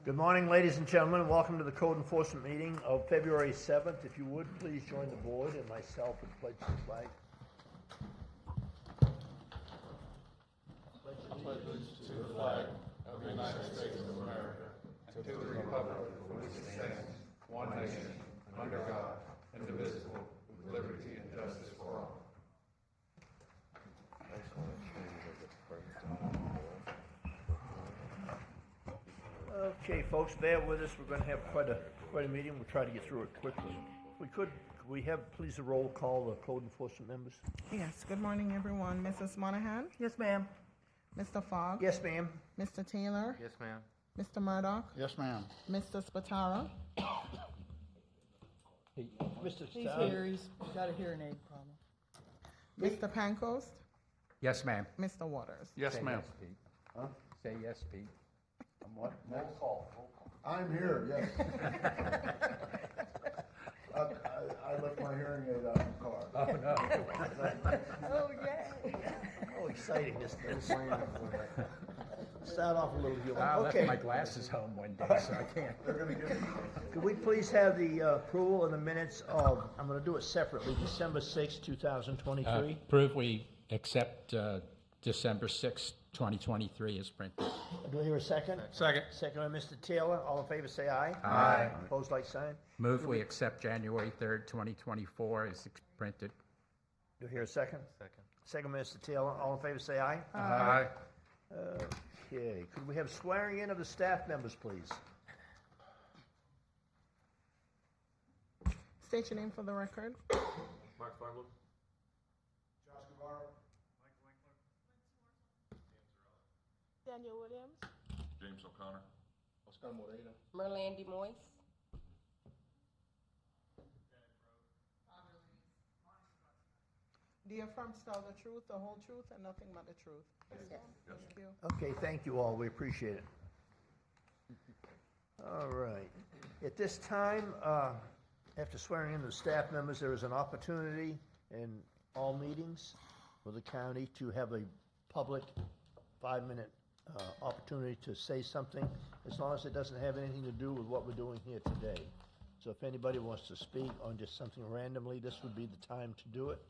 Good morning, ladies and gentlemen. Welcome to the Code Enforcement meeting of February 7th. If you would, please join the board and myself in pledging the flag. To the flag of the United States of America and to the republic for which it stands, one nation, under God, indivisible, with liberty and justice for all. Okay, folks, bear with us. We're going to have quite a meeting. We'll try to get through it quickly. If we could we have please a roll call the Code Enforcement members? Yes, good morning, everyone. Mrs. Monahan? Yes, ma'am. Mr. Fogg? Yes, ma'am. Mr. Taylor? Yes, ma'am. Mr. Murdoch? Yes, ma'am. Mr. Spatara? Hey, Mr. He's Stout. here. He's got a hearing aid problem. Mr. Pancoast? Yes, ma'am. Mr. Waters? Yes, ma'am. Pete. Huh? Say yes, Pete. What? Roll call. I'm here, yes. I left my hearing aid out in the car. Oh, no. Oh, yay. Oh, exciting. This start off a little humor. I left Okay. my glasses home one day, so I can't. They're gonna give me. Could we please have the approval of the minutes of, I'm going to do it separately, December 6, 2023? Prove we accept December 6th, 2023 as printed. Do I hear a second? Second. Second by Mr. Taylor. All in favor, say aye. Aye. Opposed, like sign. Move we accept January 3rd, 2024 as printed. Do I hear a second? Second. Second by Mr. Taylor. All in favor, say aye. Aye. Okay. Could we have swearing in of the staff members, please? State your name for the record. Mark Farland. Daniel Williams, James O'Connor. Oscar Moreira. Merlande Moise, Do you affirm to tell the truth, the whole truth, and nothing but the truth? Yes. Thank you. Okay, thank you all. We appreciate it. All right. At this time, after swearing in the staff members, there is an opportunity in all meetings for the county to have a public 5-minute opportunity to say something, as long as it doesn't have anything to do with what we're doing here today. So if anybody wants to speak on just something randomly, this would be the time to do it.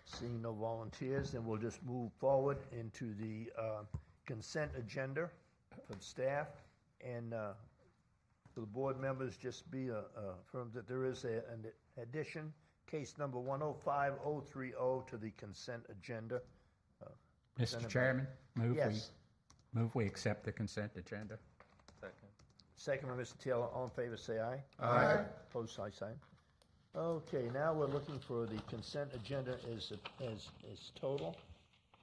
Seeing no volunteers, then we'll just move forward into the consent agenda for the staff. And for the board members, just be affirmed that there is an addition, case number 105030 to the consent agenda. Mr. Chairman, Yes. move we accept the consent agenda. Second. Second by Mr. Taylor. All in favor, say aye. Aye. Opposed, like sign. Okay, now we're looking for the consent agenda as total.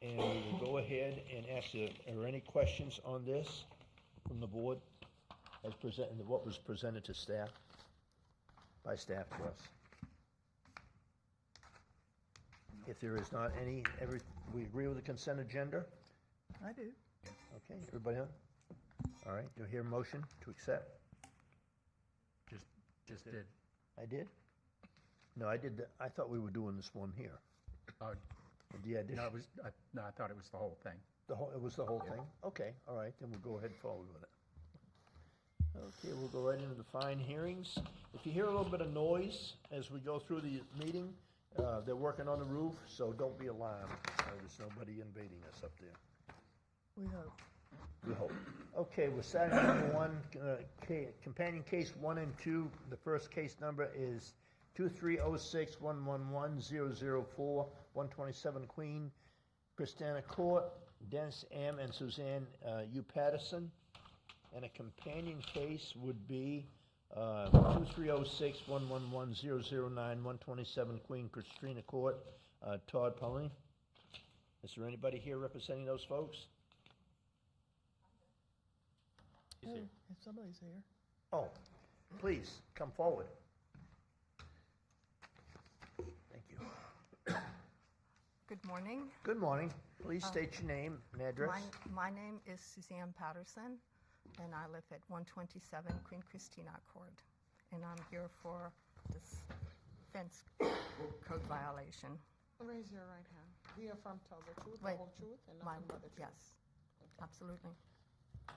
And we will go ahead and ask, are there any questions on this from the board as presented, what was presented to staff, by staff to us? If there is not any, we agree with the consent agenda? I do. Okay, everybody on? All right, do I hear a motion to accept? Just did. I did? No, I did, I thought we were doing this one here. Oh, The addition. no, I thought it was the whole thing. It was the whole thing? Okay, all right, then we'll go ahead and forward with it. Okay, we'll go right into the fine hearings. If you hear a little bit of noise as we go through the meeting, they're working on the roof, so don't be alarmed. There's nobody invading us up there. We hope. We hope. Okay, we're starting with number one, companion case 1 and 2. The first case number is 2306-111-004, 127 Queen Christiana Court, Dennis M. and Suzanne U. Patterson. And a companion case would be 2306-111-009, 127 Queen Christina Court, Todd Pauline. Is there anybody here representing those folks? If somebody's here. Oh, please, come forward. Thank you. Good morning. Good morning. Please state your name and address. My name is Suzanne Patterson, and I live at 127 Queen Christina Court. And I'm here for this fence code violation. Raise your right hand. Do you affirm to tell the truth, the Wait. whole truth, and My- nothing but the truth? Yes, absolutely.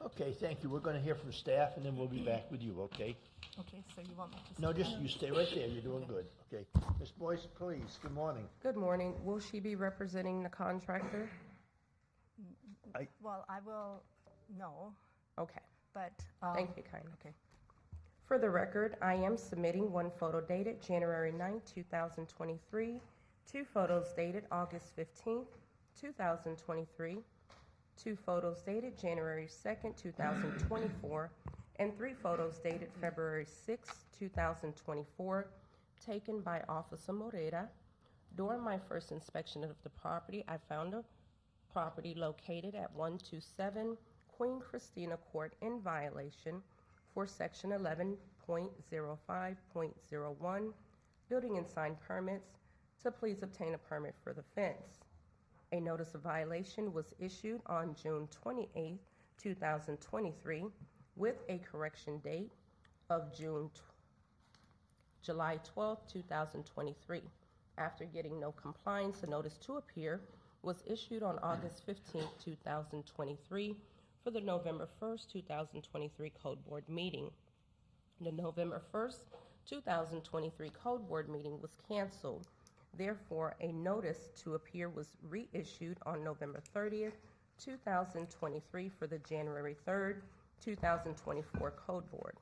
Okay, thank you. We're gonna hear from staff, and then we'll be back with you, okay? Okay, so you want me to? No, stay? just, you stay right there. You're doing good, okay? Ms. Boyce, please, good morning. Good morning. Will she be representing the contractor? Well, I will, no, Okay, but. thank you kindly. Okay. For the record, I am submitting one photo dated January 9, 2023, two photos dated August 15, 2023, two photos dated January 2nd, 2024, and three photos dated February 6, 2024, taken by Officer Morera. During my first inspection of the property, I found a property located at 127 Queen Christina Court in violation for Section 11.05.01, Building and Sign Permits, to please obtain a permit for the fence. A notice of violation was issued on June 28, 2023, with a correction date of July 12, 2023. After getting no compliance, a notice to appear was issued on August 15, 2023, for the November 1st, 2023 Code Board meeting. The November 1st, 2023 Code Board meeting was canceled. Therefore, a notice to appear was reissued on November 30th, 2023 for the January 3rd, 2024 Code Board.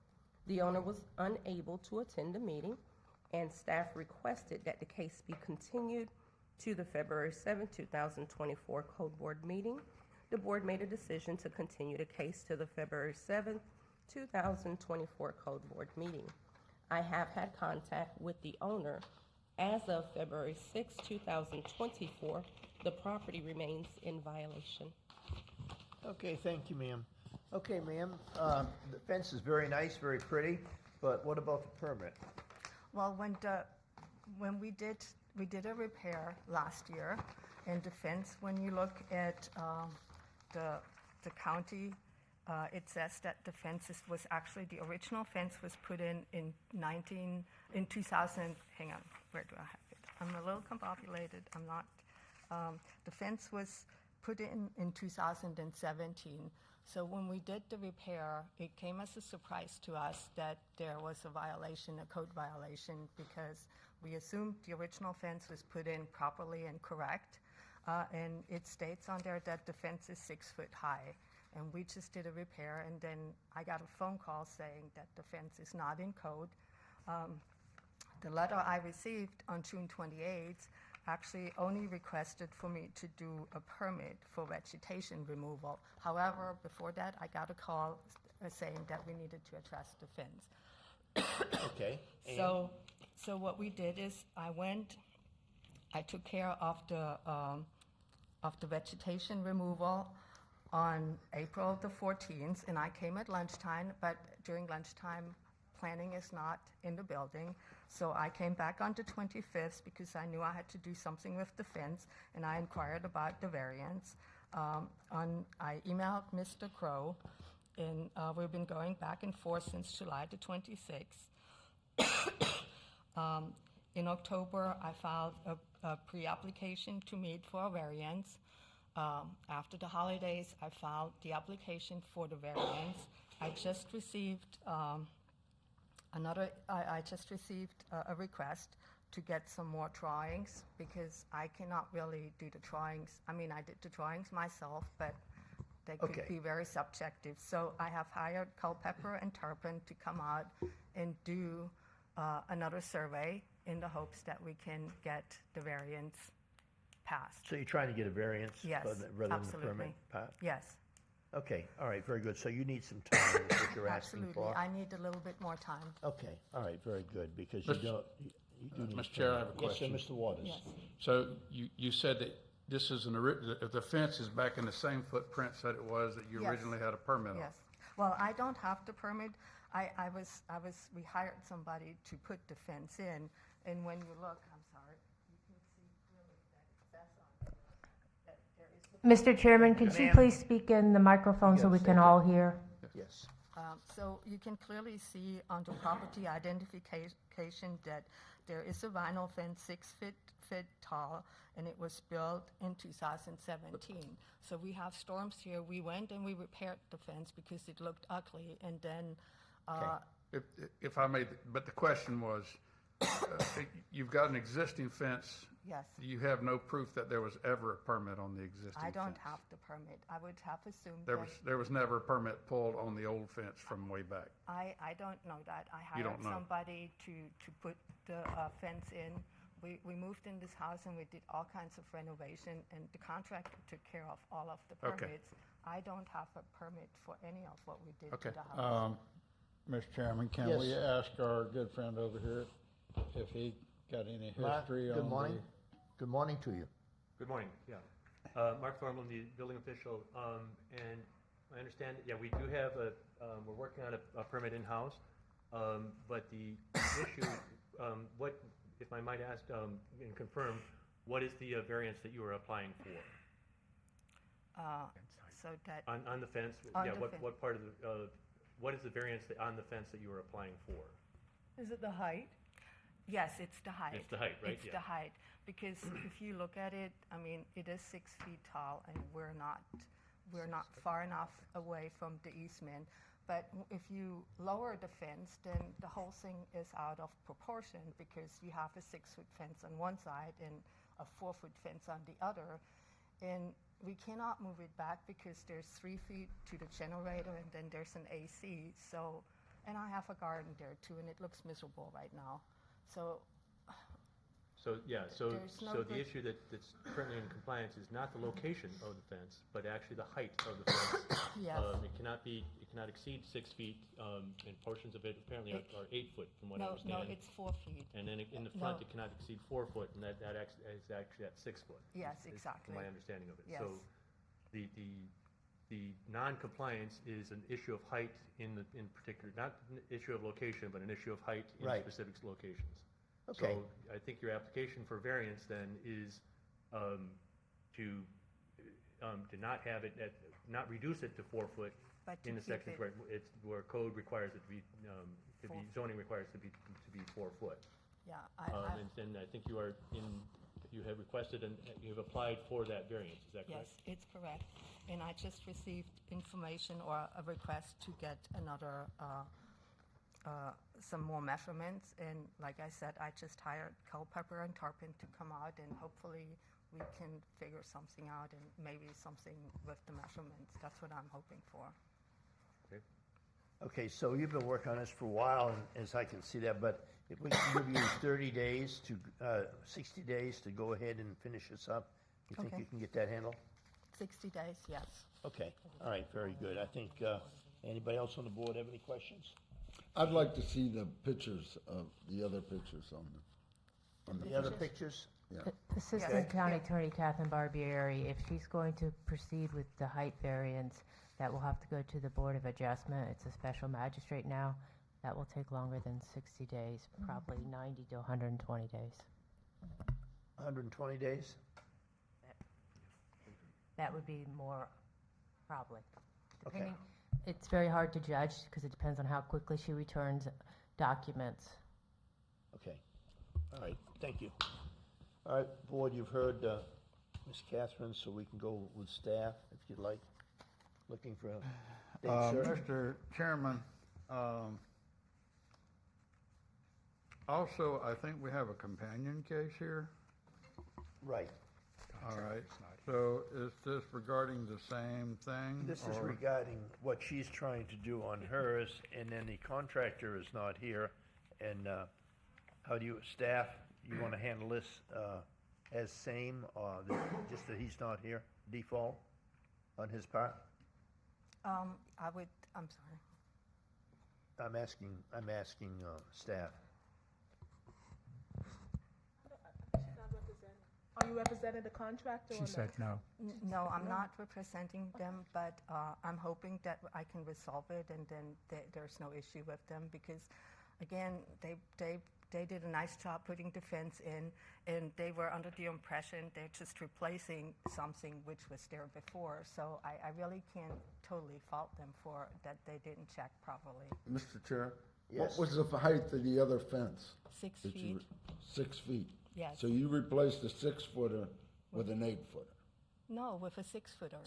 The owner was unable to attend the meeting, and staff requested that the case be continued to the February 7th, 2024 Code Board meeting. The board made a decision to continue the case to the February 7th, 2024 Code Board meeting. I have had contact with the owner. As of February 6, 2024, the property remains in violation. Okay, thank you, ma'am. Okay, ma'am, the fence is very nice, very pretty, but what about the permit? Well, when we did a repair last year, and the fence, when you look at the county, it says that the was actually, the original fence was put in 2000, hang on, where do I have it? I'm a little combobulated, I'm not, the fence was put in 2017. So when we did the repair, it came as a surprise to us that there was a violation, a code violation, because we assumed the original fence was put in properly and correct. And it states on there that the fence is 6 foot high. And we just did a repair, and then I got a phone call saying that the fence is not in code. The letter I received on June 28th actually only requested for me to do a permit for vegetation removal. However, before that, I got a call saying that we needed to address the fence. Okay. and- So what we did is I took care of the vegetation removal on April the 14th, and I came at lunchtime, but during lunchtime, planning is not in the building. So I came back on the 25th because I knew I had to do something with the fence, and I inquired about the variance. I emailed Mr. Crow, and we've been going back and forth since July the 26th. In October, I filed a pre-application to meet for a variance. After the holidays, I filed the application for the variance. I just received a request to get some more drawings because I cannot really do the drawings. I mean, I did the drawings myself, but they could Okay. be very subjective. So I have hired Culpepper and Turpin to come out and do another survey in the hopes that we can get the variance passed. So you're trying to get a variance? Yes, rather than the absolutely. permit? Yes, Okay, all right, very good. So you need some time, is what you're asking absolutely. for? I need a little bit more time. Okay, all right, very good, because you Mr. don't, you do need. Mr. Chair, I have a Yes, sir, question. Mr. Waters. Yes. So you said that this is if the fence is back in the same footprints that it was that you Yes. originally had a permit on? Yes. Well, I don't have the permit. We hired somebody to put the fence in, and when you look, I'm sorry, you can see clearly that it says on there that there is the Mr. Chairman, could you Ma'am? please speak in the microphone so we Yes, can thank you. all hear? Yes. So you can clearly see on the property identification that there is a vinyl fence 6 feet tall, and it was built in 2017. So we have storms here. We went and we repaired the fence because it looked ugly, and then If I may, but the question was, you've got an existing fence. yes. You have no proof that there was ever a permit on the existing I fence. don't have the permit. I would have assumed There that. there was never a permit pulled on the old fence from way back. I don't know that. I You hired don't know. somebody to put the fence in. We moved in this house and we did all kinds of renovation, and the contractor took care of all of the Okay. permits. I don't have a permit for any of what we did Okay. to the house. Mr. Chairman, can Yes. we ask our good friend over here if he got any Mark, history on good the? morning. Good morning to you. Good morning, yeah. Mark Thornblum, the building official, and I understand, yeah, we do have we're working on a permit in-house, but the issue, what, if I might ask and confirm, what is the variance that you are applying for? So that, On the fence? On Yeah, the fence. what part of the, what is the variance on the fence that you are applying for? Is it the height? yes, it's the height. It's the height, right? It's Yeah. the height, because if you look at it, I mean, it is 6 feet tall, and we're not far enough away from the easement. But if you lower the fence, then the whole thing is out of proportion, because you have a 6-foot fence on one side and a 4-foot fence on the other. And we cannot move it back because there's 3 feet to the generator, and then there's an AC. So, and I have a garden there too, and it looks miserable right now. So So, yeah, so There's no the good- issue that's currently in compliance is not the location of the fence, but actually the height of the fence. Yes. It cannot exceed 6 feet, and portions of it apparently are 8 foot, from what I no, understand. it's 4 feet. And then in the front, No. it cannot exceed 4 foot, and that is actually at 6 foot. Yes, is exactly. my understanding of it. Yes. So the non-compliance is an issue of height in particular, not an issue of location, but an issue of height in Right. specific locations. Okay. So I think your application for variance then is to not have it not reduce it to 4 foot But to in the keep sections it- where code requires it to be, Four. zoning requires it to be 4 foot. Yeah, And I think you have requested and you have applied for that variance, is that correct? yes, it's correct. And I just received information or a request to get another, some more measurements. And like I said, I just hired Culpepper and Tarpon to come out, and hopefully we can figure something out, and maybe something with the measurements. That's what I'm hoping for. Okay, so you've been working on this for a while, and as I can see that, but if we can give you 30 days to, 60 days to go ahead and finish this up, you think Okay. you can get that handled? 60 days, yes. Okay, all right, very good. I think, anybody else on the board have any questions? I'd like to see the pictures of the other pictures on The other pictures? yeah. Assistant County Attorney Catherine Barbieri, if she's going to proceed with the height variance, that will have to go to the Board of Adjustment. It's a special magistrate now. That will take longer than 60 days, probably 90 to 120 days. 120 days? That would be more, probably. Okay. Depending, it's very hard to judge because it depends on how quickly she returns documents. Okay, all right, thank you. All right, board, you've heard Ms. Catherine, so we can go with staff, if you'd like. Looking for a date certain. Mr. Chairman, also, I think we have a companion case here. Right. All right. So is this regarding the same thing? This is or- regarding what she's trying to do on hers, and then the contractor is not here. And how do you, staff, you want to handle this as same, or just that he's not here, default on his part? I'm sorry. I'm asking staff. Are you representing the contractor or She not? said no. No, I'm not representing them, but I'm hoping that I can resolve it, and then there's no issue with them, because, again, they did a nice job putting the fence in, and they were under the impression they're just replacing something which was there before. So I really can't totally fault them for that they didn't check properly. Mr. Chair? Yes. What was the height of the other fence? 6 that you feet. 6 feet? Yes. So you replaced the 6-footer with an 8-footer? No, with a 6-footer.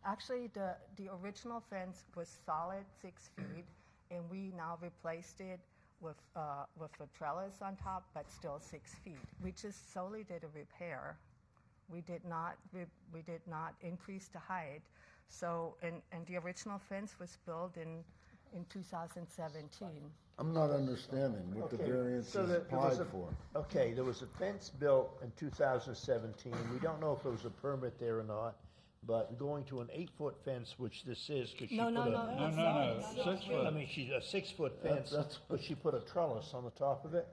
Actually, the original fence was solid 6 feet, and we now replaced it with a trellis on top, but still 6 feet. We just solely did a repair. We did not increase the height. So, and the original fence was built in 2017. I'm not understanding what the Okay, variance so is there was applied a- for. Okay, there was a fence built in 2017. We don't know if there was a permit there or not, but going to an 8-foot fence, which this is, because she No, put no, a... no. No, 6 foot. I mean, she's a 6-foot fence, That's- but she put a trellis on the top of it,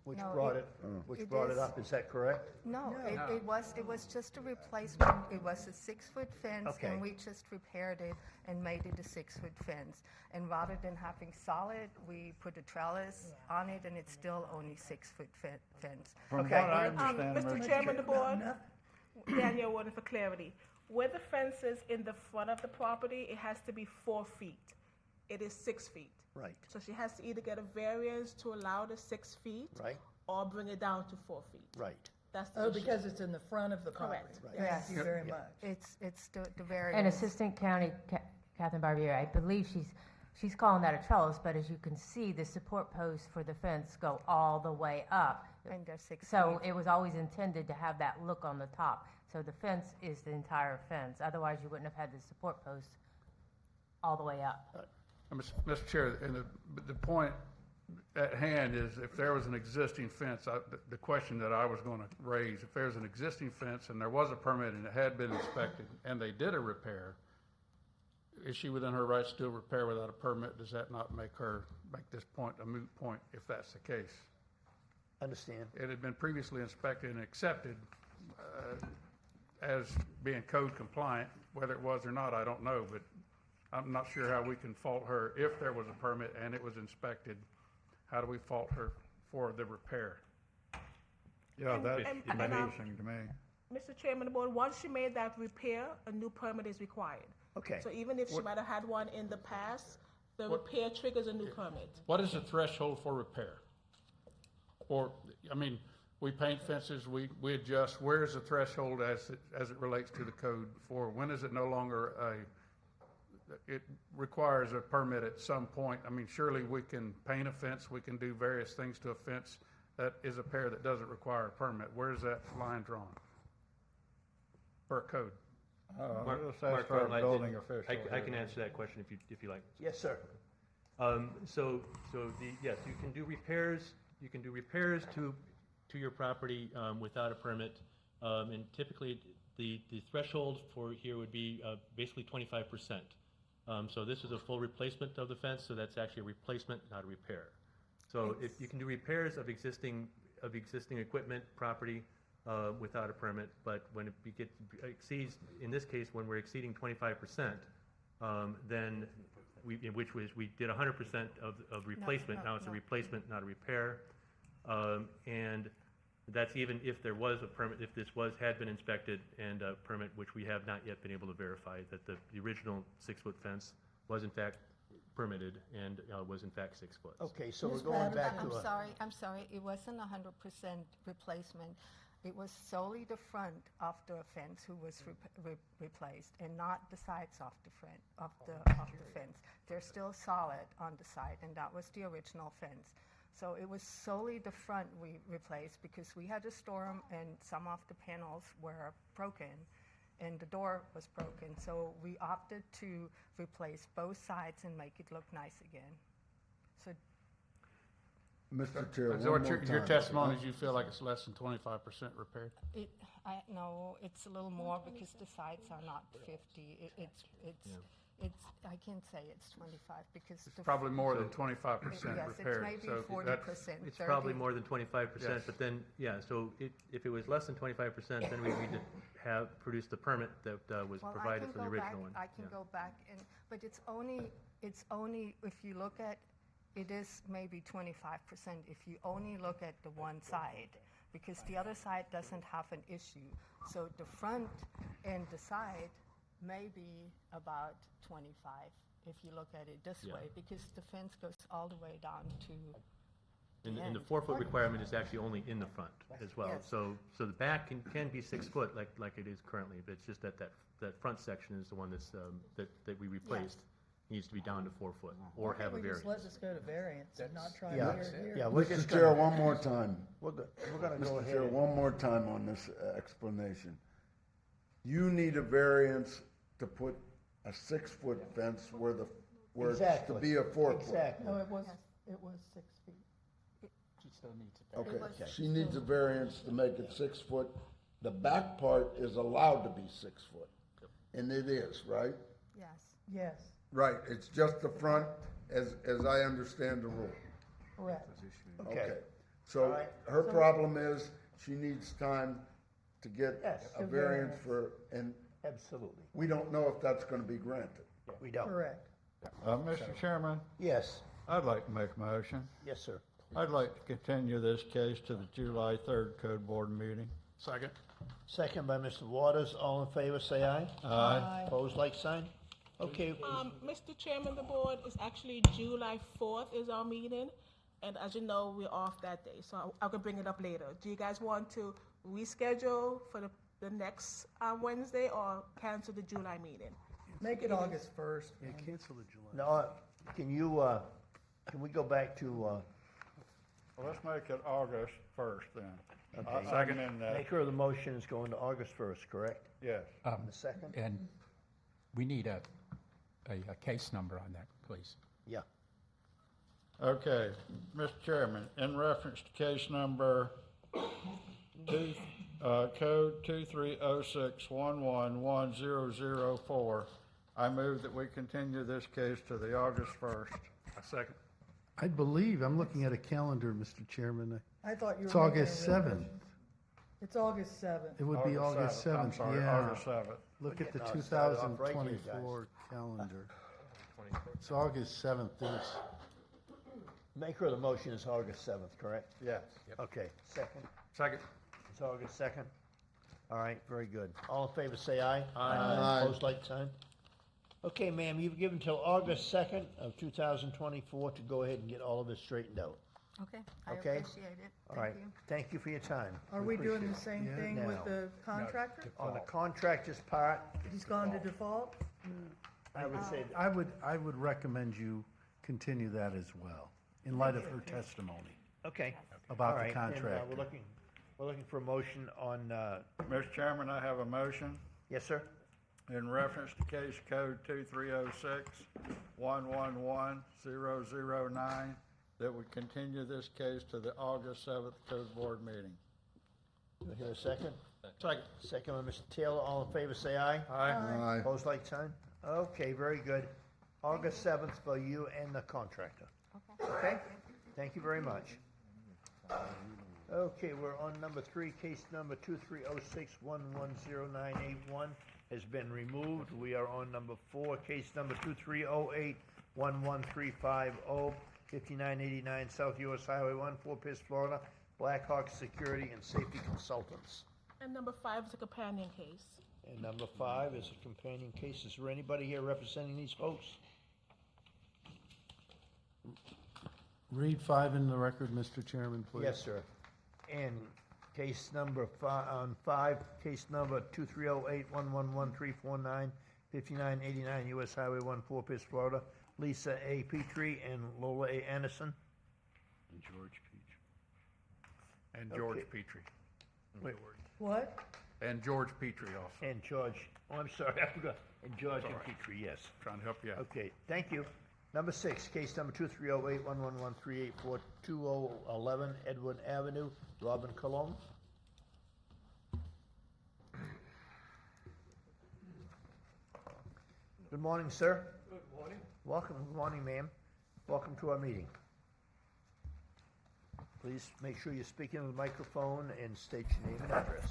which No, brought it- it, it brought it is- up. Is that correct? No, it was just a replacement. It was a 6-foot fence, Okay. and we just repaired it and made it a 6-foot fence. And rather than having solid, we put a trellis on it, and it's still only 6-foot fence. From Okay. what I understand, Mr. Chairman, the board, Danielle Warden for clarity. Where the fence is in the front of the property, it has to be 4 feet. It is 6 feet. Right, So she has to either get a variance to allow the 6 feet right, or bring it down to 4 feet. right. That's the Oh, issue. because it's in the front of the property. Correct. Right. Yes. Thank you very much. It's the variance. And Assistant County Catherine Barbieri, I believe she's calling that a trellis, but as you can see, the support posts for the fence go all the way up. And they're 6 So feet. it was always intended to have that look on the top. So the fence is the entire fence. Otherwise, you wouldn't have had the support posts all the way up. Mr. Chair, and the point at hand is if there was an existing fence, the question that I was going to raise, if there's an existing fence and there was a permit and it had been inspected and they did a repair, is she within her rights to do a repair without a permit? Does that not make this point a moot point if that's the case? Understand. It had been previously inspected and accepted as being code compliant. Whether it was or not, I don't know, but I'm not sure how we can fault her if there was a permit and it was inspected. How do we fault her for the repair? Yeah, that's interesting to me. Mr. Chairman, the board, once she made that repair, a new permit is required. Okay. So even if she might have had one in the past, the repair triggers a new permit. What is the threshold for repair? Or, I mean, we paint fences, we adjust. Where is the threshold as it relates to the code for, when is it no longer it requires a permit at some point? I mean, surely we can paint a fence, we can do various things to a fence that is a pair that doesn't require a permit. Where is that line drawn? Per code? Mark Thornton, I can answer that question if you like. Yes, sir. So yes, you can do repairs. You can do repairs to your property without a permit, and typically the threshold for here would be basically 25%. So this is a full replacement of the fence, so that's actually a replacement, not a repair. So if you can do repairs of existing equipment, property without a permit, but when it exceeds, in this case, when we're exceeding 25%, then we did 100% of replacement. Now it's a replacement, not a repair. And that's even if there was a permit, if this had been inspected and a permit, which we have not yet been able to verify, that the original 6-foot fence was in fact permitted and was in fact 6 foot. Okay, so we're Ms. going back Patterson? to I'm sorry, it wasn't 100% replacement. It was solely the front of the fence who was replaced, and not the sides of the front of the fence. They're still solid on the side, and that was the original fence. So it was solely the front we replaced because we had a storm and some of the panels were broken and the door was broken. So we opted to replace both sides and make it look nice again. So Mr. Chair, So one what more your time. testimony is you feel like it's less than 25% repaired? no, it's a little more because the sides are not 50. I can't say it's 25 because It's probably more than 25% Yes, repaired. it's maybe So 40%. that's- It's 30. probably more than 25%, Yes. but then, so if it was less than 25%, then we need to have produced the permit that was Well, provided for the original one. I can Yeah. go back but it's only if you look at it is maybe 25% if you only look at the one side, because the other side doesn't have an issue. So the front and the side may be about 25 if you look at it this way, because the fence goes all the way down to And the end. 4-foot requirement is actually only in the front as well. Yes. So the back can be 6 foot like it is currently, but it's just that front section is the one that's, that we replaced. Needs to be down to 4 foot or have a We just variance. let this go to variance and not try Yeah, here. yeah, we're Mr. just Chair, gonna, one more time. we're gonna go Mr. ahead. Chair, and- one more time on this explanation. You need a variance to put a 6-foot fence where it's to Exactly. be a 4-foot. Exactly. No, it was 6 feet. She still needs it. Okay, was- she needs a variance to make it 6 foot. The back part is allowed to be 6 foot. And it is, right? Yes. Yes, Right, it's just the front, as I understand the rule. correct. Okay. So Alright. her problem is, she needs time to get Yes. a A variance variance. for, and Absolutely. we don't know if that's gonna be granted. We don't. Correct. Mr. Chairman, Yes, I'd like to make a motion. yes, sir. I'd like to continue this case to the July 3rd Code Board meeting. Second. Second by Mr. Waters. All in favor, say aye. Aye. Opposed, like sign? Okay, Mr. Chairman, the board is actually July 4th is our meeting, and as you know, we're off that day, so I can bring it up later. Do you guys want to reschedule for the next Wednesday or cancel the July meeting? Make it August 1st. now, can you, can we go back to, Well, let's make it August 1st then. Okay. Second in that, maker of the motion is going to August 1st, correct? yes. The second? And we need a case number on that, please. Yeah. Okay, Mr. Chairman, in reference to case number code 23061111004, I move that we continue this case to the August 1st. A second. I believe, I'm looking at a calendar, Mr. Chairman. I thought you were. It's making a August real 7th. motion. It's August 7th. It would be August 7th, I'm sorry, yeah. August 7th. Look at the getting started off right here, guys. 2024 calendar. It's August 7th. There's, Maker of the motion is August 7th, correct? Yes. Okay, second? Second. It's August 2nd? All right, very good. All in favor, say aye. Aye. Opposed, like sign? Okay, ma'am, you've given till August 2nd of 2024 to go ahead and get all of this straightened out. Okay, I Okay. appreciate it. All Thank right, you. thank you for your time. Are we doing the appreciate same Yeah. thing Now. with the contractor? On the contractor's part, He's gone to default? I would say, I would recommend you continue that as well, in light of her testimony okay. about All the right, and, contractor. we're looking for a motion on, Mr. Chairman, I have a motion yes, sir? in reference to case code 23061111009 that would continue this case to the August 7th Code Board meeting. Do I hear a second? Second. Second by Mr. Taylor. All in favor, say aye. Aye. Opposed, like sign? Okay, very good. August 7th for you and the contractor. Okay? Thank you very much. Okay, we're on number 3, case number 23061100981 has been removed. We are on number 4, case number 230811350, 5989 South US Highway 1, Fort Pierce, Florida, Blackhawk Security and Safety Consultants. And number 5 is a companion case. And number 5 is a companion case. Is there anybody here representing these folks? Read 5 in the record, Mr. Chairman, please. Yes, sir. And case number 5, case number 23081111349, 5989 US Highway 1, Fort Pierce, Florida, Lisa A. Petrie and Lola A. Anderson. And George Peach. And George Petrie. What? And George Petrie also. And George, oh, I'm sorry, I forgot. And George and Petrie, yes. Trying to help you out. Okay, thank you. Number 6, case number 2308111384211 Edward Avenue, Robin Cologne. Good morning, sir. Good morning. Welcome, good morning, ma'am. Welcome to our meeting. Please make sure you speak into the microphone and state your name and address.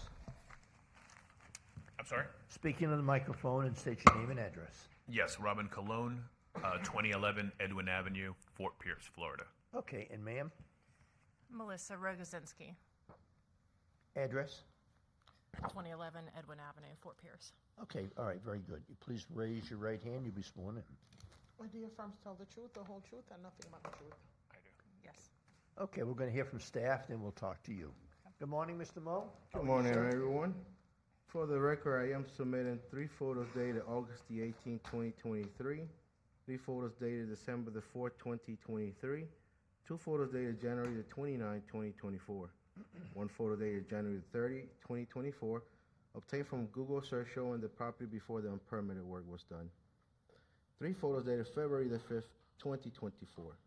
I'm sorry? Speak into the microphone and state your name and address. Yes, Robin Cologne, 2011 Edwin Avenue, Fort Pierce, Florida. Okay, and ma'am, Melissa Rogozinski, address? 2011 Edwin Avenue, Fort Pierce. Okay, all right, very good. You please raise your right hand, you'll be sworn in. Do your firm tell the truth, the whole truth, and nothing but the truth? I do. Yes. Okay, we're gonna hear from staff, then we'll talk to you. Good morning, Mr. Moe. How are Good you, morning, sir? everyone. For the record, I am submitting 3 photos dated August the 18th, 2023, 3 photos dated December the 4th, 2023, 2 photos dated January the 29th, 2024, 1 photo dated January the 30th, 2024, obtained from Google search showing the property before the unpermitted work was done. 3 photos dated February the 5th, 2024.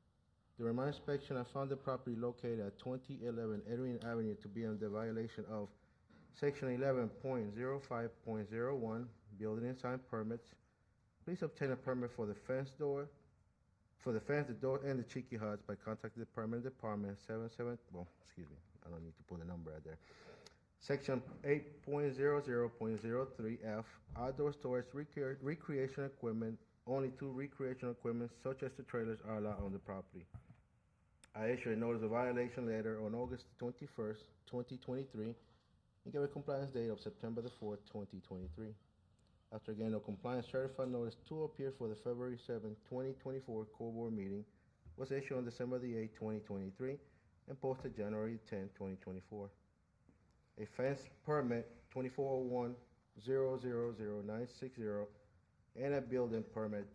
During my inspection, I found the property located at 2011 Edwin Avenue to be under violation of Section 11.05.01, Building and Sign Permits. Please obtain a permit for the fence, the door, and the cheeky huts by contacting the permit department 77. I don't need to put a number out there. Section 8.00.03F, outdoor storage recreation equipment. Only 2 recreational equipment, such as the trailers, are allowed on the property. I issued a notice of violation letter on August 21st, 2023, and gave a compliance date of September the 4th, 2023. After getting a compliance certified notice to appear for the February 7, 2024 Court Board meeting was issued on December the 8th, 2023, and posted January 10, 2024. A fence permit 2401-000960 and a building permit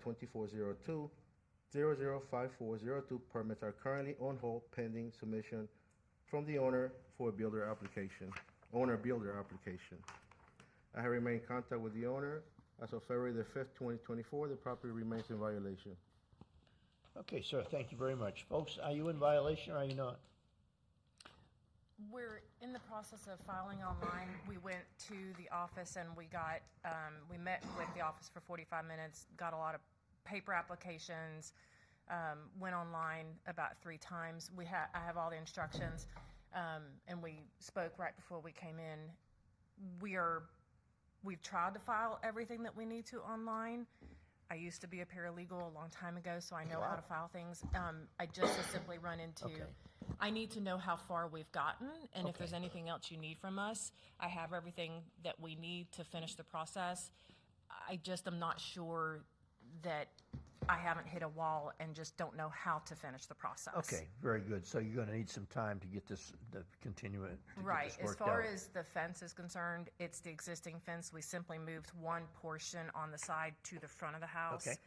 2402-005402 permits are currently on hold pending submission from the owner for a builder application. I have remained in contact with the owner. As of February the 5th, 2024, the property remains in violation. Okay, sir, thank you very much. Folks, are you in violation or are you not? We're in the process of filing online. We went to the office and we met with the office for 45 minutes, got a lot of paper applications, went online about 3 times. I have all the instructions, and we spoke right before we came in. We've tried to file everything that we need to online. I used to be a paralegal a long time ago, so I know how to file things. I just have simply run into, I need to know how far we've gotten, and if there's anything else you need from us. I have everything that we need to finish the process. I just am not sure that I haven't hit a wall and just don't know how to finish the process. Okay, very good. So you're gonna need some time to get this, to continue it, to get Right. this worked As far out. as the fence is concerned, it's the existing fence. We simply moved one portion on the side to the front of the house. Okay.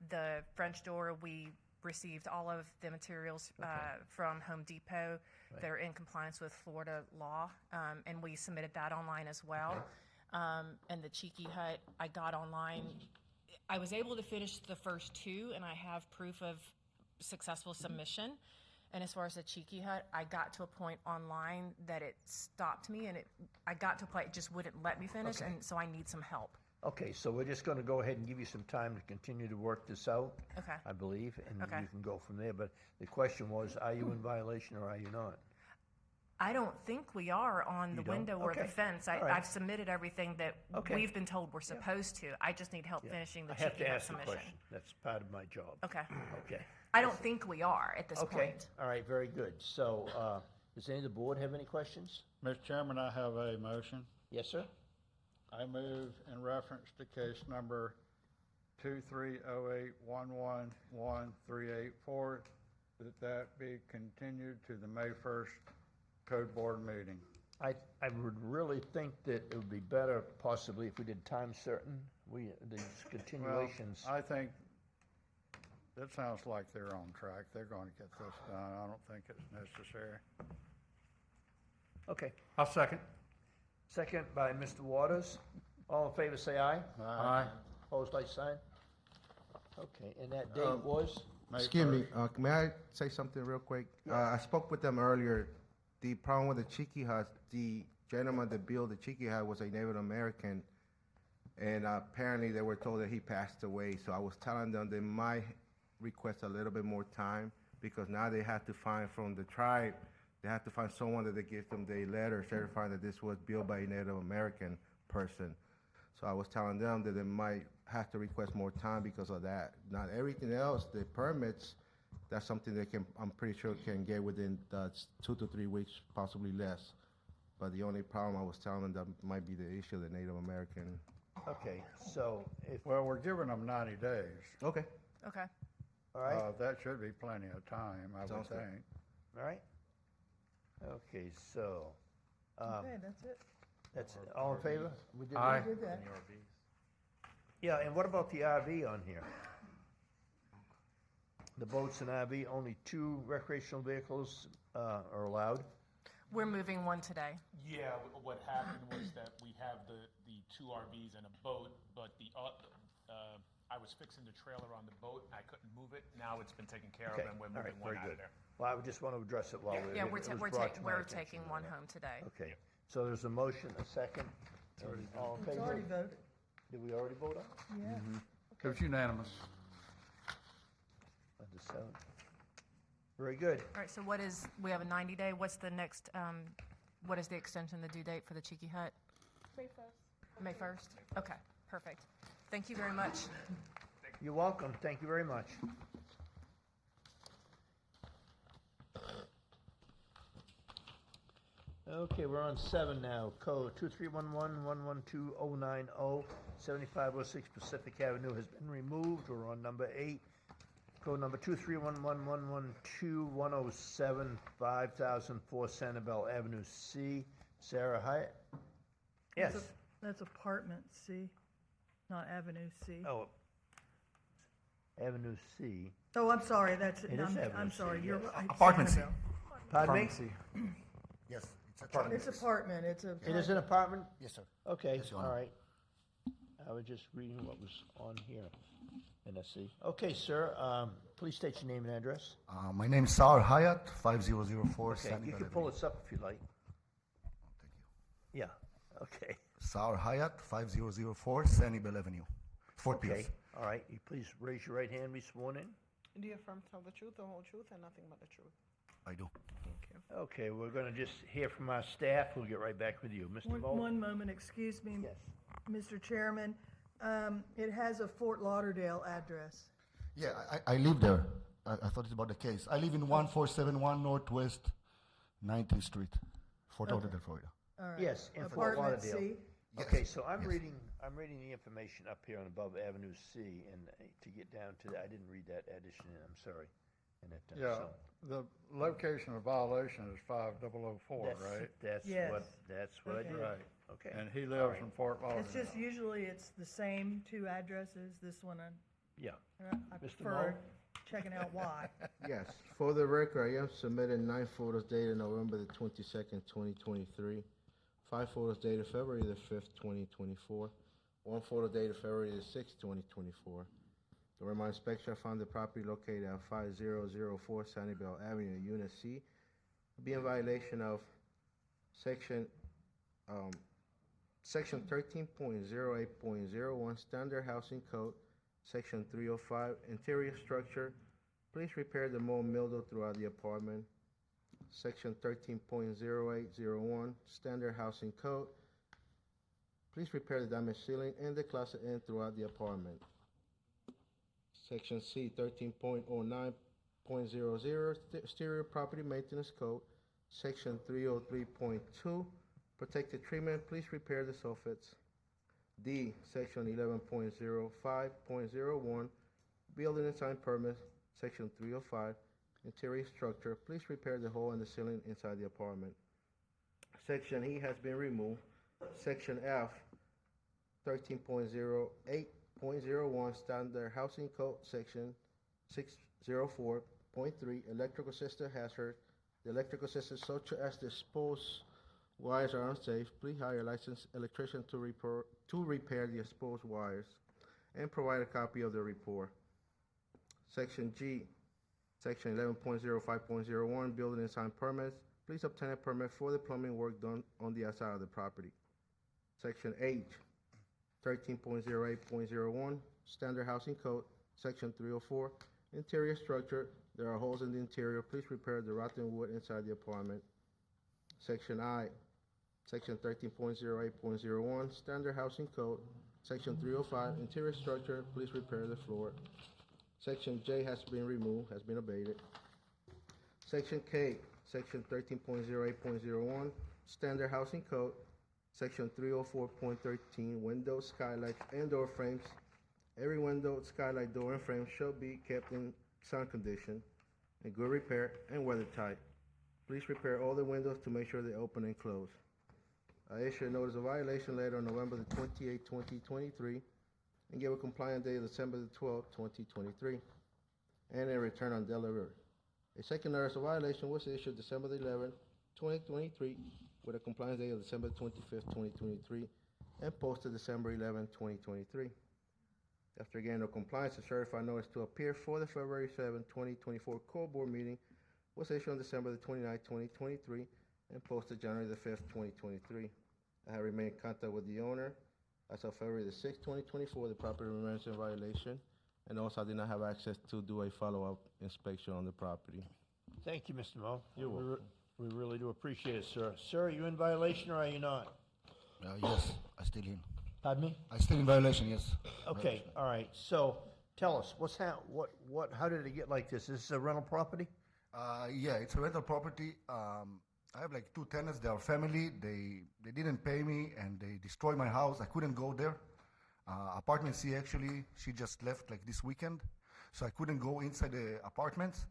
The French door, we received all of the materials from Home Depot. Right. They're in compliance with Florida law, and we submitted that online as well. And the Cheeky Hut, I got online. I was able to finish the first 2, and I have proof of successful submission. And as far as the Cheeky Hut, I got to a point online that it stopped me, and I got to a point it just wouldn't let me finish, Okay. and so I need some help. Okay, so we're just gonna go ahead and give you some time to continue to work this out. Okay. I believe, and Okay. you can go from there, but the question was, are you in violation or are you not? I don't think we are on the You don't? window or the Okay. fence. All right. I've submitted everything that Okay. we've been told we're supposed to. I just need help Yeah. finishing the I have Cheeky to Hut ask the submission. question. That's part of my job. Okay. Okay. I don't think we are at this Okay, point. all right, very good. So, does any of the board have any questions? Mr. Chairman, I have a motion. Yes, sir? I move in reference to case number 230811138 that be continued to the May 1st Code Board meeting. I would really think that it would be better possibly if we did time certain, these continuations. Well, I think that sounds like they're on track. They're going to get this done. I don't think it's necessary. Okay. I'll second. Second by Mr. Waters. All in favor, say aye. Aye. Opposed, like sign. Okay, and that date was? May Excuse me, 1st. may I say something real quick? I spoke with them earlier. The problem with the Cheeky Hut, the gentleman that built the Cheeky Hut was a Native American, and apparently they were told that he passed away. So I was telling them they might request a little bit more time because now they have to find from the tribe, they have to find someone that they give them the letter certifying that this was built by a Native American person. So I was telling them that they might have to request more time because of that. Not everything else, the permits, that's something they can, I'm pretty sure can get within 2 to 3 weeks, possibly less. But the only problem I was telling them that might be the issue of the Native American. Okay, so if, Well, we're giving them 90 days. Okay. Okay. all right, That should be plenty of time, I would Sounds good. think. all right. Okay, so, Okay, that's it. that's, all in favor? We did Aye. that? We did that. Yeah, and what about the RV on here? The boats and RV, only 2 recreational vehicles are allowed? We're moving one today. Yeah, what happened was that we have the 2 RVs and a boat, but I was fixing the trailer on the boat, I couldn't move it. Now it's been taken care of, Okay, and we're all right, moving one very out of good. there. Well, I would just want to address it while we're. Yeah, it was brought to my we're attention. taking one home today. Okay, so there's a motion, a second. All in It's favor? already voted. Did we already vote on it? Yeah. It was unanimous. Under 7. Very good. All right, so we have a 90-day, what's the next, what is the extension, the due date for the Cheeky Hut? May 1st. May 1st? Okay, perfect. Thank you very much. You're welcome, thank you very much. Okay, we're on 7 now. Code 2311-112-090, 7506 Pacific Avenue has been removed. We're on number 8. Code number 2311-112-107, 5004 Sanibel Avenue C. Sarah Hyatt? Yes. That's apartment C, not Avenue C. Oh, Avenue C. Oh, I'm sorry, that's, It is I'm Avenue C, sorry, you're yes. right. Apartment C. Sanibel. Pardon me? Yes, it's It's apartment, it's a. It is an apartment? Yes, sir. Okay, Yes, Your all Honor. right. I was just reading what was on here, and I see. Okay, sir, please state your name and address. My name is Saur Hayat, 5004 Okay, Sanibel you can Avenue. pull this up if you like. Thank you. Yeah, okay, Saur Hayat, 5004 Sanibel Avenue, Fort okay, Pierce. all right. You please raise your right hand, be sworn in. Do you affirm to tell the truth, the whole truth, and nothing but the truth? I do. Thank you. Okay, we're gonna just hear from our staff. We'll get right back with you. Mr. Mo? One moment, excuse me. Yes. Mr. Chairman, it has a Fort Lauderdale address. Yeah, I live there. I thought it's about the case. I live in 1471 Northwest 19th Street, Fort Lauderdale, Florida. All right. Yes, in Fort Apartment Lauderdale. C. Okay, so I'm yes. reading the information up here on above Avenue C, and to get down to I didn't read that addition in, I'm sorry. And it, Yeah, so the location of violation is 5004, that's- right? That's Yes. that's what I Okay. did. Right. Okay. And he lives in Fort It's Lauderdale. just usually it's the same 2 addresses, this one, Yeah. I Mr. prefer Mo? checking out why. Yes, for the record, I am submitting 9 photos dated November the 22nd, 2023, 5 photos dated February the 5th, 2024, 1 photo dated February the 6th, 2024. During my inspection, I found the property located at 5004 Sanibel Avenue, Unit C, be in violation of Section 13.08.01 Standard Housing Code, Section 305, interior structure. Please repair the mold mildew throughout the apartment. Section 13.0801 Standard Housing Code. Please repair the damaged ceiling and the closet end throughout the apartment. Section C 13.09.00 Exterior Property Maintenance Code. Section 303.2 Protected treatment. Please repair the soffits. D. Section 11.05.01 Building and sign permit. Section 305 Interior structure. Please repair the hole in the ceiling inside the apartment. Section E has been removed. Section F 13.08.01 Standard Housing Code. Section 604.3 Electrical system hazard. The electrical system such as disposed wires are unsafe. Please hire a licensed electrician to repair the exposed wires and provide a copy of the report. Section G, Section 11.05.01 Building and sign permits. Please obtain a permit for the plumbing work done on the outside of the property. Section H, 13.08.01 Standard Housing Code. Section 304 Interior structure. There are holes in the interior. Please repair the rotten wood inside the apartment. Section I, Section 13.08.01 Standard Housing Code. Section 305 Interior structure. Please repair the floor. Section J has been removed, has been abated. Section K, Section 13.08.01, Standard Housing Code, Section 304.13, windows, skylights, and door frames. Every window, skylight, door, and frame shall be kept in sound condition, in good repair, and weathertight. Please repair all the windows to make sure they open and close. I issued a notice of violation letter on November the 28th, 2023, and gave a compliant date of December the 12th, 2023, and a return on delivery. A second notice of violation was issued December the 11th, 2023, with a compliance date of December 25th, 2023, and posted December 11th, 2023. After getting no compliance, a certified notice to appear for the February 7, 2024 Code Board meeting was issued on December the 29th, 2023, and posted January the 5th, 2023. I have remained in contact with the owner. As of February the 6th, 2024, the property remains in violation, and also I did not have access to do a follow-up inspection on the property. Thank you, Mr. Mo. You're welcome. We really do appreciate it, sir. Sir, are you in violation or are you not? Yes, I still in. Pardon me? I still in violation, yes. Okay, all right. So tell us, how did it get like this? Is this a rental property? Yeah, it's a rental property. I have like 2 tenants. They are family. They didn't pay me and they destroyed my house. I couldn't go there. Apartment C actually, she just left like this weekend, so I couldn't go inside the apartments.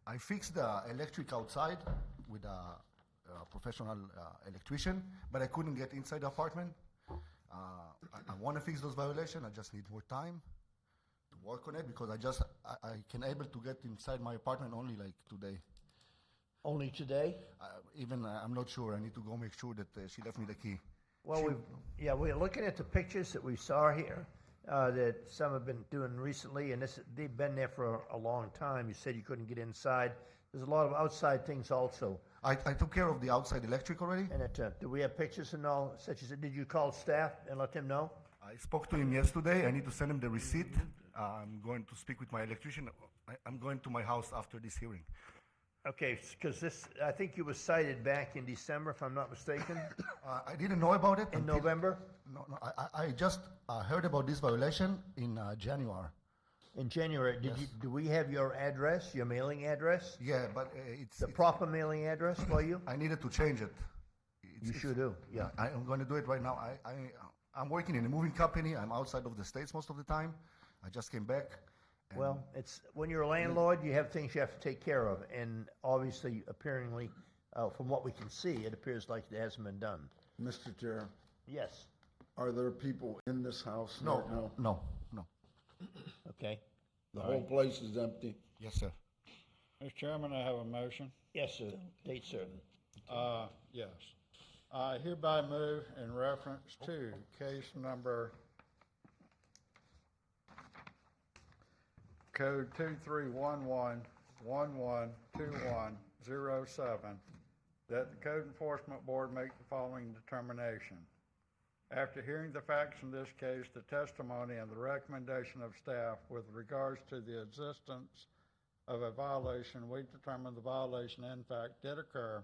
I fixed the electric outside with a professional electrician, but I couldn't get inside the apartment. I want to fix those violations. I just need more time to work on it because I can able to get inside my apartment only like today. Only today? I'm not sure. I need to go make sure that she left me the key. Well, we're looking at the pictures that we saw here, that some have been doing recently, and they've been there for a long time. You said you couldn't get inside. There's a lot of outside things also. I took care of the outside electric already. And do we have pictures and all such as it? Did you call staff and let them know? I spoke to him yesterday. I need to send him the receipt. I'm going to speak with my electrician. I'm going to my house after this hearing. Okay, because I think you were cited back in December, if I'm not mistaken. I didn't know about it. In November? No, I just heard about this violation in January. In January, do we have your address, your mailing address? Yeah, but it's the proper mailing address for you? I needed to change it. You sure do, yeah. I'm going to do it right now. I'm working in a moving company. I'm outside of the States most of the time. I just came back. Well, it's when you're a landlord, you have things you have to take care of, and obviously, apparently, from what we can see, it appears like it hasn't been done. Mr. Chair, Yes. are there people in this house No, right now? no. Okay. The whole place is empty? Yes, sir. Mr. Chairman, I have a motion. Yes, sir. Date certain. Yes. I hereby move in reference to case number code 2311112107, that the Code Enforcement Board make the following determination. After hearing the facts in this case, the testimony and the recommendation of staff with regards to the existence of a violation, we determined the violation in fact did occur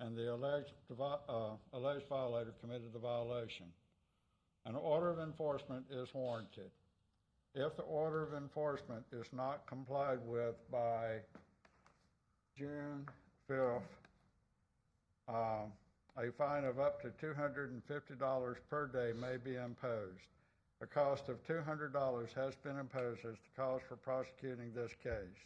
and the alleged violator committed the violation. An order of enforcement is warranted. If the order of enforcement is not complied with by June 5th, a fine of up to $250 per day may be imposed. A cost of $200 has been imposed as the cost for prosecuting this case.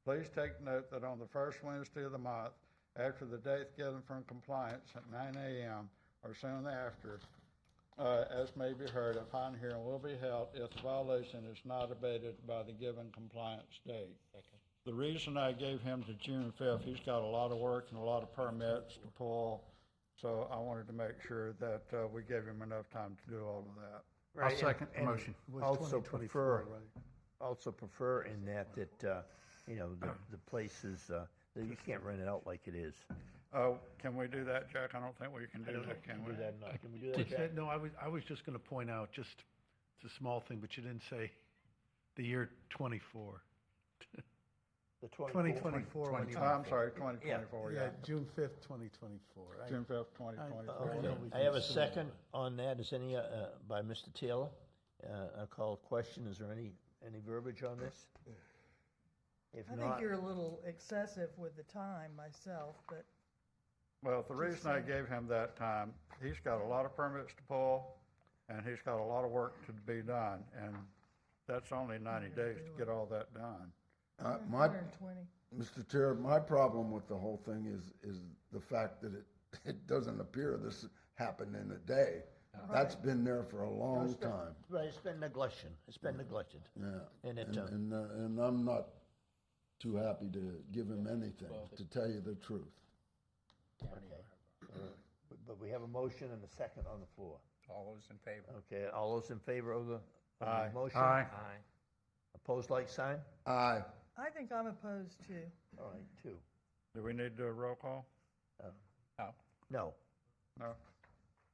Please take note that on the first Wednesday of the month, after the date given from compliance at 9 a.m. or soon after, as may be heard, a fine hearing will be held if the violation is not abated by the given compliance date. The reason I gave him to June 5th, he's got a lot of work and a lot of permits to pull, so I wanted to make sure that we gave him enough time to do all of that. I'll second the motion. Also prefer in that the place is, that you can't rent it out like it is. Oh, can we do that, Jack? I don't think we can do that, can we? Do that or not. Can we do that, Jack? No, I was just going to point out, it's a small thing, but you didn't say the year 24. The 2024. when you- I'm sorry, 2024, yeah. June 5th, 2024. June 5th, 2024. I have a second on that. Is any, by Mr. Taylor? I'll call a question. Is there any verbiage on this? If I not, think you're a little excessive with the time myself, but Well, the reason I gave him that time, he's got a lot of permits to pull, and he's got a lot of work to be done, and that's only 90 days to get all that done. My, 120. Mr. Chair, my problem with the whole thing is the fact that it doesn't appear this happened in a day. That's been there for a long time. Right, it's been neglection. It's been neglected. Yeah. And it, And I'm not too happy to give him anything, to tell you the truth. Okay. But we have a motion and a second on the floor. All those in favor? Okay, all those in favor of the Aye. motion? Aye. Opposed, like sign? Aye. I think I'm opposed too. All right, two. Do we need to do a roll call? No. No. No?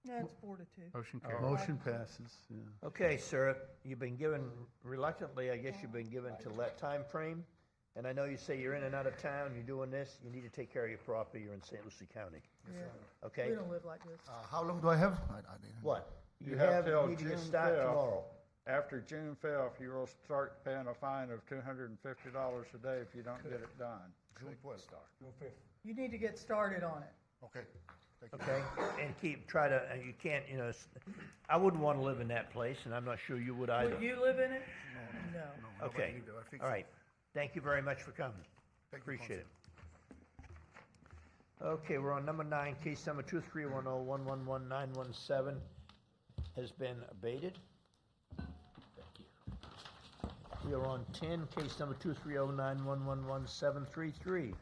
Yeah, it's 4-2. Motion carries. Motion passes, yeah. Okay, sir, you've been given, reluctantly, I guess you've been given to let time frame. And I know you say you're in and out of town, you're doing this, you need to take care of your property, you're in St. Lucie County. Yeah. Okay? We don't live like this. How long do I have? I didn't. What? You have till need to get June started 5th. tomorrow. After June 5th, you will start paying a fine of $250 a day if you don't get it done. June 12th. You need to get started on it. Okay. Thank you. Okay? And try to, you can't, I wouldn't want to live in that place, and I'm not sure you would either. Would you live in it? No. Nobody Okay, lived there. I fixed all it. right. Thank you very much for coming. Thank you, Appreciate it. Okay, we're on number 9, case number 23101111917 has been abated. We are on 10, case number 23091111733,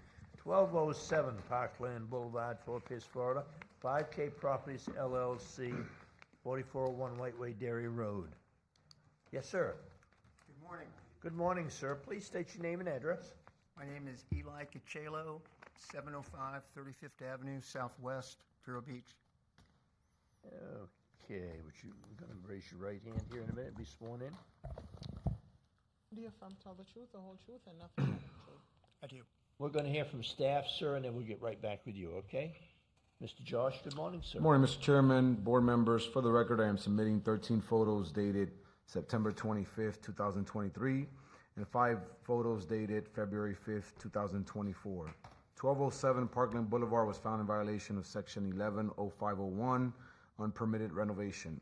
1207 Parkland Boulevard, Fort Pierce, Florida, 5K Properties LLC, 4401 Whiteway Dairy Road. Yes, sir. Good morning. Good morning, sir. Please state your name and address. My name is Eli Cachelo, 705 35th Avenue Southwest, Vero Beach. Okay, I'm going to raise your right hand here in a minute and be sworn in. Do you tell the truth, the whole truth, and nothing but the truth? I do. We're going to hear from staff, sir, and then we'll get right back with you, okay? Mr. Josh, good morning, sir. Good morning, Mr. Chairman, board members. For the record, I am submitting 13 photos dated September 25th, 2023, and 5 photos dated February 5th, 2024. 1207 Parkland Boulevard was found in violation of Section 110501, unpermitted renovation.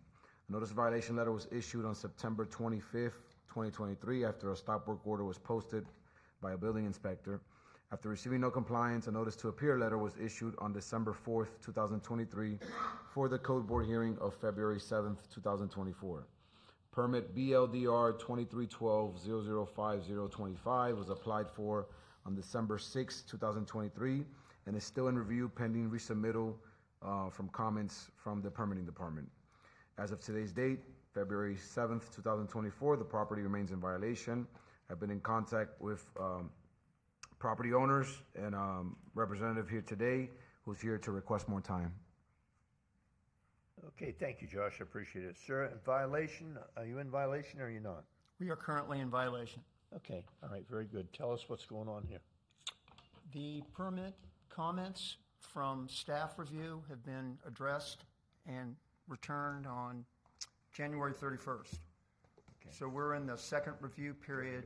A notice of violation letter was issued on September 25th, 2023, after a stop work order was posted by a building inspector. After receiving no compliance, a notice to appear letter was issued on December 4th, 2023, for the code board hearing of February 7th, 2024. Permit BLDR 2312-005025 was applied for on December 6, 2023, and is still in review pending resubmittal from comments from the permitting department. As of today's date, February 7th, 2024, the property remains in violation. I've been in contact with property owners and representative here today who's here to request more time. Okay, thank you, Josh. I appreciate it. Sir, in violation, are you in violation or are you not? We are currently in violation. Okay, all right, very good. Tell us what's going on here. The permit comments from staff review have been addressed and returned on January 31st. Okay. So we're in the second review period,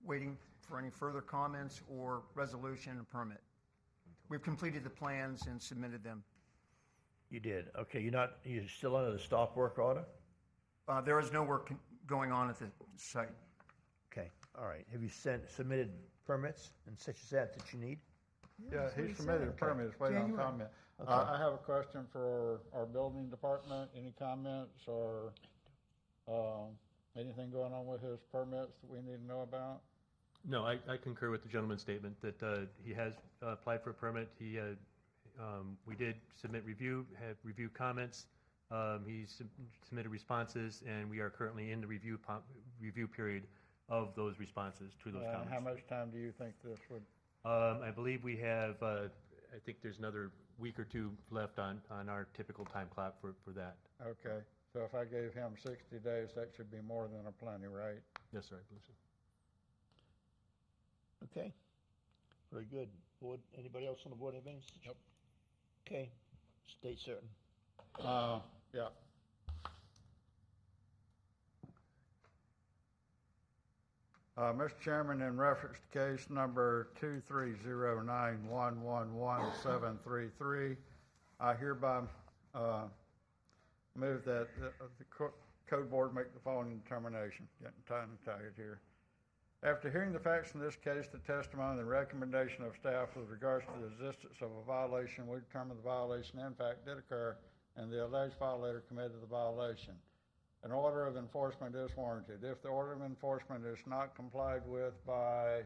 waiting for any further comments or resolution and permit. We've completed the plans and submitted them. You did. Okay, you're still under the stop work order? There is no work going on at the site. Okay, all right. Have you submitted permits and such as that you need? Yeah, he submitted a permit, he's waiting on comment. Okay. I have a question for our building department. Any comments or anything going on with his permits that we need to know about? No, I concur with the gentleman's statement that he has applied for a permit. We did submit have review comments. He submitted responses, and we are currently in the review period of those responses to those comments. How much time do you think this would? I believe we have, I think there's another week or two left on our typical time clock for that. Okay, so if I gave him 60 days, that should be more than a plenty, right? Yes, sir, I believe so. Okay, very good. Board, anybody else on the board have any? Nope. Okay, state certain. Yeah. Mr. Chairman, in reference to case number 23091111733, I hereby move that the Code Board make the following determination. Getting time and tired here. After hearing the facts in this case, the testimony, and the recommendation of staff with regards to the existence of a violation, we determine the violation in fact did occur and the alleged violator committed the violation. An order of enforcement is warranted. If the order of enforcement is not complied with by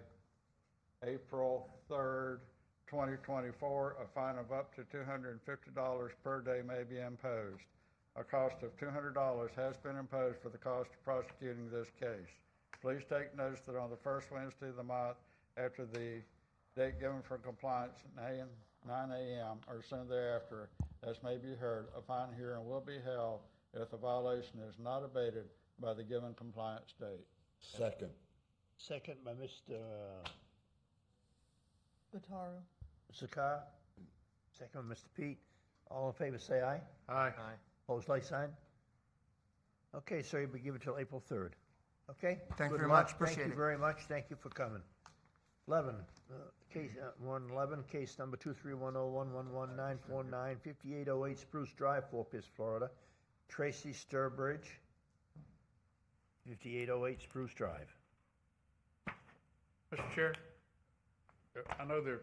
April 3rd, 2024, a fine of up to $250 per day may be imposed. A cost of $200 has been imposed for the cost of prosecuting this case. Please take notice that on the first Wednesday of the month after the date given for compliance at 9 a.m. or soon thereafter, as may be heard, a fine hearing will be held if the violation is not abated by the given compliance date. Second. Second by Mr. Vitaro. Sakar. Second by Mr. Pete. All in favor, say aye. Aye. Opposed, like sign. Okay, sir, you'll be given till April 3rd. Okay? Thank you Good very luck. much. Appreciate Thank you it. very much. Thank you for coming. 11, case 111, case number 23101111949, 5808 Spruce Drive, Fort Pierce, Florida. Tracy Sturbridge, 5808 Spruce Drive. Mr. Chair, I know they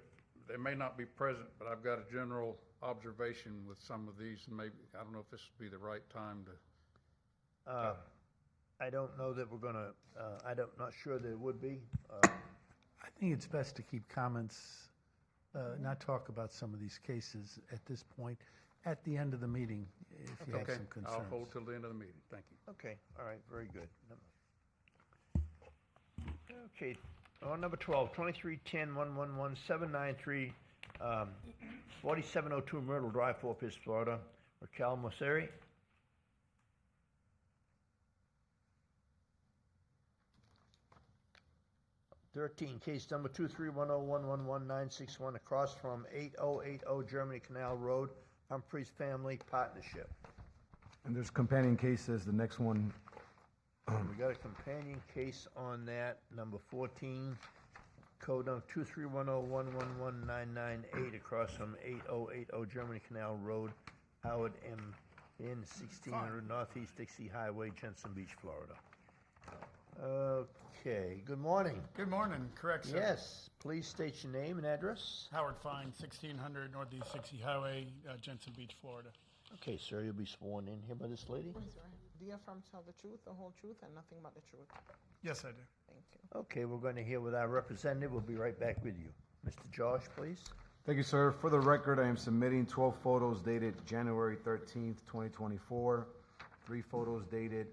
may not be present, but I've got a general observation with some of these, and maybe, I don't know if this would be the right time to. I don't know that we're gonna, not sure that it would be. I think it's best to keep comments, not talk about some of these cases at this point, at the end of the meeting, if you have Okay, some concerns. I'll hold till the end of the meeting. Thank you. Okay, all right, very good. Okay, on number 12, 2310111793, 4702 Myrtle Drive, Fort Pierce, Florida. Raquel Mosseri. Case number 23101111961, across from 8080 Germany Canal Road, Humphreys Family Partnership. And there's companion cases, the next one, We got a companion case on that, number 14, code number 23101119998, across from 8080 Germany Canal Road, Howard M. in 1600 Northeast Dixie Highway, Jensen Beach, Florida. Okay, good morning. Good morning, correct, sir. Yes, please state your name and address. Howard Fine, 1600 Northeast Dixie Highway, Jensen Beach, Florida. Okay, sir, you'll be sworn in here by this lady. Do you affirm to tell the truth, the whole truth, and nothing but the truth? Yes, I do. Thank you. Okay, we're going to hear with our representative. We'll be right back with you. Mr. Josh, please. Thank you, sir. For the record, I am submitting 12 photos dated January 13th, 2024, 3 photos dated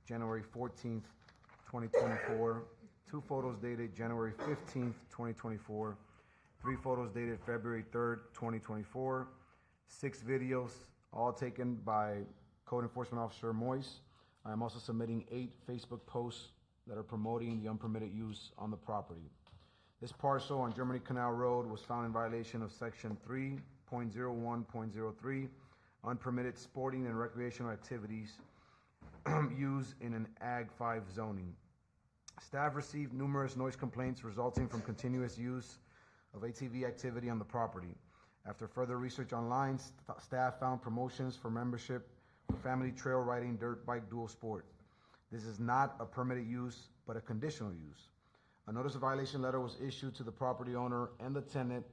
January 14th, 2024, 2 photos dated January 15th, 2024, 3 photos dated February 3rd, 2024, 6 videos, all taken by Code Enforcement Officer Moise. I am also submitting 8 Facebook posts that are promoting the unpermitted use on the property. This parcel on Germany Canal Road was found in violation of Section 3.01.03, unpermitted sporting and recreational activities used in an Ag 5 zoning. Staff received numerous noise complaints resulting from continuous use of ATV activity on the property. After further research online, staff found promotions for membership for family trail riding dirt bike dual sport. This is not a permitted use, but a conditional use. A notice of violation letter was issued to the property owner and the tenant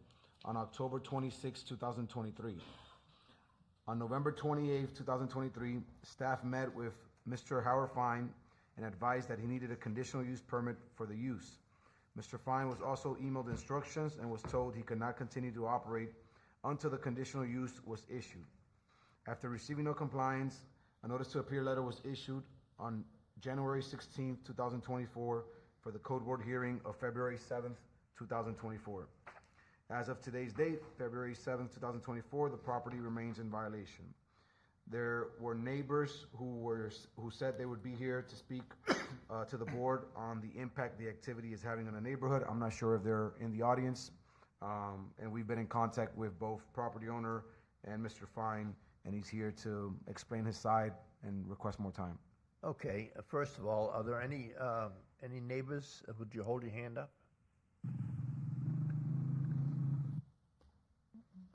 on October 26, 2023. On November 28, 2023, staff met with Mr. Howard Fine and advised that he needed a conditional use permit for the use. Mr. Fine was also emailed instructions and was told he could not continue to operate until the conditional use was issued. After receiving no compliance, a notice to appear letter was issued on January 16, 2024 for the Code Board hearing of February 7, 2024. As of today's date, February 7, 2024, the property remains in violation. There were neighbors who said they would be here to speak to the board on the impact the activity is having on the neighborhood. I'm not sure if they're in the audience. And we've been in contact with both property owner and Mr. Fine, and he's here to explain his side and request more time. Okay, first of all, are there any Any neighbors? Would you hold your hand up?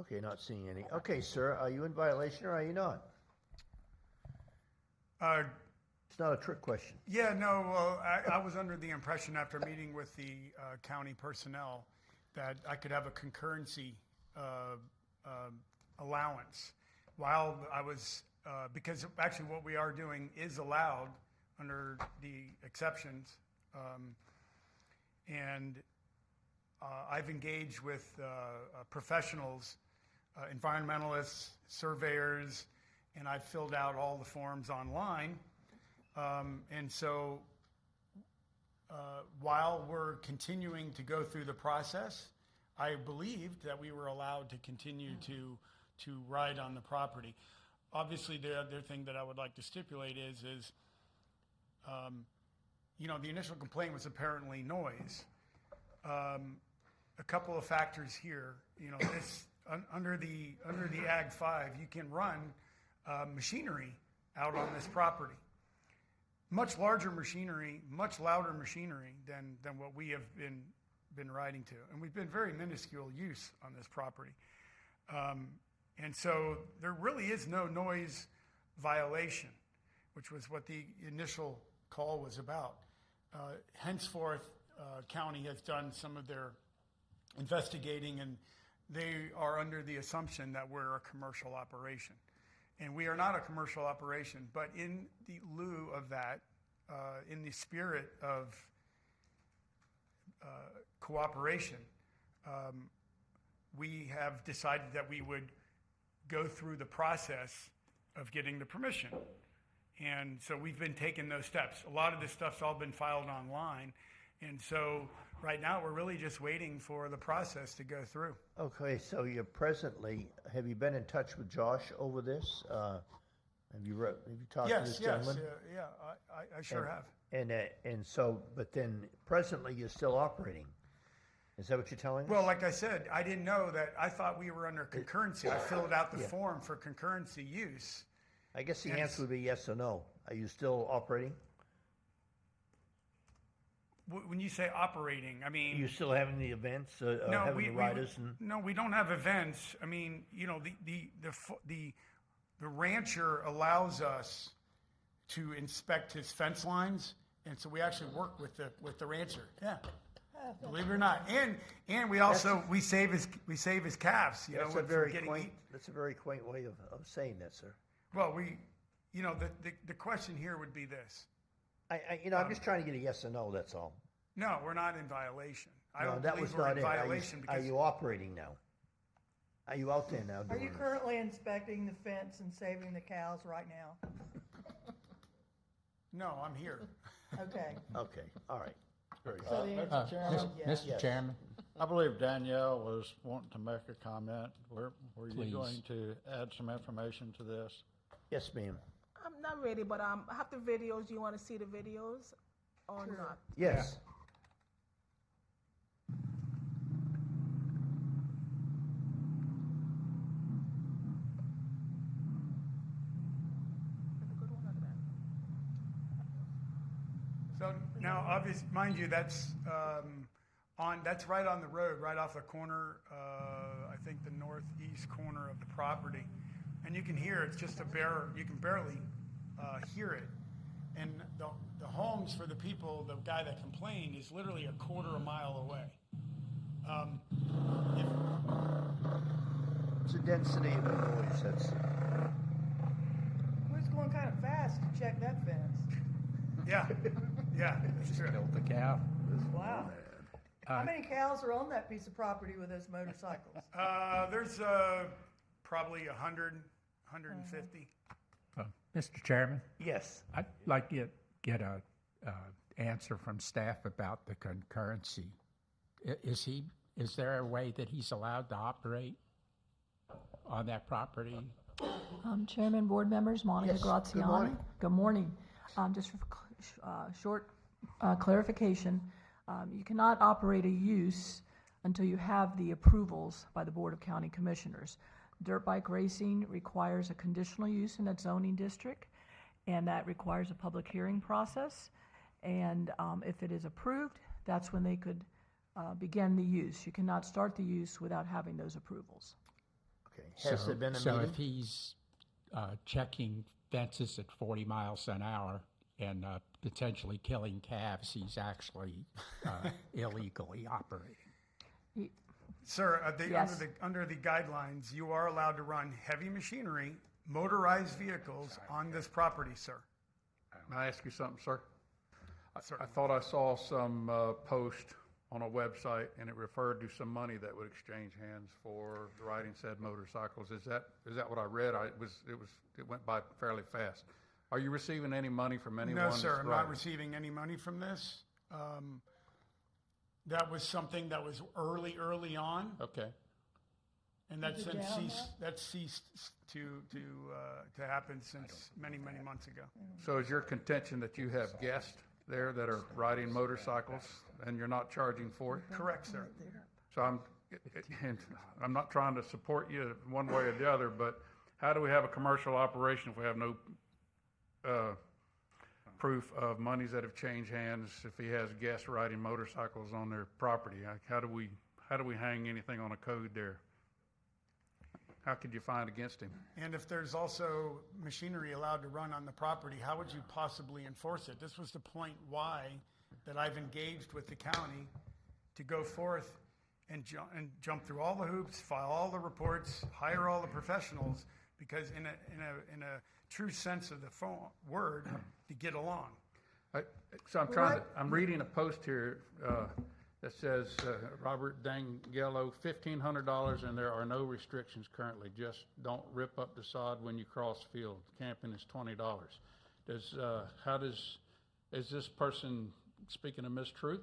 Okay, not seeing any. Okay, sir, are you in violation or are you not? It's not a trick question. Yeah, no, well, I was under the impression after meeting with the county personnel that I could have a concurrency allowance while I was, because actually what we are doing is allowed under the exceptions. And I've engaged with professionals, environmentalists, surveyors, and I've filled out all the forms online. And so while we're continuing to go through the process, I believed that we were allowed to continue to ride on the property. Obviously, the other thing that I would like to stipulate is the initial complaint was apparently noise. A couple of factors here, this under the Ag 5, you can run machinery out on this property. Much larger machinery, much louder machinery than what we have been riding to. And we've been very minuscule use on this property. And so there really is no noise violation, which was what the initial call was about. Henceforth, county has done some of their investigating, and they are under the assumption that we're a commercial operation. And we are not a commercial operation, but in the lieu of that, in the spirit of cooperation, we have decided that we would go through the process of getting the permission. And so we've been taking those steps. A lot of this stuff's all been filed online. And so right now we're really just waiting for the process to go through. Okay, so have you been in touch with Josh over this? Have you talked to this gentleman? Yes, I sure have. And so, but then presently you're still operating. Is that what you're telling us? Well, like I said, I didn't know that. I thought we were under concurrency. I filled out the form for concurrency use. I guess the answer would be yes or no. Are you still operating? When you say operating, I mean... Are you still having the events, having the riders? No, we don't have events. I mean, the rancher allows us to inspect his fence lines, and so we actually work with the rancher. Yeah. Believe it or not, and we also we save his calves. That's a very quaint way of saying that, sir. Well, the question here would be this. I'm just trying to get a yes or no. That's all. No, we're not in violation. I No, don't that believe was we're not in it. violation. Are you operating now? Are you out there now Are doing you this? currently inspecting the fence and saving the cows right now? No, I'm here. Okay. Okay, all right. Very So good. the answer, Chairman, yes. Mr. Chairman? I believe Danielle was wanting to make a comment. Were you Please. going to add some information to this? Yes, ma'am. Not really, but I have the videos. You want to see the videos or not? Yes. So now, obviously, mind you, that's right on the road, right off the corner. I think the northeast corner of the property, and you can hear it's just you can barely hear it. And the homes for the people, the guy that complained, is literally a quarter a mile away. It's a density of the noise. That's. We're just going kind of fast to check that fence. Yeah, that's true. Killed the cow. Wow. How many cows are on that piece of property with those motorcycles? There's probably 100, 150. Mr. Chairman? Yes. I'd like to get a answer from staff about the concurrency. Is there a way that he's allowed to operate on that property? Chairman, board members, Monica Yes, Graziani. good morning. Good morning. Just for short clarification, you cannot operate a use until you have the approvals by the Board of County Commissioners. Dirt bike racing requires a conditional use in that zoning district, and that requires a public hearing process. And if it is approved, that's when they could begin the use. You cannot start the use without having those approvals. Okay. Has there been a So meeting? if he's checking fences at 40 miles an hour and potentially killing calves, he's actually illegally operating. Sir, Yes. under the guidelines, you are allowed to run heavy machinery, motorized vehicles on this property, sir. May I ask you something, sir? I thought I saw some post on a website, and it referred to some money that would exchange hands for riding said motorcycles. Is that what I read? It went by fairly fast. Are you receiving any money from anyone? No, sir, that's I'm not riding? receiving any money from this. That was something that was early on, Okay. and that's Is it since down ceased to happen since many months ago. So is your contention that you have guests there that are riding motorcycles and you're not charging for it? Correct, sir. So I'm not trying to support you one way or the other, but how do we have a commercial operation if we have no proof of monies that have changed hands if he has guests riding motorcycles on their property? Like, how do we hang anything on a code there? How could you find against him? And if there's also machinery allowed to run on the property, how would you possibly enforce it? This was the point why that I've engaged with the county to go forth and jump through all the hoops, file all the reports, hire all the professionals, because in a true sense of the word, to get along. So I'm reading a post here that says, Robert Dangello, $1,500 and there are no restrictions currently. Just don't rip up the sod when you cross field. Camping is $20. Is this person speaking a mistruth?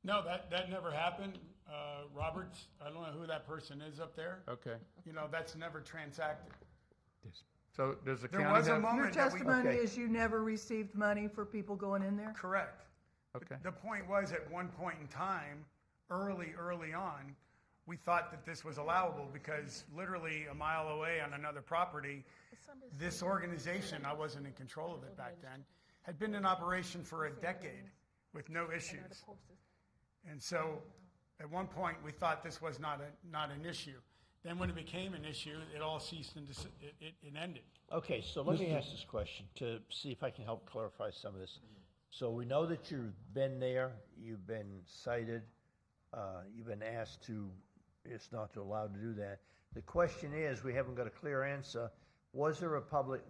No, that never happened. Roberts, I don't know who that person is up there. Okay. That's never transacted. So does the There county was a have? moment Your that we. testimony Okay. is you never received money for people going in there? Correct. Okay. The point was, at one point in time, early on, we thought that this was allowable because literally a mile away on another property, this organization, I wasn't in control of it back then, had been in operation for a decade with no issues. And so at one point, we thought this was not an issue. Then when it became an issue, it all ceased and it ended. Okay, so let me ask this question to see if I can help clarify some of this. So we know that you've been there, you've been cited, you've been asked to, it's not allowed to do that. The question is, we haven't got a clear answer. Was there a public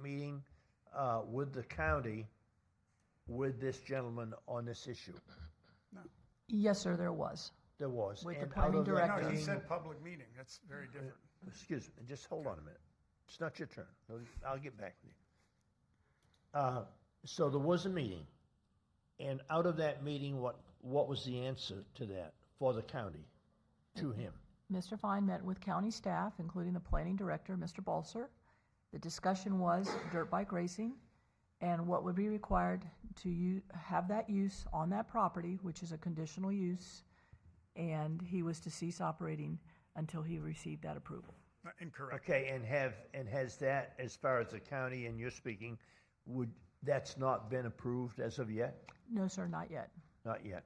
meeting with the county with this gentleman on this issue? Yes, sir, there was. There was. With the And out planning of that director. No, he meeting- said public meeting. That's very different. Excuse me, just hold on a minute. It's not your turn. I'll get back with you. So there was a meeting, and out of that meeting, what was the answer to that for the county, to him? Mr. Fine met with county staff, including the planning director, Mr. Balser. The discussion was dirt bike racing and what would be required to have that use on that property, which is a conditional use, and he was to cease operating until he received that approval. Incorrect. Okay, and has that, as far as the county and you're speaking, that's not been approved as of yet? No, sir, not yet. Not yet.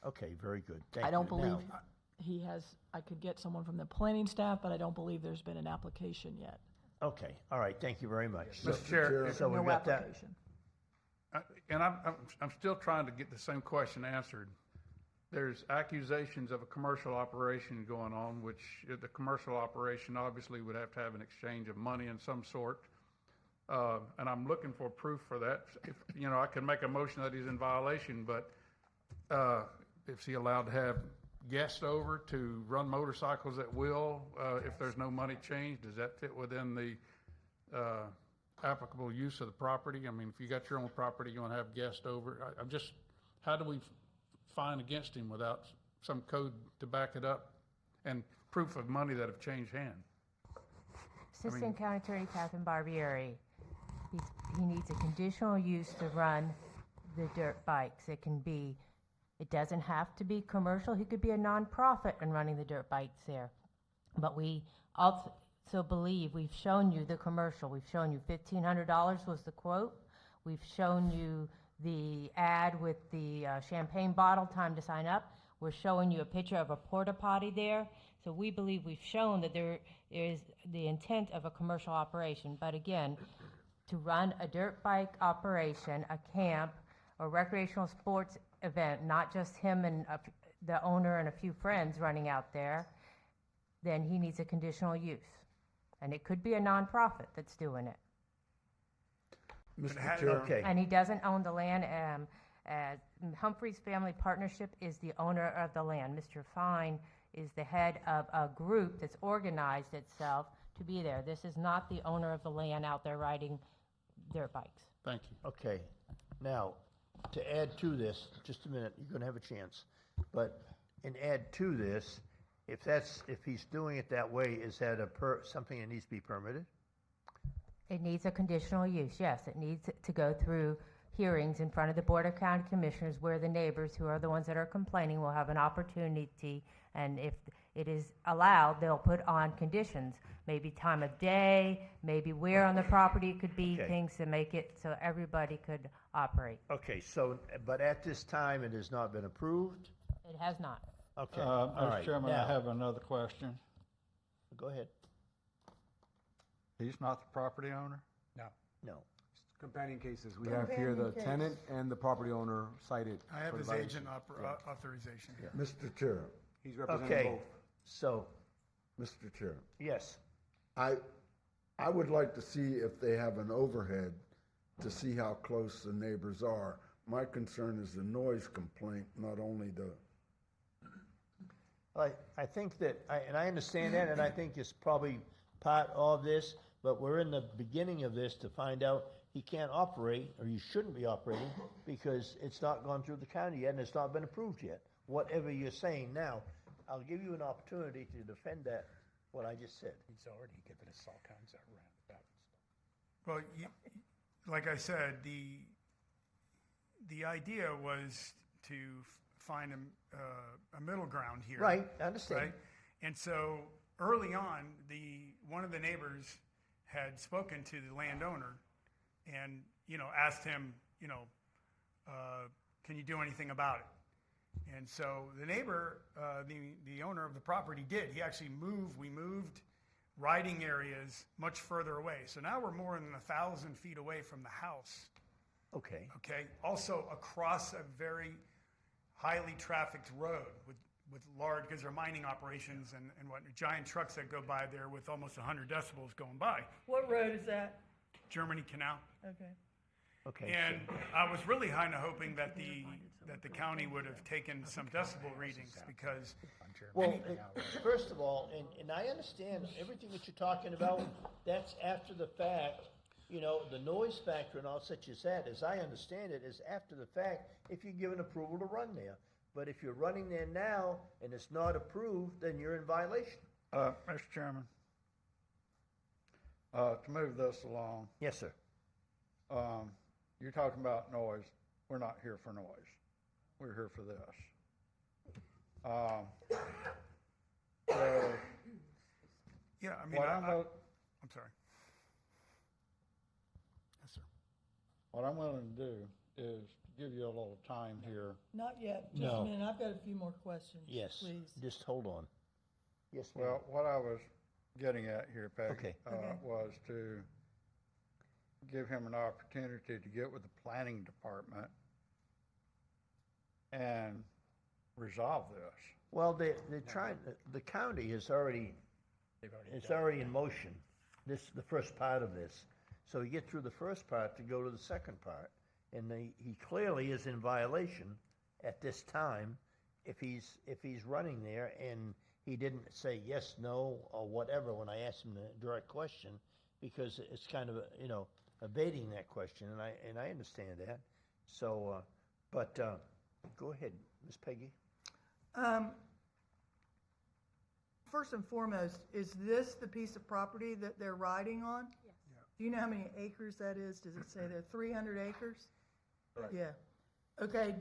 Okay, very good. Thank you. I don't believe Now- he has, I could get someone from the planning staff, but I don't believe there's been an application yet. Okay, all right, thank you very much. Mr. Chair, So we've No got that. application. and I'm still trying to get the same question answered. There's accusations of a commercial operation going on, which the commercial operation obviously would have to have an exchange of money in some sort. And I'm looking for proof for that. If, I can make a motion that he's in violation, but is he allowed to have guests over to run motorcycles at will if there's no money changed? Does that fit within the applicable use of the property? I mean, if you got your own property, you want to have guests over. I'm just, how do we fine against him without some code to back it up and proof of money that have changed hands? Assistant County Attorney Catherine Barbieri, he needs a conditional use to run the dirt bikes. It doesn't have to be commercial. He could be a nonprofit and running the dirt bikes there. But we also believe, we've shown you the commercial. We've shown you $1,500 was the quote. We've shown you the ad with the champagne bottle, time to sign up. We're showing you a picture of a porta potty there. So we believe we've shown that there is the intent of a commercial operation. But again, to run a dirt bike operation, a camp, a recreational sports event, not just him and the owner and a few friends running out there, then he needs a conditional use. And it could be a nonprofit that's doing it. Mr. Chair. Okay. And he doesn't own the land. Humphreys Family Partnership is the owner of the land. Mr. Fine is the head of a group that's organized itself to be there. This is not the owner of the land out there riding dirt bikes. Thank you. Okay, now, to add to this, just a minute, you're gonna have a chance. But, and add to this, if he's doing it that way, is that something that needs to be permitted? It needs a conditional use, yes. It needs to go through hearings in front of the Board of County Commissioners where the neighbors, who are the ones that are complaining, will have an opportunity. And if it is allowed, they'll put on conditions, maybe time of day, maybe where on the property it could be, Okay. things to make it so everybody could operate. Okay, so, but at this time, it has not been approved? It has not. Okay, all right. Mr. Chairman, I Now- have another question. Go ahead. He's not the property owner? No. No. Companion cases, we have here the Companion case. tenant and the property owner cited. I have for the his violation. agent authorization here. Mr. Chair, He's representing Okay, both. so, Mr. Chair, yes, I would like to see if they have an overhead to see how close the neighbors are. My concern is the noise complaint, not only the, I think that, and I understand that, and I think it's probably part of this, but we're in the beginning of this to find out he can't operate, or he shouldn't be operating, because it's not gone through the county yet, and it's not been approved yet. Whatever you're saying now, I'll give you an opportunity to defend that, what I just said. He's already given us all kinds of roundabouts. Well, like I said, the idea was to find a middle ground here. Right, I understand. Right? And so early on, one of the neighbors had spoken to the landowner and, asked him, can you do anything about it? And so the neighbor, the owner of the property did. He actually we moved riding areas much further away. So now we're more than 1,000 feet away from the house. Okay. Okay, also across a very highly trafficked road with large, because they're mining operations and what, giant trucks that go by there with almost 100 decibels going by. What road is that? Germany Canal. Okay. Okay. And I was really kind of hoping that the county would have taken some decibel readings, because Well, first of all, and I understand everything that you're talking about, that's after the fact. The noise factor and all such as that, as I understand it, is after the fact if you're given approval to run there. But if you're running there now and it's not approved, then you're in violation. Mr. Chairman, to move this along, Yes, sir. you're talking about noise. We're not here for noise. We're here for this. So, yeah, I mean, what I'm sorry. Yes, sir. what I'm willing to do is give you a little time here. Not yet, just No. a minute, I've got a few more questions. Yes. Please. Just hold on. Yes, ma'am. Well, what I was getting at here, Peggy, Okay. Okay. was to give him an opportunity to get with the planning department and resolve this. Well, they're trying, the county is already, it's already in motion, the first part of this. So you get through the first part to go to the second part, and he clearly is in violation at this time if he's running there and he didn't say yes, no, or whatever when I asked him the direct question, because it's kind of, evading that question, and I understand that. So, but go ahead, Ms. Peggy. First and foremost, is this the piece of property that they're riding on? Yes. Do you know how many acres that is? Does it say they're 300 acres? Right. Yeah. Okay,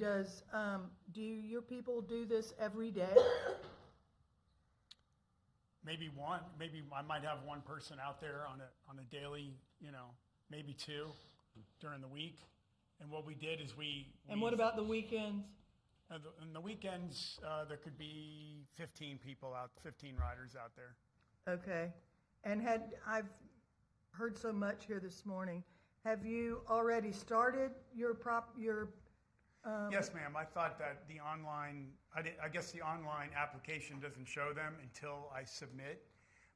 do your people do this every day? Maybe I might have one person out there on a daily, maybe two during the week. And what we did is And what about the weekends? On the weekends, there could be 15 riders out there. Okay. And I've heard so much here this morning. Have you already started your Yes, ma'am. I thought that the online, I guess the online application doesn't show them until I submit.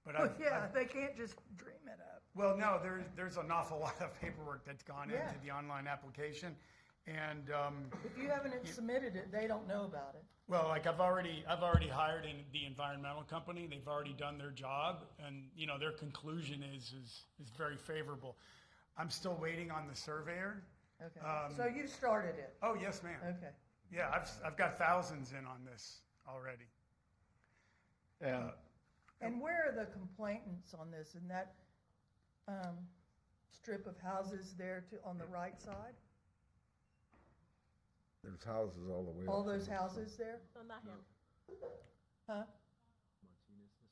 But they can't just dream it up. Well, no, there's an awful lot of paperwork that's gone into the online application. And if you haven't submitted it, they don't know about it. well, like I've already hired the environmental company. They've already done their job, and their conclusion is very favorable. I'm still waiting on the surveyor. Okay. So you've started it? Oh, yes, ma'am. Okay. Yeah, I've got thousands in on this already. And where are the complainants on this? In that strip of houses there on the right side? There's houses all the way up. All those houses there? No, not him. Huh?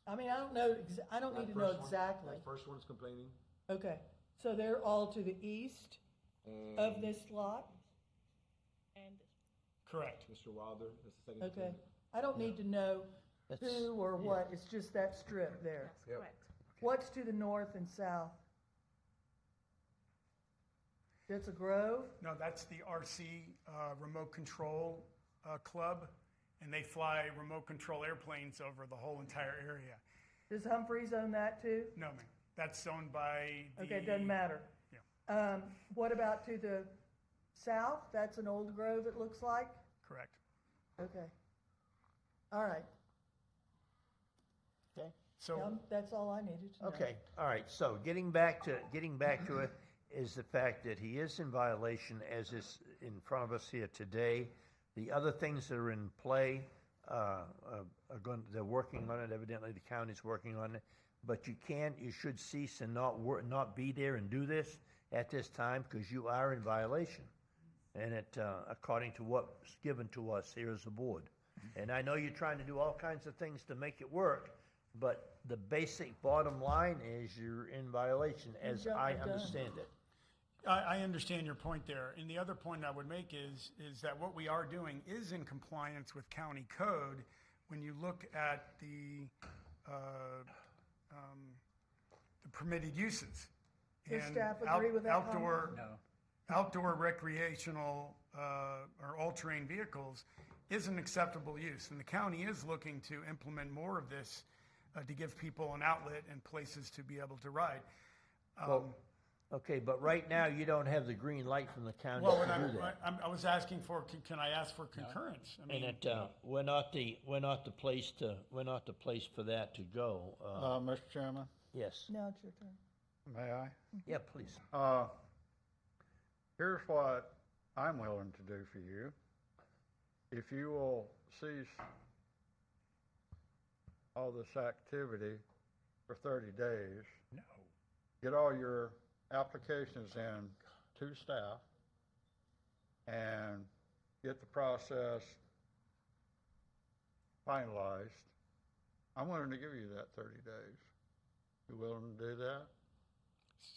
I mean, I don't know, I don't need to know exactly. That first one's complaining. Okay, so they're all to the east of this lot? And Correct. Mr. Wilder, that's the second. Okay, complainant. I don't need to know That's- who or what, it's just that strip there. that's correct. What's to the north and south? That's a grove? No, that's the RC Remote Control Club, and they fly remote control airplanes over the whole entire area. Does Humphreys own that too? No, ma'am. That's owned by the... Okay, it doesn't matter. Yeah. What about to the south? That's an old grove, it looks like? Correct. Okay. All right. Okay. So, That's all I needed to know. Okay, all right, so getting back to it is the fact that he is in violation as is in front of us here today. The other things that are in play they're working on it, evidently the county's working on it, but you should cease and not be there and do this at this time because you are in violation. And according to what's given to us here as a board. And I know you're trying to do all kinds of things to make it work, but the basic bottom line is you're in violation, as I understand it. I understand your point there. And the other point I would make is that what we are doing is in compliance with county code when you look at the permitted uses. Does And staff agree with that outdoor, comment? outdoor recreational or all-terrain vehicles is an acceptable use. And the county is looking to implement more of this to give people an outlet and places to be able to ride. Okay, but right now you don't have the green light from the county Well, to do that. I was asking for, can I ask for concurrence? I mean, And we're not the place for that to go. Mr. Chairman, Yes. Now it's your turn. may I? Yeah, please. Here's what I'm willing to do for you. If you will cease all this activity for 30 days. No. Get all your applications in to staff and get the process finalized, I'm willing to give you that 30 days. You willing to do that?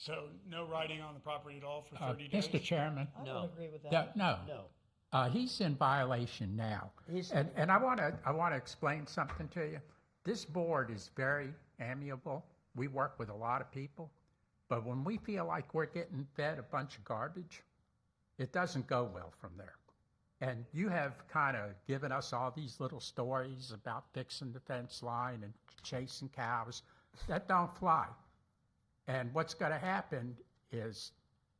so no riding on the property at all for 30 days? Mr. Chairman? I No. don't agree with that. No. No. He's in violation now. And I want to explain something to you. This board is very amiable. We work with a lot of people. But when we feel like we're getting fed a bunch of garbage, it doesn't go well from there. And you have kind of given us all these little stories about fixing the fence line and chasing cows. That don't fly. And what's going to happen is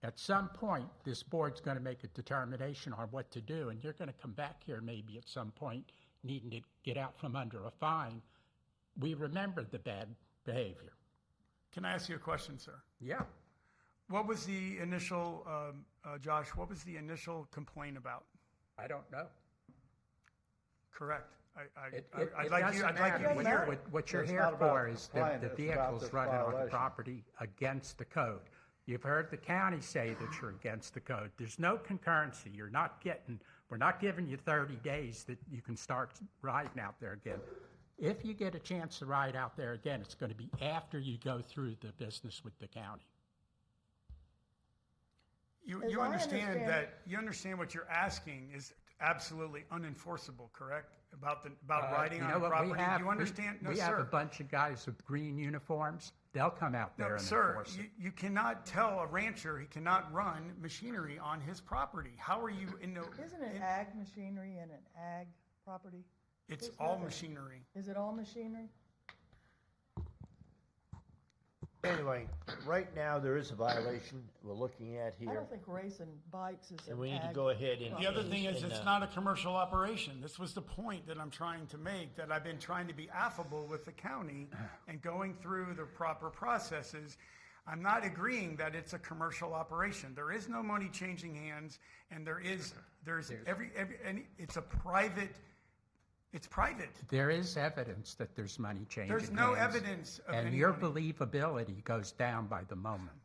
at some point, this board's going to make a determination on what to do, and you're going to come back here maybe at some point needing to get out from under a fine. We remember the bad behavior. Can I ask you a question, sir? Yeah. What was the initial, Josh, what was the initial complaint about? I don't know. Correct. It I'd like you to hear it. What you're It's here not about for the is complaint, the it's about vehicles this running on the violation. property against the code. You've heard the county say that you're against the code. There's no concurrency. We're not giving you 30 days that you can start riding out there again. If you get a chance to ride out there again, it's going to be after you go through the business with the county. You As I understand that, you understand what you're asking is absolutely unenforceable, correct? About riding You on know the what, property? we have, Do you understand? No, we have a sir. bunch of guys with green uniforms. They'll come out there No, and sir, enforce it. you cannot tell a rancher he cannot run machinery on his property. How are you in the? Isn't it ag machinery and an ag property? It's Isn't all it? machinery. Is it all machinery? Anyway, right now, there is a violation we're looking at I here. don't think racing bikes is an And we need to ag go ahead and. The other thing is, and, it's not a commercial operation. This was the point that I'm trying to make, that I've been trying to be affable with the county and going through the proper processes. I'm not agreeing that it's a commercial operation. There is no money changing hands, and there's it's a private, it's private. There is evidence that there's money changing There's no hands, evidence of and any your money. believability goes down by the moment.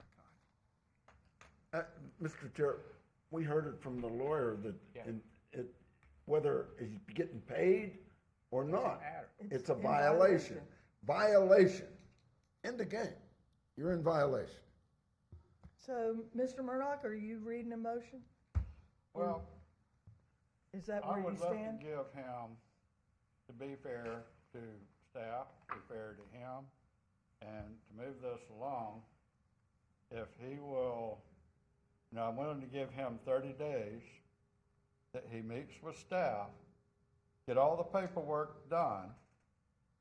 Mr. Chair, we heard it from the lawyer that whether he's getting paid or not, it's a in violation. Violation. In the game. You're in violation. So, Mr. Murdock, are you reading a motion? Well, Is that I where you would love to stand? give him, to be fair to staff, be fair to him, and to move this along, if he will, I'm willing to give him 30 days that he meets with staff, get all the paperwork done,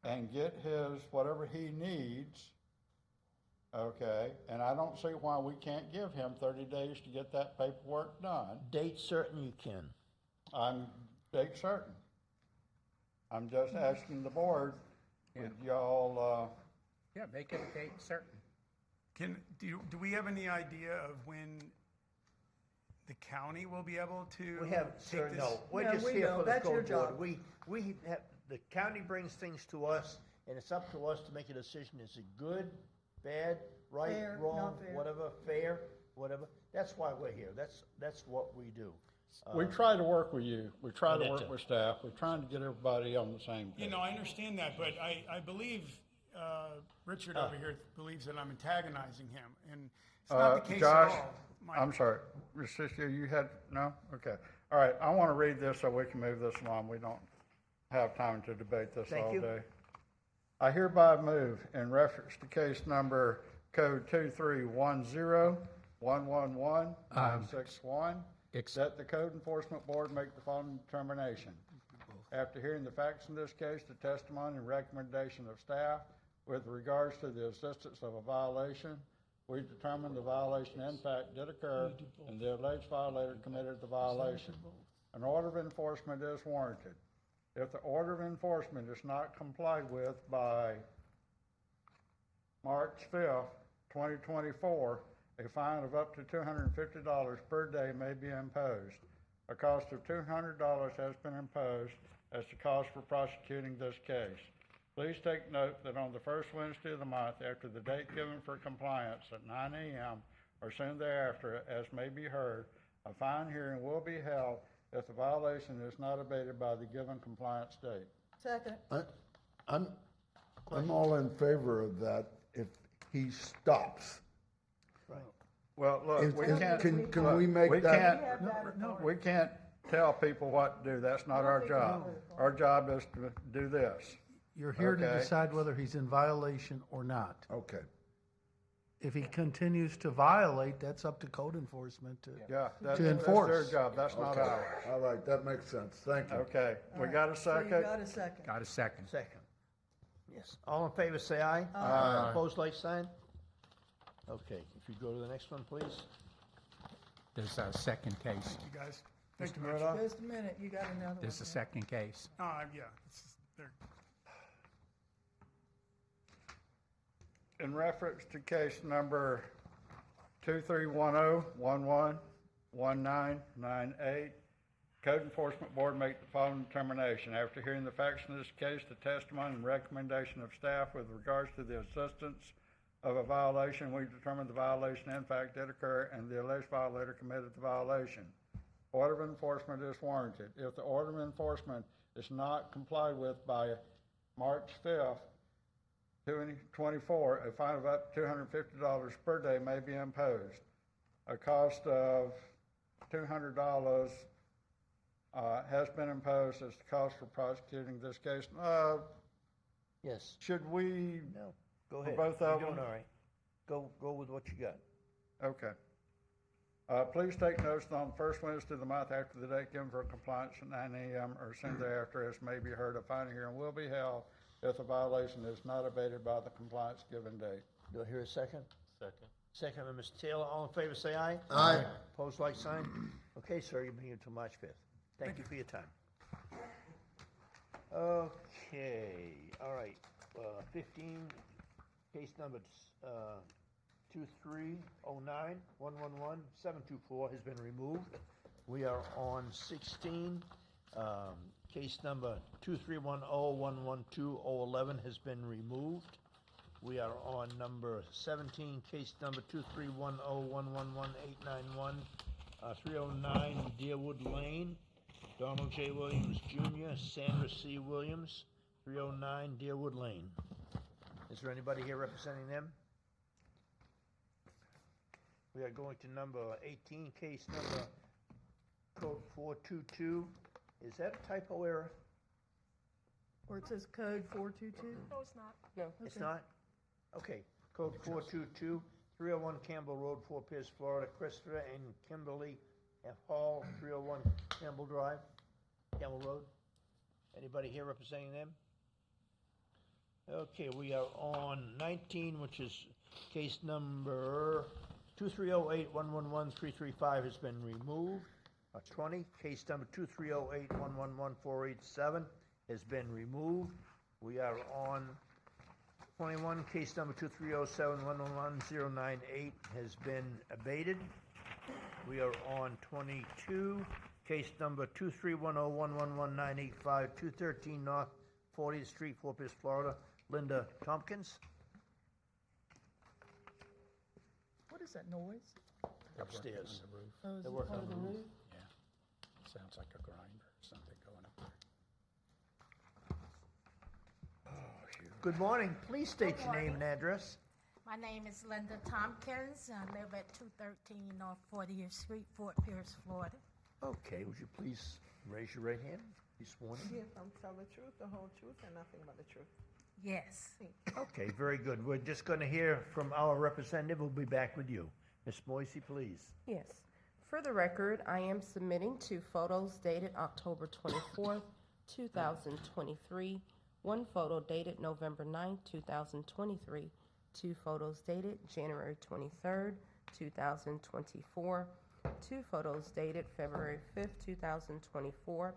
and get his, whatever he needs, okay? And I don't see why we can't give him 30 days to get that paperwork done. Date certain you can. I'm date certain. I'm just asking the board, would y'all, Yeah, make it a date certain. Do we have any idea of when the county will be able to We have, take sir, this? no, we're No, just we here don't. for the That's your code board. job. We have, the county brings things to us, and it's up to us to make a decision. Is it good, bad, right, Fair, wrong, not fair. whatever, fair, whatever? That's why we're here. That's what we do. we try to work with you, we try to That's work it. with staff, we're trying to get everybody on the same page. I understand that, but I believe Richard over here believes that I'm antagonizing him, and it's not the case Josh, at all. Mike. I'm sorry, Ms. Sister, you had, no? Okay. All right, I want to read this so we can move this along. We don't have time to debate this Thank all you. day. I hereby move in reference to case number code 23101111961 that the Code Enforcement Board make the following determination. After hearing the facts in this case, the testimony and recommendation of staff with regards to the existence of a violation, we determine the violation in fact did occur and the alleged violator committed the violation. An order of enforcement is warranted. If the order of enforcement is not complied with by March 5th, 2024, a fine of up to $250 per day may be imposed. A cost of $200 has been imposed as the cost for prosecuting this case. Please take note that on the first Wednesday of the month after the date given for compliance at 9 a.m. or soon thereafter, as may be heard, a fine hearing will be held if the violation is not abated by the given compliance date. Second. I'm all in favor of that if he stops. Right. Well, look, we can't. Can we make that? We can't tell people what to do. That's not our job. Our job is to do this. You're here to Okay. decide whether he's in violation or not. Okay. If he continues to violate, that's up to code enforcement Yeah, that's to their enforce. job. That's not Okay. ours. All right, that makes sense. Thank you. Okay, we got a So you second? got a second. Got a second. Second. Yes. All in favor, say aye. Aye. Opposed, like sign? Okay, if you go to the next one, please. There's a second case. Thank you, guys. Thank Mr. you, Murdoch? Just a minute, you got another one. There's a here. second case. Yeah, they're In reference to case number 2310111998, Code Enforcement Board make the following determination. After hearing the facts in this case, the testimony and recommendation of staff with regards to the existence of a violation, we determine the violation in fact did occur and the alleged violator committed the violation. Order of enforcement is warranted. If the order of enforcement is not complied with by March 5th, 2024, a fine of up to $250 per day may be imposed. a cost of $200 has been imposed as the cost for prosecuting this case. Yes. Should we? No, go For ahead. both You're of doing them? all right. Go with what you got. Okay. Please take notice on the first Wednesday of the month after the date given for compliance at 9 a.m. or soon thereafter, as may be heard, a final hearing will be held if the violation is not abated by the compliance given date. Do I hear a second? Second. Second by Mr. Taylor. All in favor, say aye. Aye. Opposed, like sign. Okay, sir, you're being until March 5th. Thank you for your time. Okay, all right. 15, case number 2309-111-724 has been removed. We are on 16, case number 2310-112-011 has been removed. We are on number 17, case number 2310-111-891, 309 Deerwood Lane, Donald J. Williams Jr., Sandra C. Williams, 309 Deerwood Lane. Is there anybody here representing them? We are going to number 18, case number code 422. Is that a typo error? Where it says code 422? No, it's not. No. It's not? Okay, code 422, 301 Campbell Road, Fort Pierce, Florida. Christopher and Kimberly F. Hall, 301 Campbell Drive, Campbell Road. Anybody here representing them? Okay, we are on 19, which is case number 2308-111-335 has been removed. 20, case number 2308-111-487 has been removed. We are on 21, case number 2307-111-098 has been abated. We are on 22, case number 2310-111-985, 213 North 40th Street, Fort Pierce, Florida. Linda Tompkins. What is that noise? Upstairs. Oh, is They're it working part on of the the roof. roof? Yeah. Sounds like a grinder or something going up there. Good morning. Please state your name and address. My name is Linda Tompkins. I live at 213 North 40th Street, Fort Pierce, Florida. Okay, would you please raise your right hand? Be sworn in. Yes, tell the truth, the whole truth, and nothing but the truth. Yes. Okay, very good. We're just going to hear from our representative. We'll be back with you. Ms. Moisey, please. Yes. For the record, I am submitting two photos dated October 24th, 2023, one photo dated November 9th, 2023, two photos dated January 23rd, 2024, two photos dated February 5th, 2024.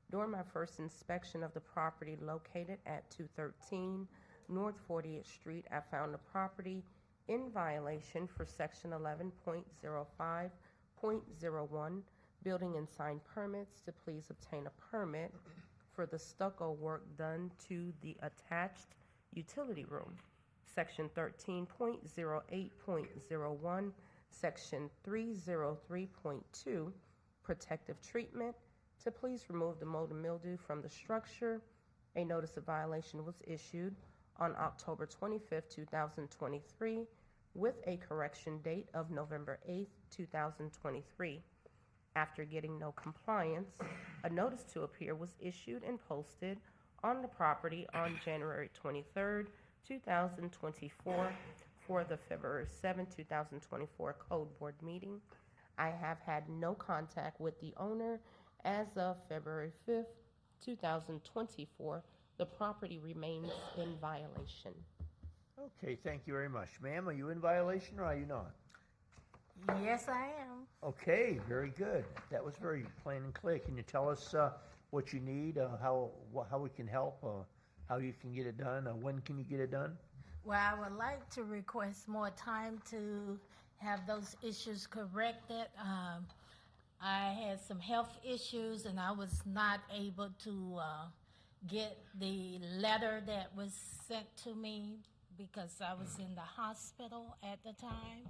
During my first inspection of the property located at 213 North 40th Street, I found the property in violation for Section 11.05.01, Building and Sign Permits, to please obtain a permit for the stucco work done to the attached utility room. Section 13.08.01, Section 303.2, Protective Treatment, to please remove the mold and mildew from the structure. A notice of violation was issued on October 25th, 2023, with a correction date of November 8th, 2023. After getting no compliance, a notice to appear was issued and posted on the property on January 23rd, 2024, for the February 7th, 2024 Code Board meeting. I have had no contact with the owner as of February 5th, 2024. The property remains in violation. Okay, thank you very much. Ma'am, are you in violation or are you not? Yes, I am. Okay, very good. That was very plain and clear. Can you tell us what you need, how we can help, how you can get it done, when can you get it done? Well, I would like to request more time to have those issues corrected. I had some health issues and I was not able to get the letter that was sent to me because I was in the hospital at the time,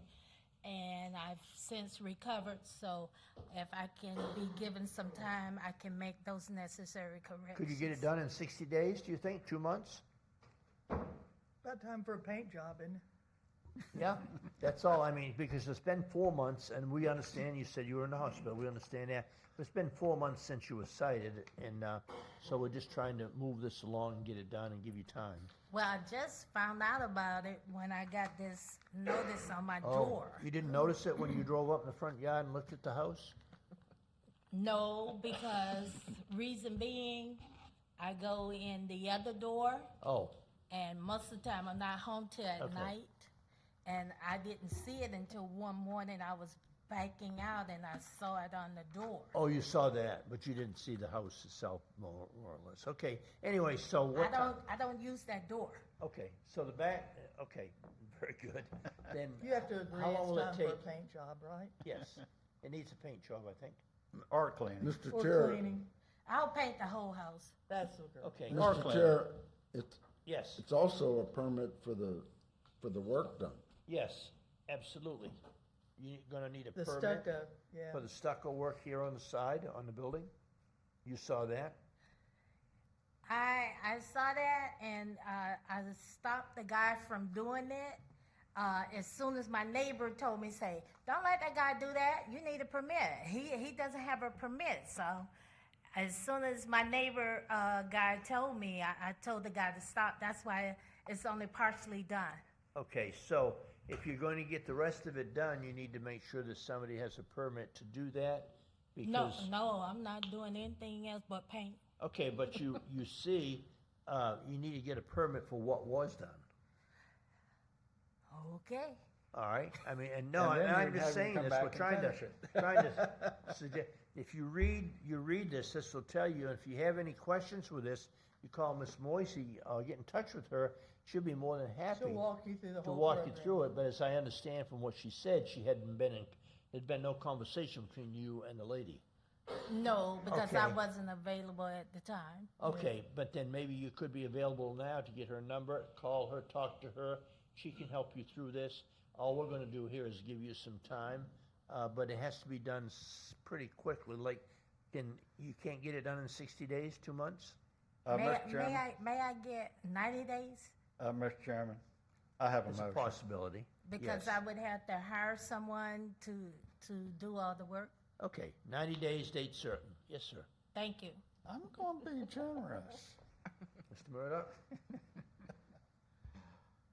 and I've since recovered. So if I can be given some time, I can make those necessary corrections. Could you get it done in 60 days, do you think? 2 months? About time for a paint job, isn't it? Yeah, that's all, I mean, because it's been 4 months, and we understand, you said you were in the hospital, we understand that. But it's been 4 months since you were cited, and, so we're just trying to move this along and get it done and give you time. Well, I just found out about it when I got this notice on my Oh, door. you didn't notice it when you drove up in the front yard and looked at the house? No, because reason being, I go in the other door, Oh, and most of the time I'm not home till at Okay. night. And I didn't see it until one morning I was backing out and I saw it on the door. oh, you saw that, but you didn't see the house itself, more or less. Okay, anyway, so what? I don't use that door. Okay, so the back, okay, very good. Then, You have to agree how long it's will it time for a take? paint job, right? Yes, it needs a paint job, I think. Or cleaning. Mr. Or Chair, cleaning. I'll paint the whole house. That's okay. Okay, Or Mr. cleaning. Chair, it's, yes, it's also a permit for the work done. yes, absolutely. You're gonna need a The permit stucco, yeah. for the stucco work here on the side, on the building? You saw that? I saw that and I stopped the guy from doing it. As soon as my neighbor told me, say, don't let that guy do that. You need a permit. He doesn't have a permit. So as soon as my neighbor guy told me, I told the guy to stop. That's why it's only partially done. Okay, so if you're going to get the rest of it done, you need to make sure that somebody has a permit to do that, No, because. no, I'm not doing anything else but paint. Okay, but you see, you need to get a permit for what was done, Okay. all right? I mean, and no, And then I'm you'd just have him saying come this, back we're and trying to, finish it. trying to suggest, if you read this will tell you, if you have any questions with this, you call Miss Moisey, get in touch with her, she'll be more than happy. She'll walk you through the To whole walk you program. through it, but as I understand from what she said, there'd been no conversation between you and the lady. No, because I Okay. wasn't available at the time. Okay, but then maybe you could be available now to get her number, call her, talk to her. She can help you through this. All we're gonna do here is give you some time, but it has to be done pretty quickly. Like, you can't get it done in 60 days, 2 months? Mr. Chairman, May I get 90 days? Mr. Chairman, I have a It's a motion. possibility. Because Yes. I would have to hire someone to do all the work. Okay, 90 days, date certain. Yes, sir. Thank you. I'm going to be generous. Mr. Murdoch?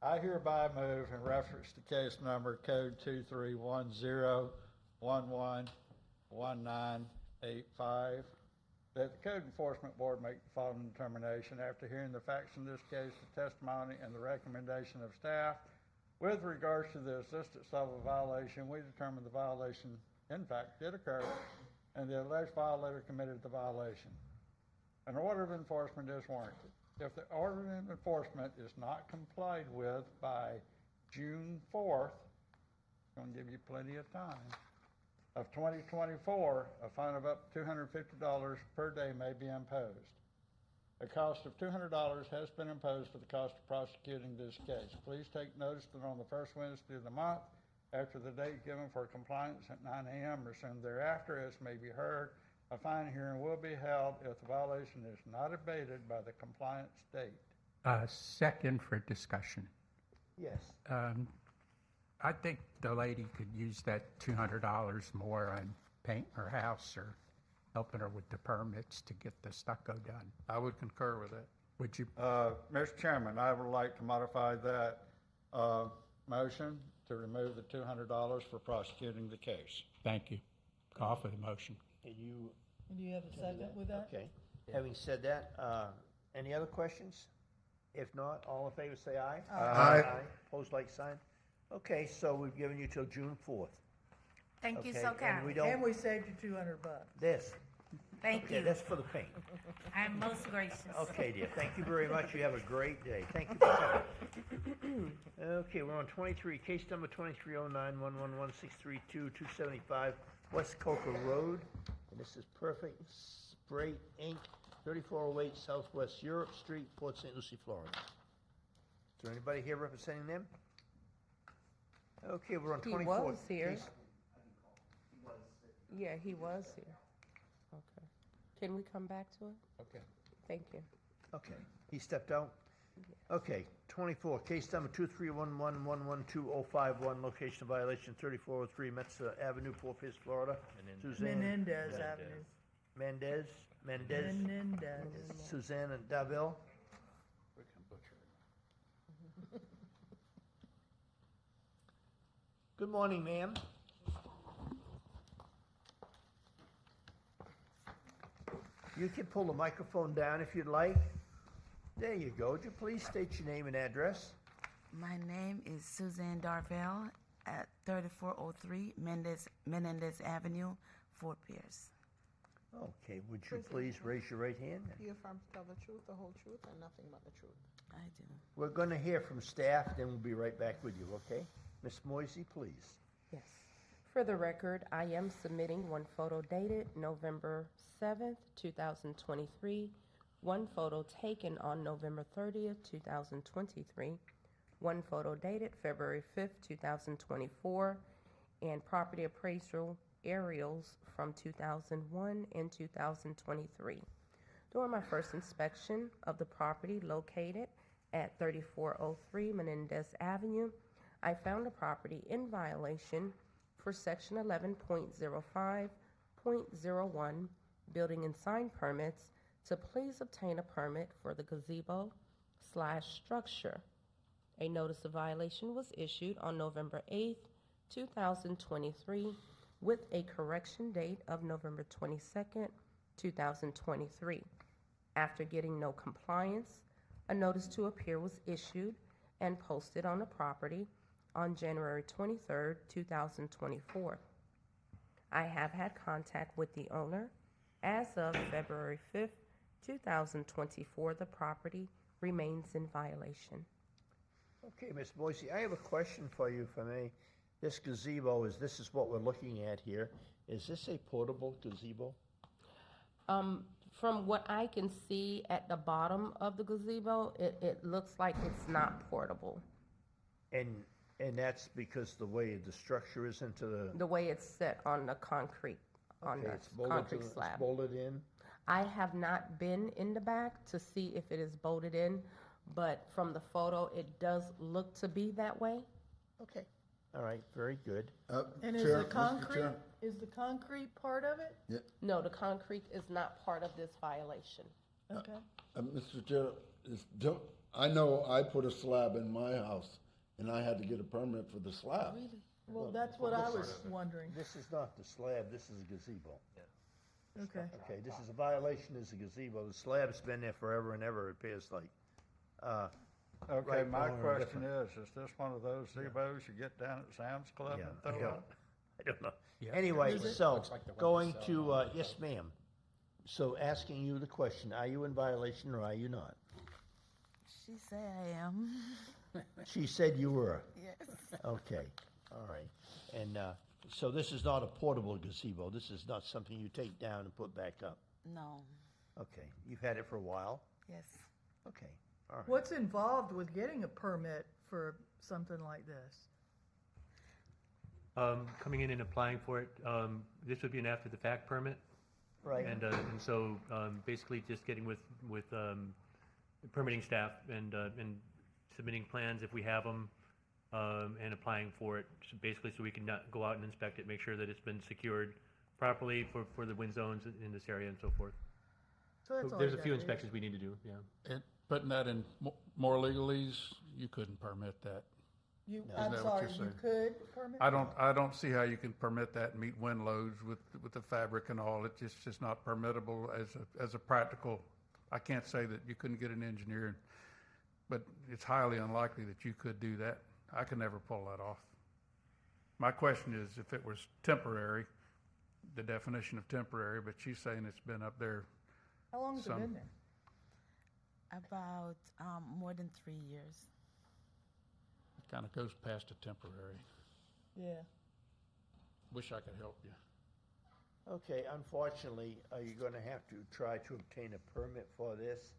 I hereby move in reference to case number code 2310111985 that the Code Enforcement Board make the following determination after hearing the facts in this case, the testimony, and the recommendation of staff. With regards to the existence of a violation, we determined the violation, in fact, did occur, and the alleged violator committed the violation. An order of enforcement is warranted. If the order of enforcement is not complied with by June 4th, it's going to give you plenty of time, of 2024, a fine of up to $250 per day may be imposed. A cost of $200 has been imposed for the cost of prosecuting this case. Please take notice that on the first Wednesday of the month, after the date given for compliance at 9 a.m. or soon thereafter, as may be heard, a fine hearing will be held if the violation is not abated by the compliance date. Second for discussion. Yes. I think the lady could use that $200 more on painting her house or helping her with the permits to get the stucco done. I would concur with that. Would you? Mr. Chairman, I would like to modify that motion to remove the $200 for prosecuting the case. Thank you. Call for the motion. And you, Do you have a second with that? okay. Having said that, any other questions? If not, all in favor say aye. Aye. Opposed, like sign. Okay, so we've given you till June 4th. Thank you Okay, so and kindly. we don't- And we saved you $200. This. Thank Okay, you. that's for the paint. I'm most gracious. Okay, dear, thank you very much. You have a great day. Thank you for coming. Okay, we're on 23, case number 2309111632-275 West Coker Road. And this is Perfect Spray Inc., 3408 Southwest Europe Street, Port St. Lucie, Florida. Is there anybody here representing them? Okay, we're on He 24. was here. case- Yeah, he was here. Okay. Can we come back to it? Okay. Thank you. Okay, he stepped out? Okay, 24, case number 231111251, location violation 3403 Metza Avenue, Fort Pierce, Florida. Suzanne Menendez Avenue. Mendez. Menendez. Suzanne and Davil. We can butcher it. Good morning, ma'am. You can pull the microphone down if you'd like. There you go. Would you please state your name and address? My name is Suzanne Darvell at 3403 Menendez Avenue, Fort Pierce. Okay, would you please raise your right hand? Do you affirm to tell the truth, the whole truth, and nothing but the truth? I do. We're going to hear from staff, then we'll be right back with you, okay? Ms. Moisey, please. Yes. For the record, I am submitting one photo dated November 7th, 2023, one photo taken on November 30th, 2023, one photo dated February 5th, 2024, and property appraisal aerials from 2001 and 2023. During my first inspection of the property located at 3403 Menendez Avenue, I found the property in violation for Section 11.05.01 Building and Sign Permits to please obtain a permit for the gazebo/structure. A notice of violation was issued on November 8th, 2023, with a correction date of November 22nd, 2023. After getting no compliance, a notice to appear was issued and posted on the property on January 23rd, 2024. I have had contact with the owner. As of February 5th, 2024, the property remains in violation. Okay, Ms. Boise, I have a question for you, if I may. This gazebo, this is what we're looking at here. Is this a portable gazebo? From what I can see at the bottom of the gazebo, it looks like it's not portable. And that's because the way the structure is into The way it's set on the concrete, on Okay, the it's bolted concrete to- it's slab. bolted in? I have not been in the back to see if it is bolted in, but from the photo, it does look to be that way. Okay. All right, very good. And is the concrete, is the concrete part of it? No, the concrete is not part of this violation. Okay. Mr. Chair, I know I put a slab in my house, and I had to get a permit for the slab. Well, that's what I was wondering. This is not the slab, this is a gazebo. Okay. Okay, this is a violation, is a gazebo. The slab's been there forever and ever, it appears like. Okay, Right, my wrong, or question different. is this one of those gazebos you get down at Sam's Club Yeah, and I throw don't- up? I don't know. Yeah. Anyway, Is it? so, Looks like the one going we to, sell. yes, ma'am. So asking you the question, are you in violation or are you not? She said I am. She said you were. Yes. Okay, all right. And so this is not a portable gazebo. This is not something you take down and put back up. No. Okay, you've had it for a while? Yes. Okay, all right. What's involved with getting a permit for something like this? Coming in and applying for it, this would be an after-the-fact permit. Right. And so basically just getting with the permitting staff and submitting plans if we have them, and applying for it, so basically so we can go out and inspect it, make sure that it's been secured properly for the wind zones in this area and so forth. So that's all There's you a few gotta do. inspections we need to do, yeah. And putting that in more legalese, you couldn't permit that. You, Is I'm that what sorry, you're you saying? could permit? I don't see how you can permit that and meet wind loads with the fabric and all. It's just not permittable as a practical. I can't say that you couldn't get an engineer, but it's highly unlikely that you could do that. I could never pull that off. My question is if it was temporary, the definition of temporary, but she's saying it's been up there. How long has it some- been there? About more than 3 years. It kind of goes past a temporary. Yeah. Wish I could help you. Okay, unfortunately, you're gonna have to try to obtain a permit for this,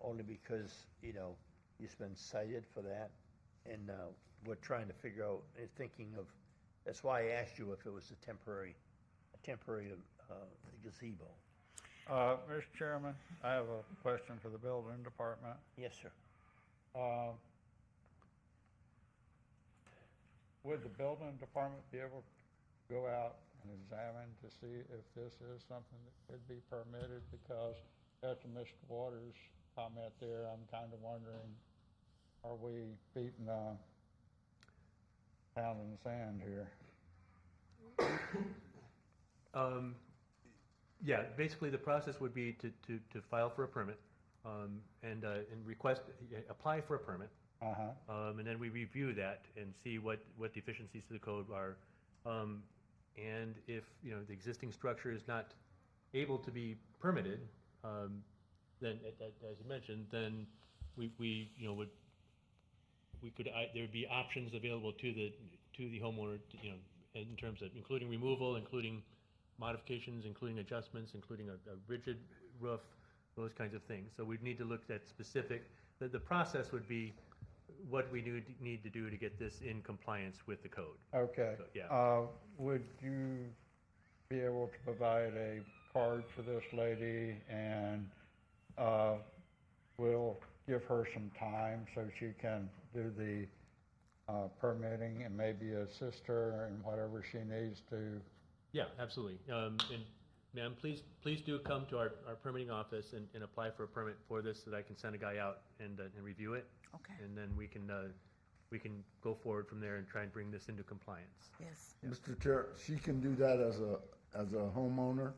only because, you've been cited for that. And, we're trying to figure out, thinking of, that's why I asked you if it was a temporary gazebo. Mr. Chairman, I have a question for the building department. Yes, sir. Would the building department be able to go out and examine to see if this is something that could be permitted? Because after Mr. Waters' comment there, I'm kind of wondering, are we beating a pound in the sand here? Yeah, basically the process would be to file for a permit, and request, apply for a permit. And then we review that and see what deficiencies to the code are. And if, the existing structure is not able to be permitted, then, as you mentioned, then we could, there'd be options available to the homeowner, in terms of including removal, including modifications, including adjustments, including a rigid roof, those kinds of things. So we'd need to look at specific, the process would be what we need to do to get this in compliance with the code. Okay. So, yeah. Would you be able to provide a card for this lady, and we'll give her some time so she can do the permitting and maybe assist her in whatever she needs to? Yeah, absolutely. And ma'am, please do come to our permitting office and apply for a permit for this, so that I can send a guy out and review it. Okay. And then we can go forward from there and try and bring this into compliance. Yes. Mr. Chair, she can do that as a homeowner?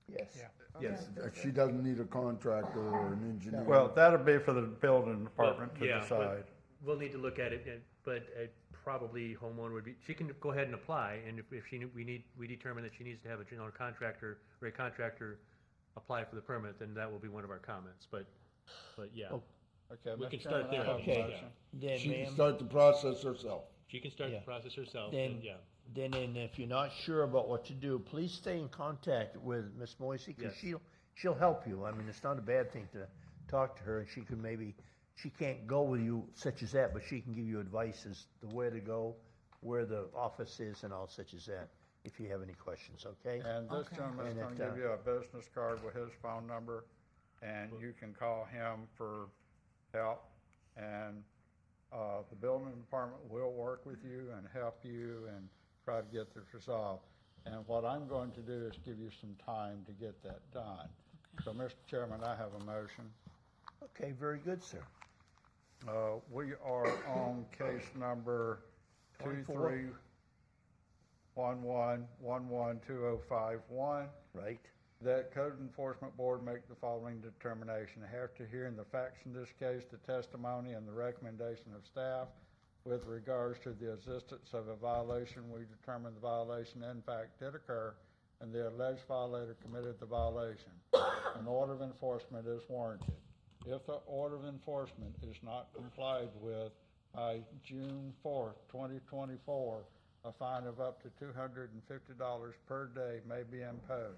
Yes. Yes. She doesn't need a contractor or an engineer? Well, that'll be for the building department to Yeah, but decide. we'll need to look at it, but probably homeowner would be, she can go ahead and apply, and if we determine that she needs to have a general contractor or a contractor apply for the permit, then that will be one of our comments, but yeah. Okay, We Mr. can start Chairman, I there. have a Okay. motion. Then, She can ma'am, start the process herself. She can start the Yeah. process herself, then, and yeah. then if you're not sure about what to do, please stay in contact with Ms. Moisey, because Yes. she'll help you. I mean, it's not a bad thing to talk to her, and she can maybe, she can't go with you such as that, but she can give you advice as to where to go, where the office is, and all such as that, if you have any questions, okay? And this Okay. gentleman's And going to it, give you a business card with his phone number, and you can call him for help. And the building department will work with you and help you and try to get this resolved. And what I'm going to do is give you some time to get that done. So, Mr. Chairman, I have a motion. Okay, very good, sir. We are on case number 2311112051. Right. That Code Enforcement Board make the following determination. After hearing the facts in this case, the testimony, and the recommendation of staff with regards to the existence of a violation, we determine the violation in fact did occur and the alleged violator committed the violation. An order of enforcement is warranted. If the order of enforcement is not complied with by June 4th, 2024, a fine of up to $250 per day may be imposed.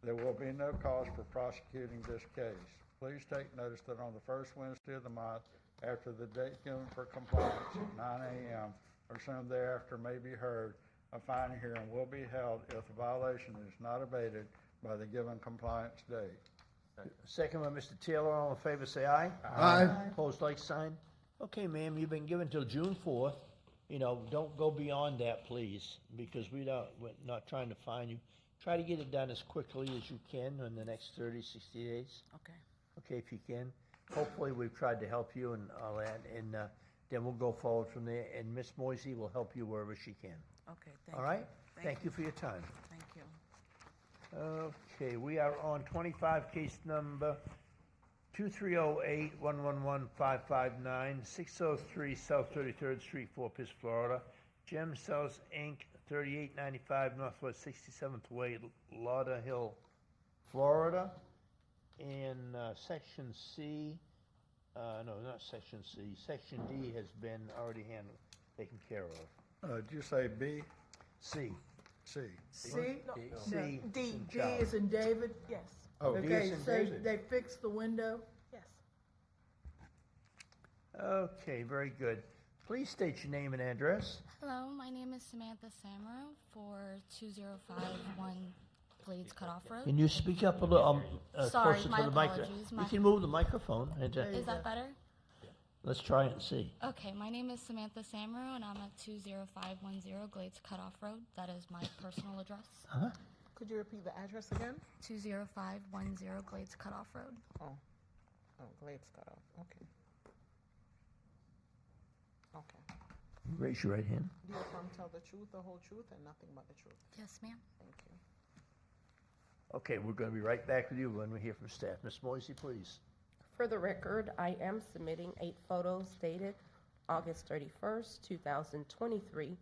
There will be no cost for prosecuting this case. Please take notice that on the first Wednesday of the month, after the date given for compliance at 9 a.m. or soon thereafter may be heard, a fine hearing will be held if the violation is not abated by the given compliance date. Second by Mr. Taylor, all in favor, say aye. Aye. Opposed, like sign. Okay, ma'am, you've been given till June 4th. Don't go beyond that, please, because we're not trying to fine you. Try to get it done as quickly as you can in the next 30, 60 days. Okay. Okay, if you can. Hopefully, we've tried to help you and all that, and then we'll go forward from there, and Miss Moisey will help you wherever she can. Okay, thank you. All right? Thank you for your time. Thank you. Okay, we are on 25, case number 2308-111-559, 603 South 33rd Street, Fort Pierce, Florida. Gem Cells, Inc., 3895 Northwest 67th Way, Lauderhill, Florida. And Section C, no, not Section C, Section D has been already taken care of. Did you say B? C. C. C? C. No, in D Charles. is in David? Yes, Oh, D Okay, is in so David. they fixed the window? yes. Okay, very good. Please state your name and address. Hello, my name is Samantha Samaro for 2051 Glades Cutoff Road. Can you speak up a little Sorry, closer my to the microphone? apologies. You can move the microphone. And, Is that better? Let's try it and see. Okay, my name is Samantha Samro, and I'm at 20510 Glades Cutoff Road. That is my personal address. Huh? Could you repeat the address again? 20510 Glades Cutoff Road. Oh, Glades cut off. Okay. Okay. Raise your right hand. Do you affirm to tell the truth, the whole truth, and nothing but the truth? Yes, ma'am. Thank you. Okay, we're going to be right back with you when we hear from staff. Ms. Moisey, please. For the record, I am submitting 8 photos dated August 31st, 2023,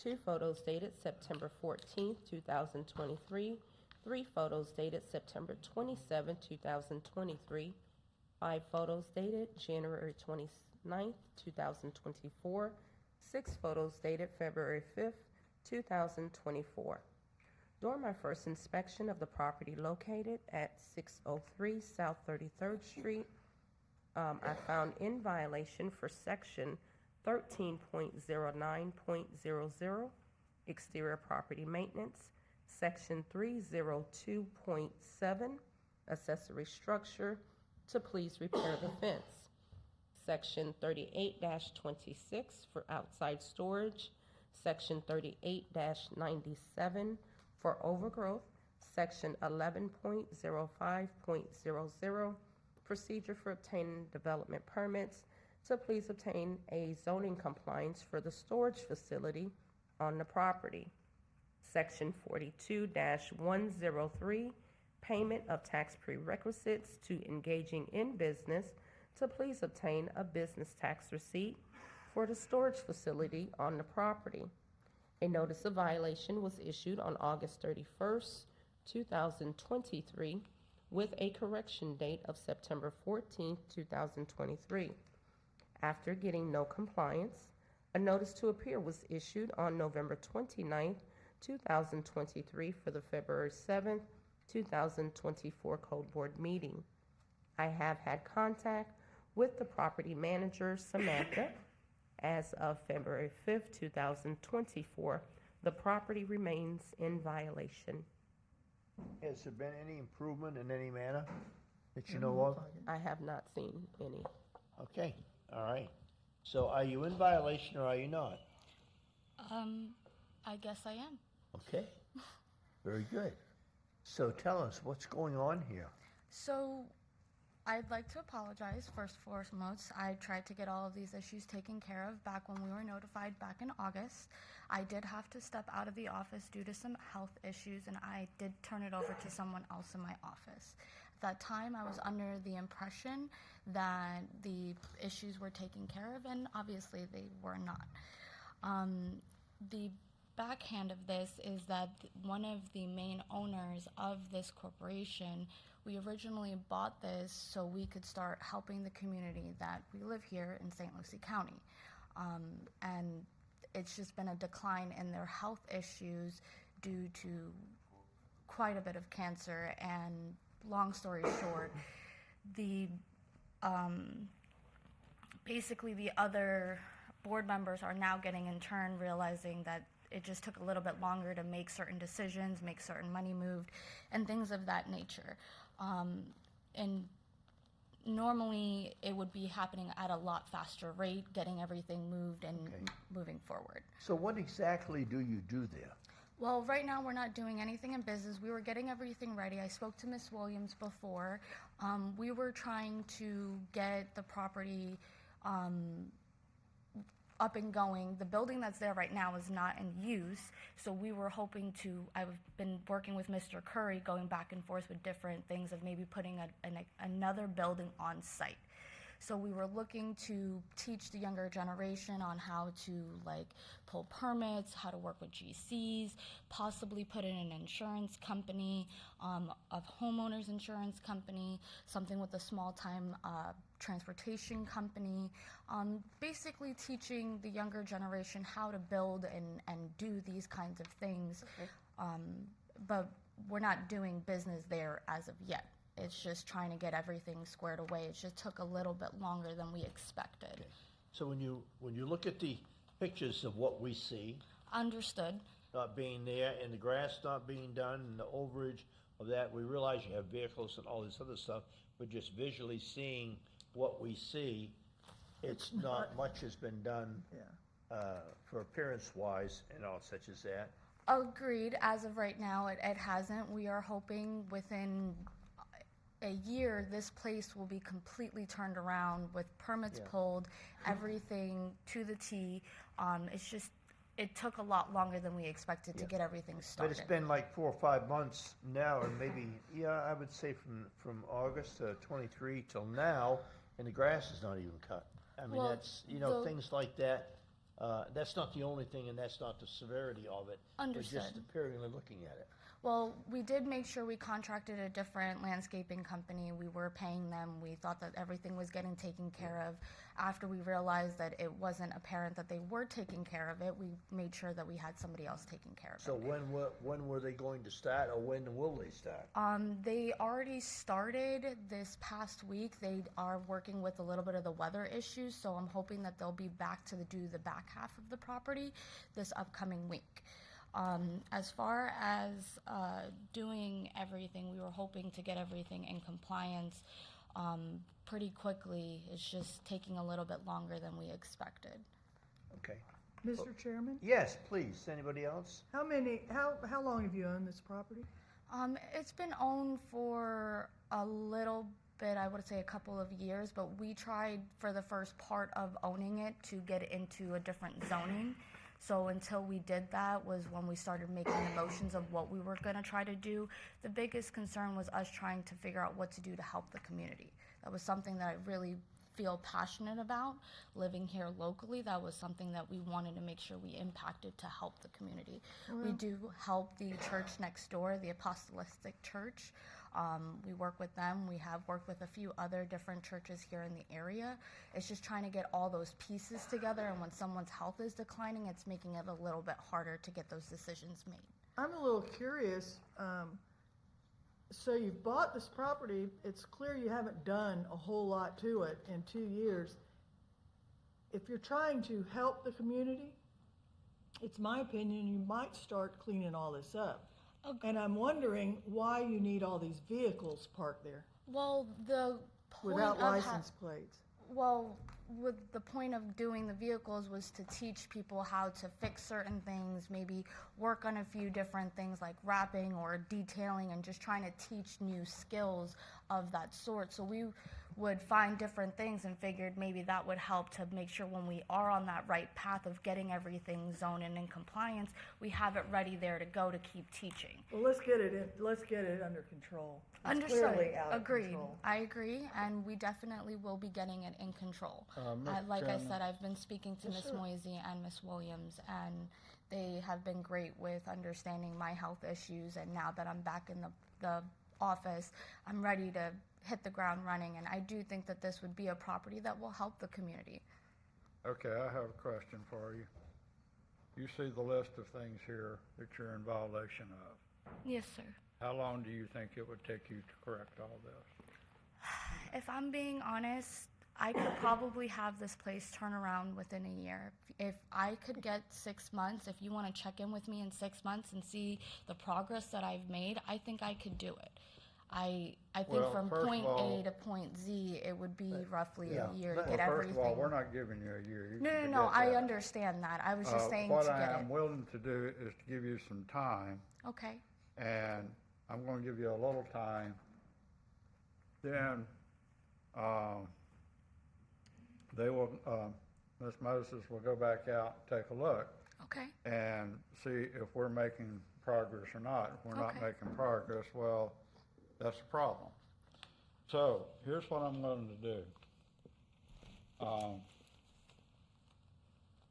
2 photos dated September 14th, 2023, 3 photos dated September 27th, 2023, 5 photos dated January 29th, 2024, 6 photos dated February 5th, 2024. During my first inspection of the property located at 603 South 33rd Street, I found in violation for section 13.09.00, exterior property maintenance, section 302.7, accessory structure, to please repair the fence, section 38-26 for outside storage, section 38-97 for overgrowth, section 11.05.00, procedure for obtaining development permits, to please obtain a zoning compliance for the storage facility on the property. Section 42-103, payment of tax prerequisites to engaging in business, to please obtain a business tax receipt for the storage facility on the property. A notice of violation was issued on August 31st, 2023, with a correction date of September 14th, 2023. After getting no compliance, a notice to appear was issued on November 29th, 2023 for the February 7th, 2024 Code Board meeting. I have had contact with the property manager, Samantha. As of February 5th, 2024, the property remains in violation. Has there been any improvement in any manner that you know of? I have not seen any. Okay, all right. So are you in violation or are you not? I guess I am. Okay, very good. So tell us, what's going on here? So, I'd like to apologize first and foremost. I tried to get all of these issues taken care of back when we were notified back in August. I did have to step out of the office due to some health issues, and I did turn it over to someone else in my office. At that time, I was under the impression that the issues were taken care of, and obviously they were not. The backhand of this is that one of the main owners of this corporation, we originally bought this so we could start helping the community that we live here in St. Lucie County. And it's just been a decline in their health issues due to quite a bit of cancer. And long story short, basically the other board members are now getting in turn realizing that it just took a little bit longer to make certain decisions, make certain money moved, and things of that nature. And normally it would be happening at a lot faster rate, getting everything moved and moving forward. So what exactly do you do there? Well, right now we're not doing anything in business. We were getting everything ready. I spoke to Ms. Williams before. We were trying to get the property up and going. The building that's there right now is not in use, so we were hoping to, I've been working with Mr. Curry, going back and forth with different things of maybe putting another building on site. So we were looking to teach the younger generation on how to pull permits, how to work with GCs, possibly put in an insurance company, a homeowners insurance company, something with a small-time transportation company, basically teaching the younger generation how to build and do these kinds of things. But we're not doing business there as of yet. It's just trying to get everything squared away. It just took a little bit longer than we expected. Okay. So when you look at the pictures of what we see, Understood. not being there, and the grass not being done, and the overage of that, we realize you have vehicles and all this other stuff, but just visually seeing what we see, it's not much has been done for appearance-wise and all such as that. Agreed. As of right now, it hasn't. We are hoping within a year, this place will be completely turned around with permits pulled, everything to the T. It's just, it took a lot longer than we expected to get everything But started. it's been like 4 or 5 months now, or maybe, I would say from August 23 till now, and the grass is not even cut. I mean, Well, that's, the- things like that. That's not the only thing, and that's not the severity of it. Understood. But just apparently looking at it. Well, we did make sure we contracted a different landscaping company. We were paying them. We thought that everything was getting taken care of. After we realized that it wasn't apparent that they were taking care of it, we made sure that we had somebody else taking care of it. So when were they going to start, or when will they start? They already started this past week. They are working with a little bit of the weather issues, so I'm hoping that they'll be back to do the back half of the property this upcoming week. As far as doing everything, we were hoping to get everything in compliance pretty quickly. It's just taking a little bit longer than we expected. Okay. Mr. Chairman? Yes, please. Anybody else? How long have you owned this property? It's been owned for a little bit, I would say a couple of years, but we tried for the first part of owning it to get it into a different zoning. So until we did that was when we started making the motions of what we were going to try to do. The biggest concern was us trying to figure out what to do to help the community. That was something that I really feel passionate about. Living here locally, that was something that we wanted to make sure we impacted to help the community. We do help the church next door, the Apostolic Church. We work with them. We have worked with a few other different churches here in the area. It's just trying to get all those pieces together, and when someone's health is declining, it's making it a little bit harder to get those decisions made. I'm a little curious. So you've bought this property. It's clear you haven't done a whole lot to it in 2 years. If you're trying to help the community, it's my opinion you might start cleaning all this up. Okay. And I'm wondering why you need all these vehicles parked there Well, the point without of license plates. Well, with the point of doing the vehicles was to teach people how to fix certain things, maybe work on a few different things like wrapping or detailing, and just trying to teach new skills of that sort. So we would find different things and figured maybe that would help to make sure when we are on that right path of getting everything zoned and in compliance, we have it ready there to go to keep teaching. Well, let's get it under control. It's Understood. clearly out of Agreed. control. I agree, and we definitely will be getting it in control. Mr. Like I Chairman. said, I've been speaking to Yes, Ms. sir. Moisey and Ms. Williams, and they have been great with understanding my health issues. And now that I'm back in the office, I'm ready to hit the ground running. And I do think that this would be a property that will help the community. Okay, I have a question for you. You see the list of things here that you're in violation of. Yes, sir. How long do you think it would take you to correct all this? If I'm being honest, I could probably have this place turn around within a year. If I could get 6 months, if you want to check in with me in 6 months and see the progress that I've made, I think I could do it. I think Well, from first of point all- A to point Z, it would be roughly yeah. a year to Well, get first everything. of all, we're not giving you a year. You No, can no, no, forget I that. understand that. I was just saying What to I get am willing to do is to give you some time, it. Okay. and I'm going to give you a little time. Then they will, Ms. Moses will go back out and take a look Okay. and see if we're making progress or not. If we're not Okay. making progress, well, that's a problem. So here's what I'm going to do.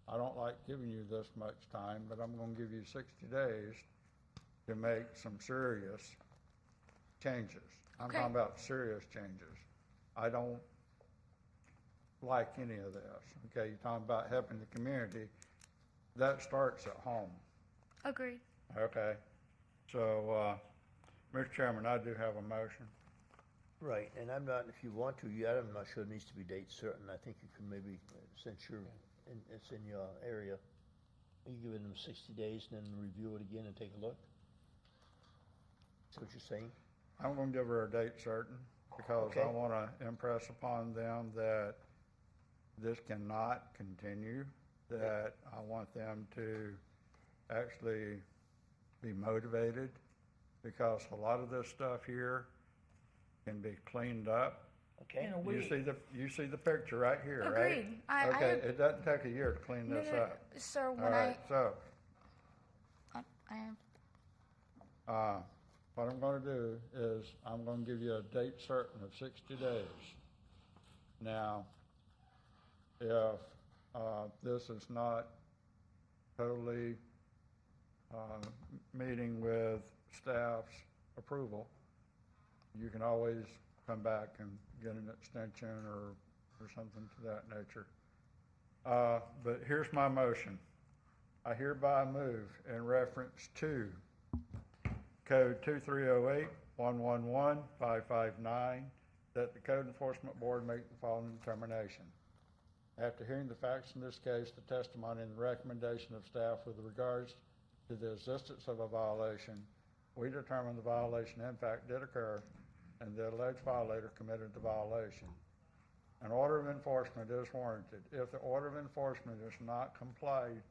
I don't like giving you this much time, but I'm going to give you 60 days to make some serious changes. I'm Okay. talking about serious changes. I don't like any of this. Okay, you're talking about helping the community. That starts at home. Agreed. Okay, so, Mr. Chairman, I do have a motion. Right, and I'm not, if you want to, yet, I'm not sure it needs to be date certain. I think you can maybe, since it's in your area, you give them 60 days and then review it again and take a look? Is that what you're saying? I'm gonna give her a date certain, because I Okay. wanna impress upon them that this cannot continue, that I want them to actually be motivated, because a lot of this stuff here can be cleaned up. Okay. You see the picture right here, right? Agreed. Okay, it doesn't take a year to clean this up. Sir, All when right, so, I am, what I'm gonna do is, I'm gonna give you a date certain of 60 days. Now, if, this is not totally, meeting with staff's approval, you can always come back and get an extension or something to that nature. But here's my motion. I hereby move in reference to Code 2308-111-559 that the Code Enforcement Board make the following determination. After hearing the facts in this case, the testimony and the recommendation of staff with regards to the existence of a violation, we determine the violation in fact did occur and the alleged violator committed the violation. An order of enforcement is warranted if the order of enforcement is not complied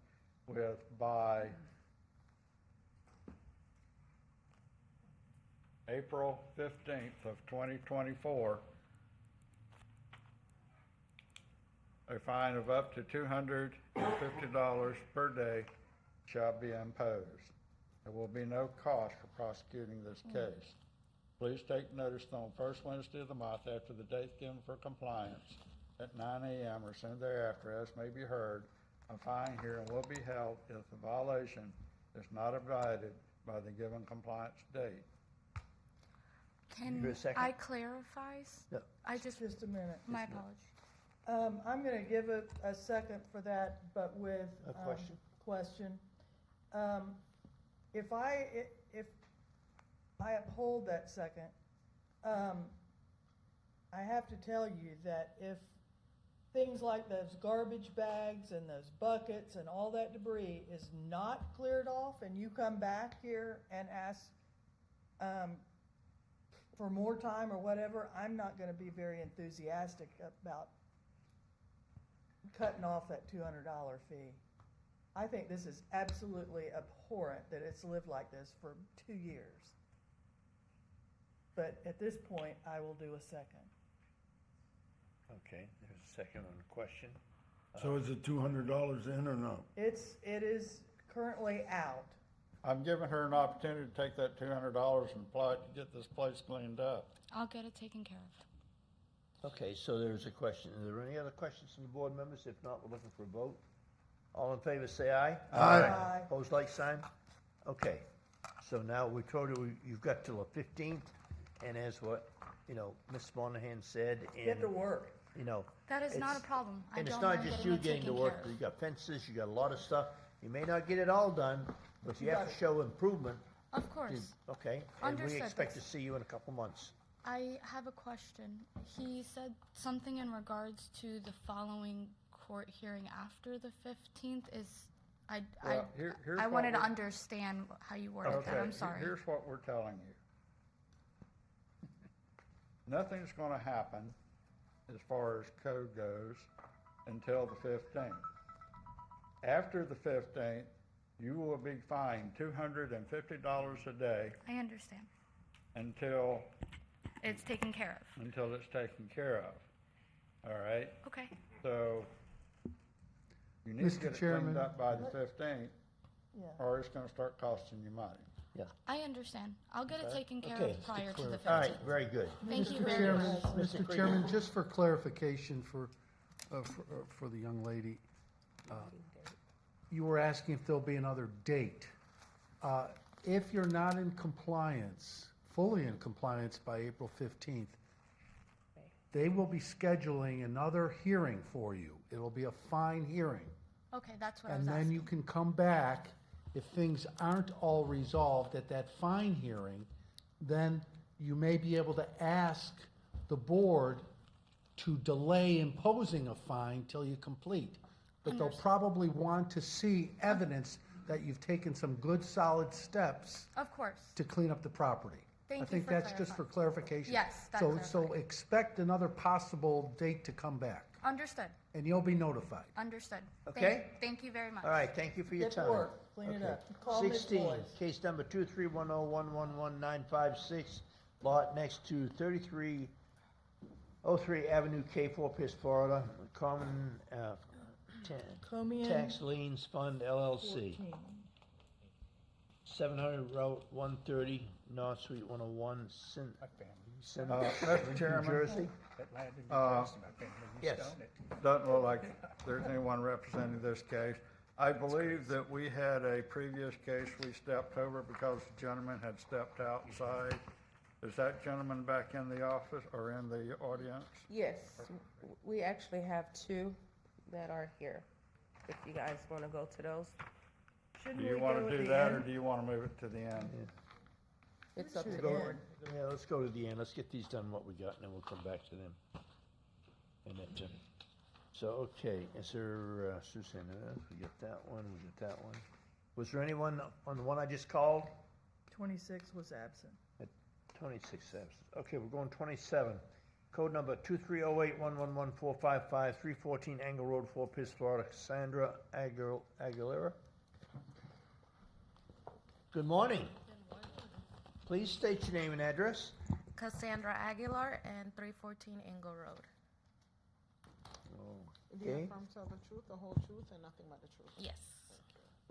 with by April 15th of 2024. A fine of up to $250 per day shall be imposed. There will be no cost for prosecuting this case. Please take notice that on first Wednesday of the month after the date given for compliance at 9 a.m. or soon thereafter, as may be heard, a fine hearing will be held if the violation is not abided by the given compliance date. can Give it a second. I clarify? No. Just a minute. My apologies. I'm going to give it a second for that, but with A question? question. If I uphold that second, I have to tell you that if things like those garbage bags and those buckets and all that debris is not cleared off, and you come back here and ask for more time or whatever, I'm not going to be very enthusiastic about cutting off that $200 fee. I think this is absolutely abhorrent that it's lived like this for 2 years. But at this point, I will do a second. Okay, there's a second on the question. So is it $200 in or no? It is currently out. I'm giving her an opportunity to take that $200 and apply it to get this place cleaned up. I'll get it taken care of. Okay, so there's a question. Are there any other questions from the board members? If not, we're looking for a vote. All in favor, say aye. Aye. Opposed, like sign? Okay, so now we told you, you've got till the 15th, and as what, Ms. Monahan said, Get to work. That is not a it's- problem. I And it's don't not mind just getting you it getting to taken work, care you got fences, you got a lot of stuff. You may not get it all done, but you have to show improvement. Of course. Okay, and we Understood. expect to see you in a couple months. I have a question. He said something in regards to the following court hearing after the 15th. Well, here's I what wanted to we're- understand how you worded that. I'm sorry. Here's what we're telling you. Nothing's gonna happen as far as code goes until the 15th. After the 15th, you will be fined $250 a day I understand. until It's taken care of. it's taken care of. All right? Okay. So you need to Mr. get it Chairman. cleaned up by the 15th, Yeah. or it's gonna start costing you money. I understand. I'll get it taken care Okay. of prior to the 15th. All right, very good. Thank you Mr. very Chairman, much. Mr. Mr. Krieger. Chairman, just for clarification for the young lady, you were asking if there'll be another date. If you're not in compliance, fully in compliance by April 15th, they will be scheduling another hearing for you. It'll be a fine hearing. Okay, that's what I was And then asking. you can come back, if things aren't all resolved at that fine hearing, then you may be able to ask the board to delay imposing a fine till you complete. But they'll probably want to see evidence that you've taken some good, solid steps Of course. to clean up the property. Thank you I think for that's just for clarification. Yes, that So clarifies. expect another possible date to come back. Understood. and you'll be notified. Understood. Okay. Thank you very much. All right, thank you for your Get time. to work. Clean it Okay. up. Call Ms. 16, Boyce. case number 23101111956, lot next to 3303 Avenue K, Fort Pierce, Florida, Common Comian Tax Liens Fund LLC. 14. 700 Route 130, North Suite 101, Mr. New Chairman, Jersey. Yes. doesn't look like there's anyone representing this case. I believe that we had a previous case we stepped over because the gentleman had stepped outside. Is that gentleman back in the office or in the audience? Yes, we actually have two that are here, if you guys want to go to those. Shouldn't Do you we want go to at do the that, or end? do you want to move it to the end? It's up to Let's the go- board. Yeah, let's go to the end. Let's get these done, what we got, and then we'll come back to them. And then, so, okay, is there, Suzanne, we got that one, we got that one. Was there anyone on the one I just called? 26 was absent. 26 absent. Okay, we're going 27. Code number 23081114553, 314 Angle Road, Fort Pierce, Florida. Cassandra Aguilera. Good morning. Please state your name and address. Cassandra Aguilar and 314 Engle Road. Do you Okay. affirm to tell the truth, the whole truth, and nothing but the truth? Yes.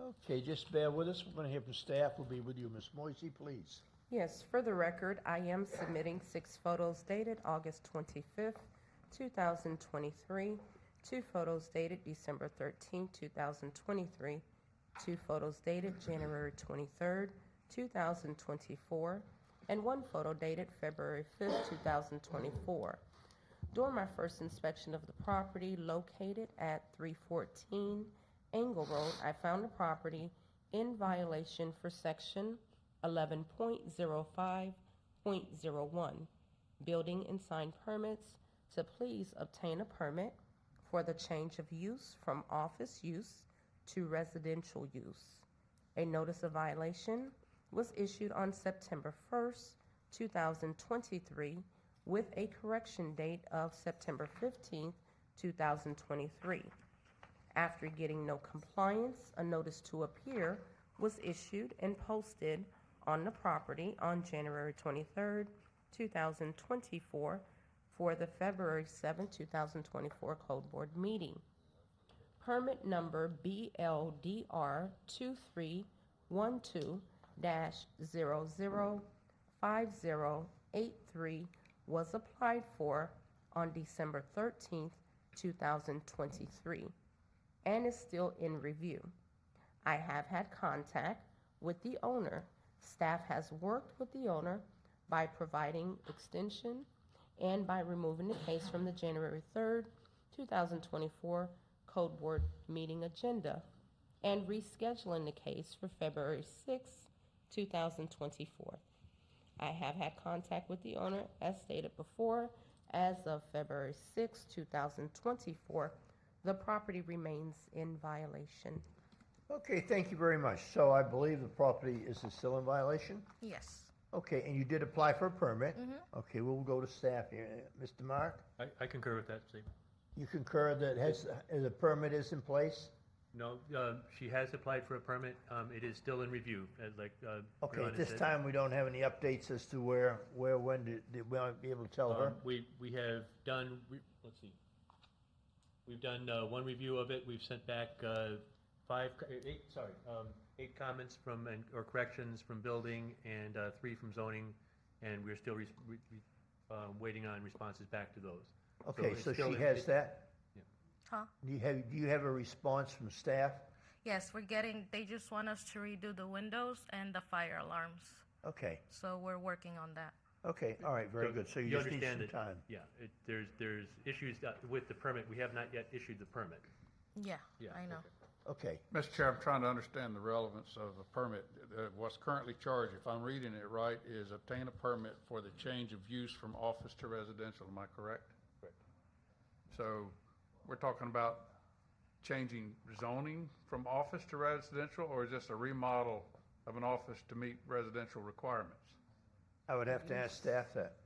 Okay, just bear with us. We're going to hear from staff. We'll be with you. Ms. Moisey, please. Yes, for the record, I am submitting 6 photos dated August 25th, 2023, 2 photos dated December 13th, 2023, 2 photos dated January 23rd, 2024, and 1 photo dated February 5th, 2024. During my first inspection of the property located at 314 Engle Road, I found the property in violation for Section 11.05.01, Building and Sign Permits, to please obtain a permit for the change of use from office use to residential use. A notice of violation was issued on September 1st, 2023, with a correction date of September 15th, 2023. After getting no compliance, a notice to appear was issued and posted on the property on January 23rd, 2024, for the February 7, 2024 Code Board meeting. Permit number BLDR 2312-005083 was applied for on December 13th, 2023, and is still in review. I have had contact with the owner. Staff has worked with the owner by providing extension and by removing the case from the January 3rd, 2024 Code Board meeting agenda and rescheduling the case for February 6th, 2024. I have had contact with the owner, as stated before. As of February 6, 2024, the property remains in violation. Okay, thank you very much. So I believe the property is still in violation? Yes. Okay, and you did apply for a permit? Mhm. Okay, we'll go to staff here. Mr. Mark, I concur with that statement. you concur that the permit is in place? No, she has applied for a permit. It is still in review, like. Okay, Your at Honor this said. time, we don't have any updates as to when did we not be able to tell her? We have done, let's see. We've done 1 review of it. We've sent back 8 comments from, or corrections from building and 3 from zoning, and we're still waiting on responses back to those. Okay, it's so still she in- has that? Huh? Do you have a response from staff? Yes, they just want us to redo the windows and the fire alarms. Okay, So we're working on that. okay, all right, very good. So you just need understand some that- time. Yeah, there's issues with the permit. We have not yet issued the permit. Yeah, Yeah, I know. Okay, Mr. Chair, I'm trying to understand the relevance of a permit. What's currently charged, if I'm reading it right, is obtain a permit for the change of use from office to residential. Am I correct? Correct. So we're talking about changing zoning from office to residential, or is this a remodel of an office to meet residential requirements? I would have to ask staff that.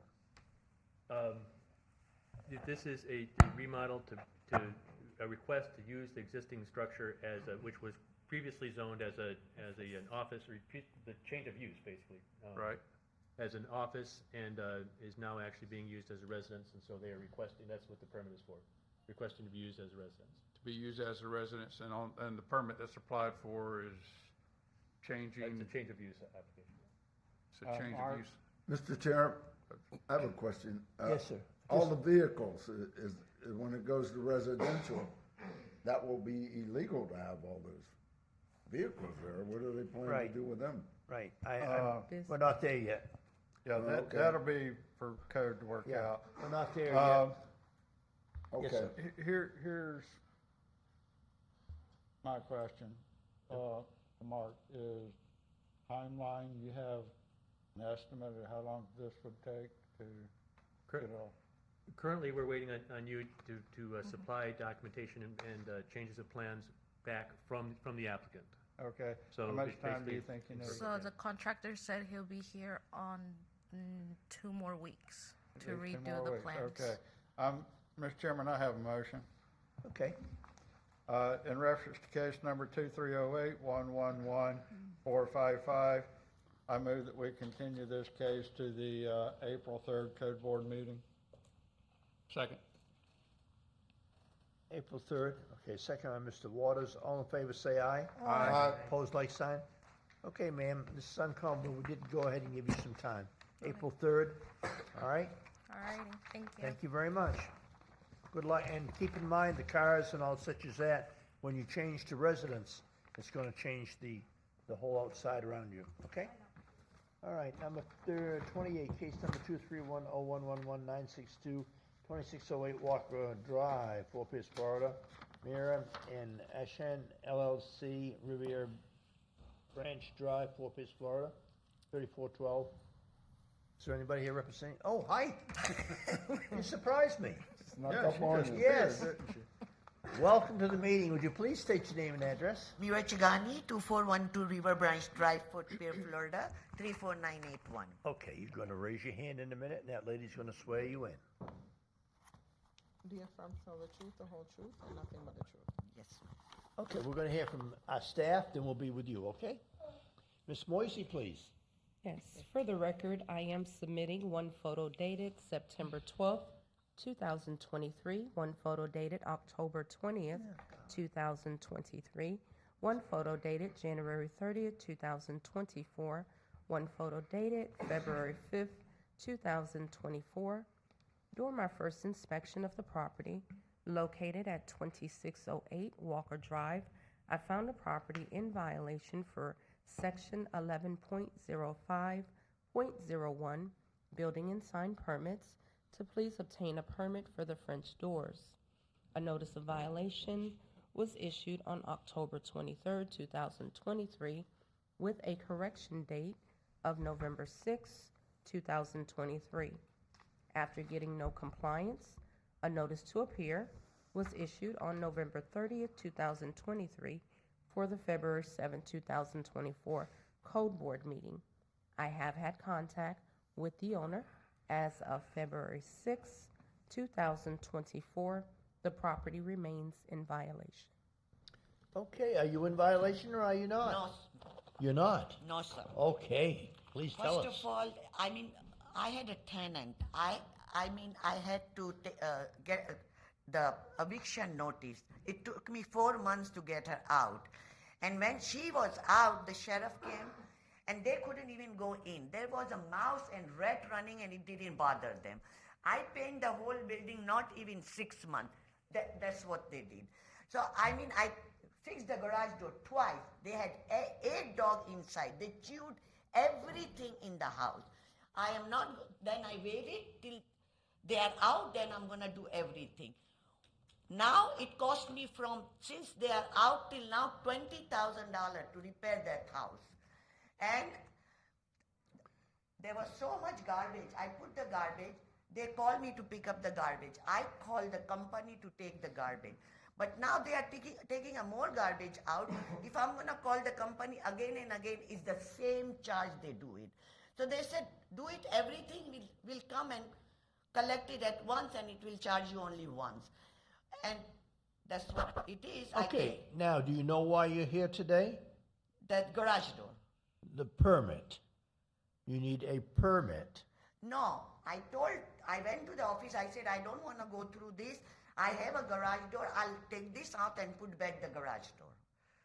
This is a remodel a request to use the existing structure as which was previously zoned as an office, or the change of use, basically. Right. As an office, and is now actually being used as a residence, and so they are requesting, that's what the permit is for, requesting to be used as a residence. To be used as a residence, and the permit that's applied for is changing. It's a change of use application. It's a change of use. Mr. Chair, I have a question. Yes, sir. All the vehicles, when it goes to residential, that will be illegal to have all those vehicles there. What are they planning Right. to do with them? Right, This- we're not there yet. Yeah, Okay. that'll be for code to work Yeah, out. we're not there Um, yet. Yes, Okay. sir. Here's my question, Mark, is timeline, you have an estimate of how long this would take to get all? Currently, we're waiting on you to supply documentation and changes of plans back from the applicant. Okay, So how much it's time do you basically- think you need? So the contractor said he'll be here on 2 more weeks to 2 redo more the weeks, plans. Okay. Mr. Chairman, I have a motion. Okay. In reference to case number 2308-111-455, I move that we continue this case to the April 3rd Code Board meeting. Second. April 3rd, okay, second by Mr. Waters. All in favor, say aye. Aye. Opposed, like sign. Okay, ma'am, this is uncommon, but we did go ahead and give you some time. April 3rd, all right? All righty, thank you. Thank you very much. Good luck, and keep in mind, the cars and all such as that, when you change to residence, it's gonna change the whole outside around you, okay? All right, number 28, case number 2310111-962, 2608 Walker Drive, Fort Pierce, Florida. Mira and Ashan LLC, Riviera Branch Drive, Fort Pierce, Florida, 3412. Is there anybody here representing? Oh, hi. You surprised me. Snuck up on you. Yes. Welcome to the meeting. Would you please state your name and address? Mira Chigani, 2412 River Branch Drive, Fort Pierce, Florida, 34981. Okay, you're going to raise your hand in a minute, and that lady's going to swear you in. Do you affirm to tell the truth, the whole truth, and nothing but the truth? Yes. Okay, we're going to hear from our staff, then we'll be with you, okay? Ms. Moisey, please. Yes, for the record, I am submitting one photo dated September 12th, 2023, one photo dated October 20th, 2023, one photo dated January 30th, 2024, one photo dated February 5th, 2024. During my first inspection of the property, located at 2608 Walker Drive, I found the property in violation for Section 11.05.01, Building and Sign Permits, to please obtain a permit for the French doors. A notice of violation was issued on October 23, 2023, with a correction date of November 6, 2023. After getting no compliance, a notice to appear was issued on November 30th, 2023 for the February 7, 2024 Code Board meeting. I have had contact with the owner as of February 6, 2024. The property remains in violation. Okay, are you in violation or are you not? No, You're not? no, sir. Okay, please tell us. First of all, I mean, I had a tenant. I had to get the eviction notice. It took me 4 months to get her out. And when she was out, the sheriff came and they couldn't even go in. There was a mouse and rat running and it didn't bother them. I painted the whole building, not even 6 months. That's what they did. So, I mean, I fixed the garage door twice. They had 8 dogs inside. They chewed everything in the house. I am not, then I waited till they are out, then I'm going to do everything. Now it cost me since they are out till now, $20,000 to repair that house. And there was so much garbage. I put the garbage. They called me to pick up the garbage. I called the company to take the garbage. But now they are taking a more garbage out. If I'm going to call the company again and again, it's the same charge they do it. So they said, do it, everything will come and collect it at once and it will charge you only once. And That's what it is. I Okay, now, do you know why you're here today? That garage door. The permit. You need a permit. No, I went to the office, I said, I don't want to go through this. I have a garage door, I'll take this out and put back the garage door.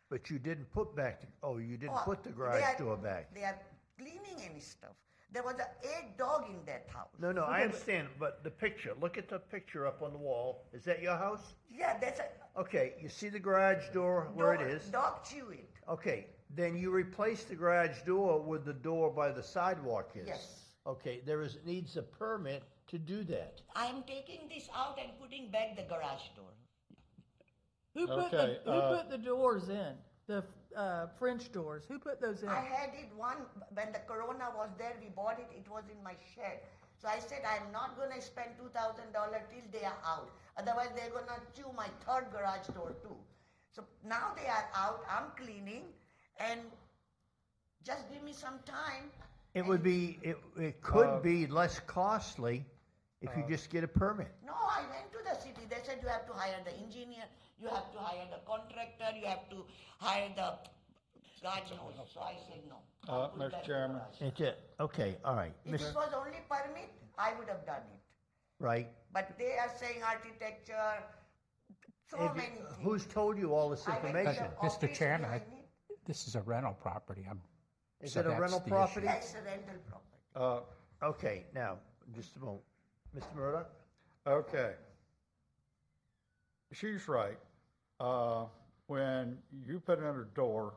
But you didn't put back, you didn't Oh, put the they garage are- door back. They are cleaning and stuff. There was a 8 dog in that house. No, I understand, but the picture, look at the picture up on the wall. Is that your house? Yeah, that's a Okay, you see the garage door where it is? dog chew it. Okay, then you replace the garage door with the door by the sidewalk is. Yes. Okay, needs a permit to do that. I am taking this out and putting back the garage door. Who put the doors in? The French doors? Who put those in? I had it when the corona was there, we bought it, it was in my shed. So I said, I'm not going to spend $2,000 till they are out. Otherwise, they're going to chew my 3rd garage door too. So now they are out, I'm cleaning, and just give me some time. It would be, it could be less costly if you just get a permit. No, I went to the city. They said you have to hire the engineer, you have to hire the contractor, you have to hire the God knows. So I said no. I'll put Mr. back the Chairman. garage. Okay, all right. If it was only permit, I would have done it. Right. But they are saying architecture, so Have you- many things. Who's told you all this I went to information? the Mr. office, Chairman, I need- this is a rental property. Is so it a that's rental the property? issue. That's a rental property. Okay, now, just a moment. Mr. Murdoch? Okay. She's right. When you put in a door,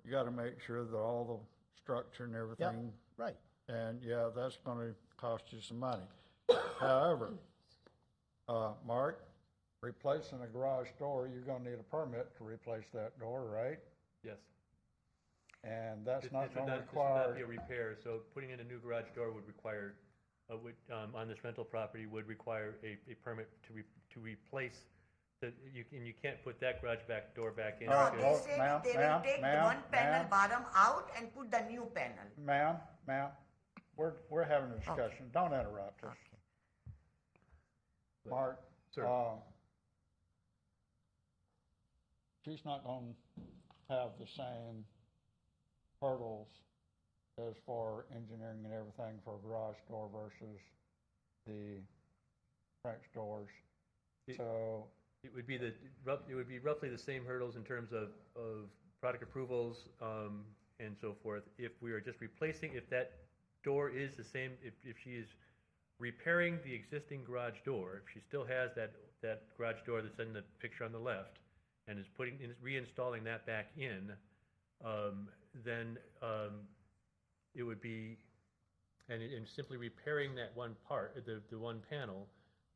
you got to make sure that all the structure and everything. Right. And yeah, that's going to cost you some money. However, Mark, replacing a garage door, you're going to need a permit to replace that door, right? Yes. And that's This not would going to this would not require. be a repair, so putting in a new garage door would require, on this rental property, would require a permit to replace and you can't put that garage door back in. All right, They well, said ma'am, they will ma'am, take the ma'am, one panel ma'am. bottom out and put the new panel. Ma'am, we're having a discussion. Don't interrupt us. Mark, Sir. She's not going to have the same hurdles as far engineering and everything for a garage door versus the French doors. So It would be roughly the same hurdles in terms of product approvals and so forth. If we are just replacing, if that door is the same, if she is repairing the existing garage door, if she still has that garage door that's in the picture on the left and is reinstalling that back in, then it would be, and simply repairing that one part, the one panel,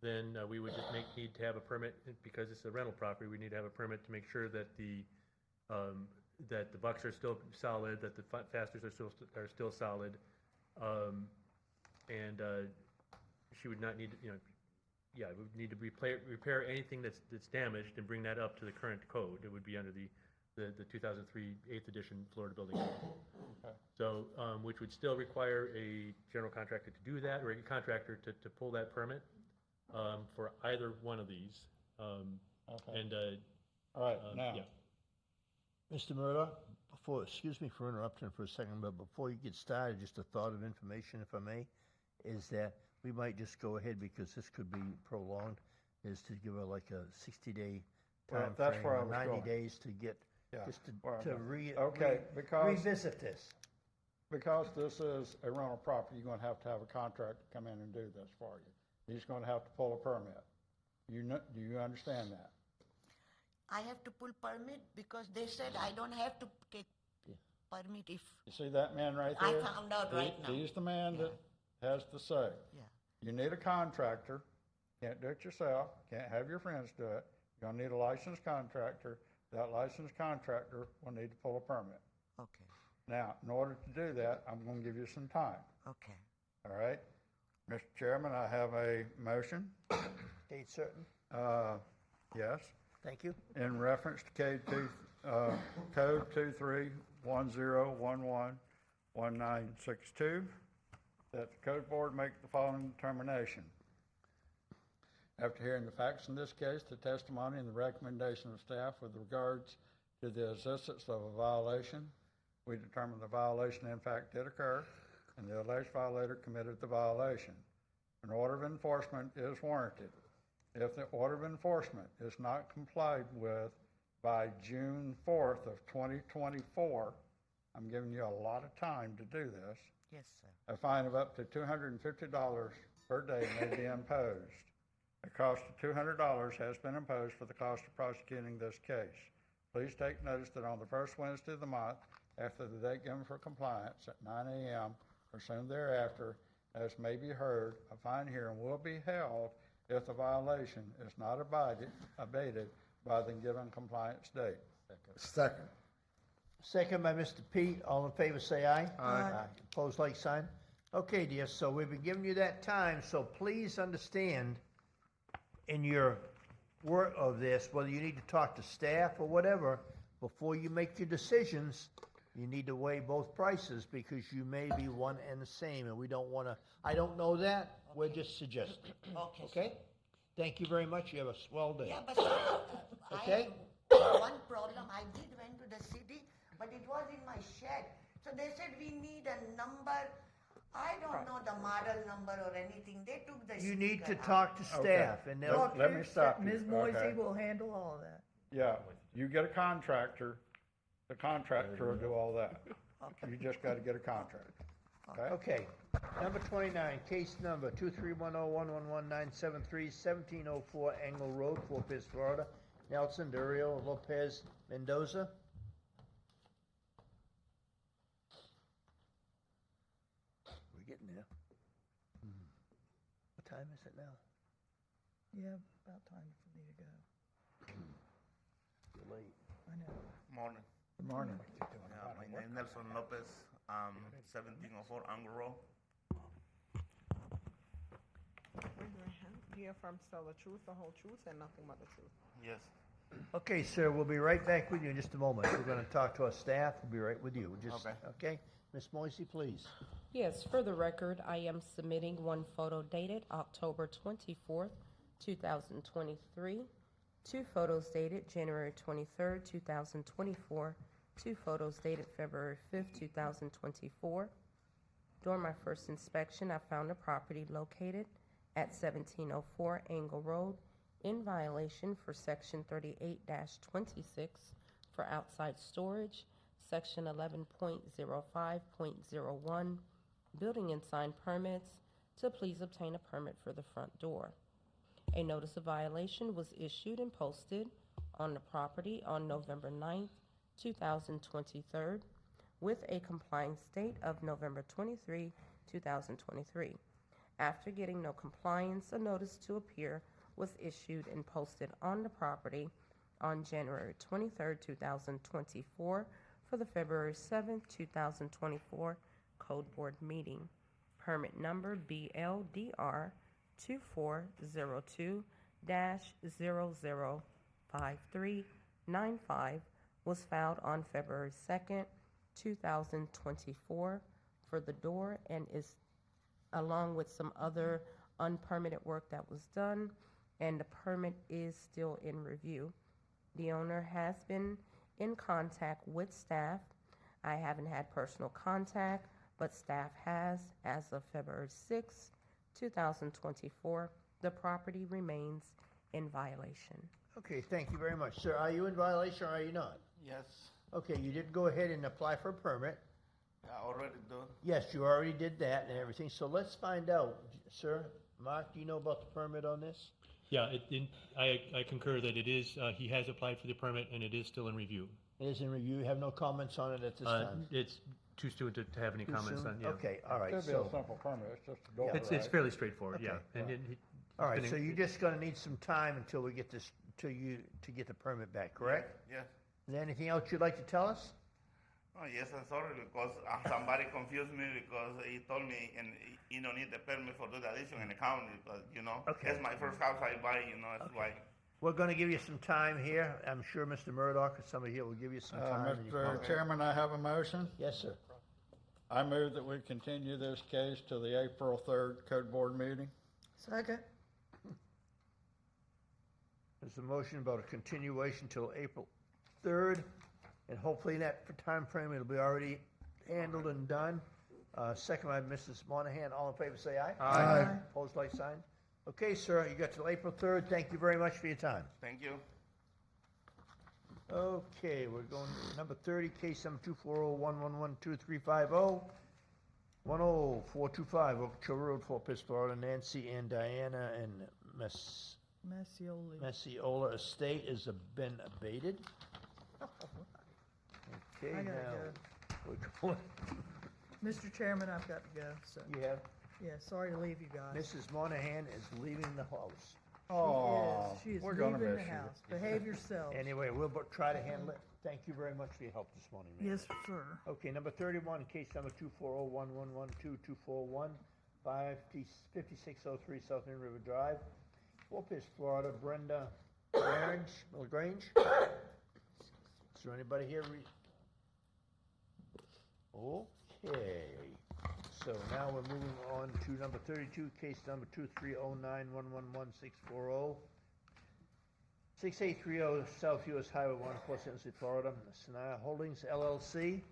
then we would just need to have a permit, because it's a rental property, we need to have a permit to make sure that the bucks are still solid, that the fasteners are still solid, and she would not need to, we would need to repair anything that's damaged and bring that up to the current code. It would be under the 2003 8th edition Florida Building Code. Okay. So, which would still require a general contractor to do that, or a contractor to pull that permit for either one of these. Okay. And, all right, now, yeah. Mr. Murdoch, excuse me for interrupting for a second, but before you get started, just a thought of information, if I may, is that we might just go ahead, because this could be prolonged, is to give her like a 60-day Well, time that's frame, where I or was 90 going. days to get, Yeah, just where I'm to going. Okay, because- revisit this. because this is a rental property, you're going to have a contractor come in and do this for you. He's going to have to pull a permit. Do you understand that? I have to pull permit because they said I don't have to take permit if. You see that man right I there? found out right now. He's the man that has the say. Yeah. You need a contractor. Can't do it yourself. Can't have your friends do it. You're going to need a licensed contractor. That licensed contractor will need to pull a permit. Okay. Now, in order to do that, I'm going to give you some time. Okay. All right? Mr. Chairman, I have a motion. Date certain? Yes. Thank you. In reference to Code 2310111962, that the Code Board make the following determination. After hearing the facts in this case, the testimony and the recommendation of staff with regards to the existence of a violation, we determined the violation in fact did occur, and the alleged violator committed the violation. An order of enforcement is warranted. If the order of enforcement is not complied with by June 4th of 2024, I'm giving you a lot of time to do this, Yes, sir. a fine of up to $250 per day may be imposed. A cost of $200 has been imposed for the cost of prosecuting this case. Please take notice that on the first Wednesday of the month, after the date given for compliance at 9 a.m. or soon thereafter, as may be heard, a fine hearing will be held if the violation is not abated by the given compliance date. Second. Second by Mr. Pete. All in favor, say aye. Aye. Opposed, like sign. Okay, dear, so we've been giving you that time, so please understand in your work of this, whether you need to talk to staff or whatever, before you make your decisions, you need to weigh both prices because you may be one and the same, and we don't want to, I don't know that, we're just suggesting. Okay. Okay? Thank you very much. You have a swell day. Yeah, but Okay? one problem, I did went to the city, but it was in my shed. So they said we need a number. I don't know the model number or anything. They took the You need to sticker talk out. to staff, and they'll. Let me stop you. Ms. Moisey Okay. will handle all of that. Yeah, you get a contractor, the contractor will do all that. You just gotta get a contractor, okay? Okay, number 29, case number 23101119737, 1704 Engle Road, Fort Pierce, Florida. Nelson Dario Lopez Mendoza. We're getting there. What time is it now? Yeah, about time for me to go. You're late. I know. Morning. Good morning. My name is Nelson Lopez, 1704 Angle Road. Hear from tell the truth, the whole truth, and nothing but the truth. Yes. Okay, sir, we'll be right back with you in just a moment. We're going to talk to our staff. We'll be right with you. Just, okay? Ms. Moisey, please. Yes, for the record, I am submitting one photo dated October 24th, 2023, two photos dated January 23rd, 2024, two photos dated February 5th, 2024. During my first inspection, I found a property located at 1704 Angle Road in violation for Section 38-26 for outside storage, Section 11.05.01, building and sign permits, to please obtain a permit for the front door. A notice of violation was issued and posted on the property on November 9th, 2023, with a compliance date of November 23, 2023. After getting no compliance, a notice to appear was issued and posted on the property on January 23, 2024 for the February 7, 2024 Code Board meeting. Permit number BLDR 2402-005395 was filed on February 2nd, 2024 for the door and is along with some other unpermitted work that was done, and the permit is still in review. The owner has been in contact with staff. I haven't had personal contact, but staff has. As of February 6, 2024, the property remains in violation. Okay, thank you very much. Sir, are you in violation or are you not? Yes. Okay, you did go ahead and apply for a permit. I already do. Yes, you already did that and everything, so let's find out. Sir, Mark, do you know about the permit on this? Yeah, I concur that it is, he has applied for the permit and it is still in review. It is in review, you have no comments on it at this time? It's too soon to have any Too comments soon? on, yeah. Okay, all right, Could be a so, simple permit, it's just a door, It's right? fairly straightforward, yeah. Okay. And all right, been so in- you're just gonna need some time until we get this, to get the permit back, correct? Yes. Is there anything else you'd like to tell us? Oh, yes, I'm sorry because somebody confused me because he told me and you don't need the permit for the addition in the county, but Okay. it's my first house I buy, that's why. We're gonna give you some time here. I'm sure Mr. Murdoch or somebody here will give you some time. and you can- Mr. Chairman, I have a motion. Yes, sir. I move that we continue this case to the April 3rd Code Board meeting. Second. There's a motion about a continuation till April 3rd, and hopefully in that time frame it'll be already handled and done. Second by Mrs. Monahan. All in favor, say aye. Aye. Opposed, like sign. Okay, sir, you got till April 3rd. Thank you very much for your time. Thank you. Okay, we're going to number 30, case number 240-111-2350, 10425 Oak Hill Road, Fort Pierce, Florida. Nancy and Diana and Messioli. Messiola Estate has been abated. Okay, I gotta now, we're going, Mr. Chairman, I've got to go, so, you have, yeah, sorry to leave you guys. Mrs. Monahan is leaving the house. She is leaving the house. Behave yourself. Anyway, we'll try to handle it. Thank you very much for your help this morning, ma'am. Yes, sir. Okay, number 31, case number 240-111-2241, 5603 South End River Drive, Fort Pierce, Florida. Brenda LaGrange. Is there anybody here? Okay. So now we're moving on to number 32, case number 23091111640, 6830 South US Highway 1, Port St. Lucie, Florida. Sanaya Holdings LLC.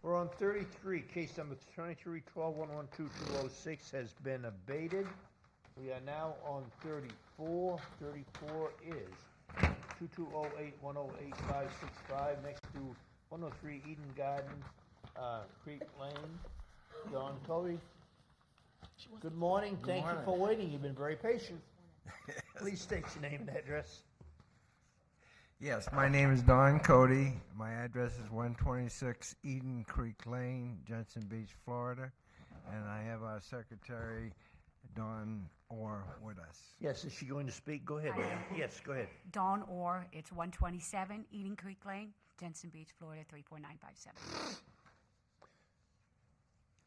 We're on 33, case number 2312112206 has been abated. We are now on 34. 34 is 2208108565 next to 103 Eden Garden, Creek Lane. Don Cody. Good morning. Thank you for waiting. You've been very patient. Please state your name and address. Yes, my name is Don Cody. My address is 126 Eden Creek Lane, Jensen Beach, Florida. And I have our secretary, Dawn Orr, with us. Yes, is she going to speak? Go ahead, ma'am. Yes, go ahead. Dawn Orr, it's 127 Eden Creek Lane, Jensen Beach, Florida, 34957.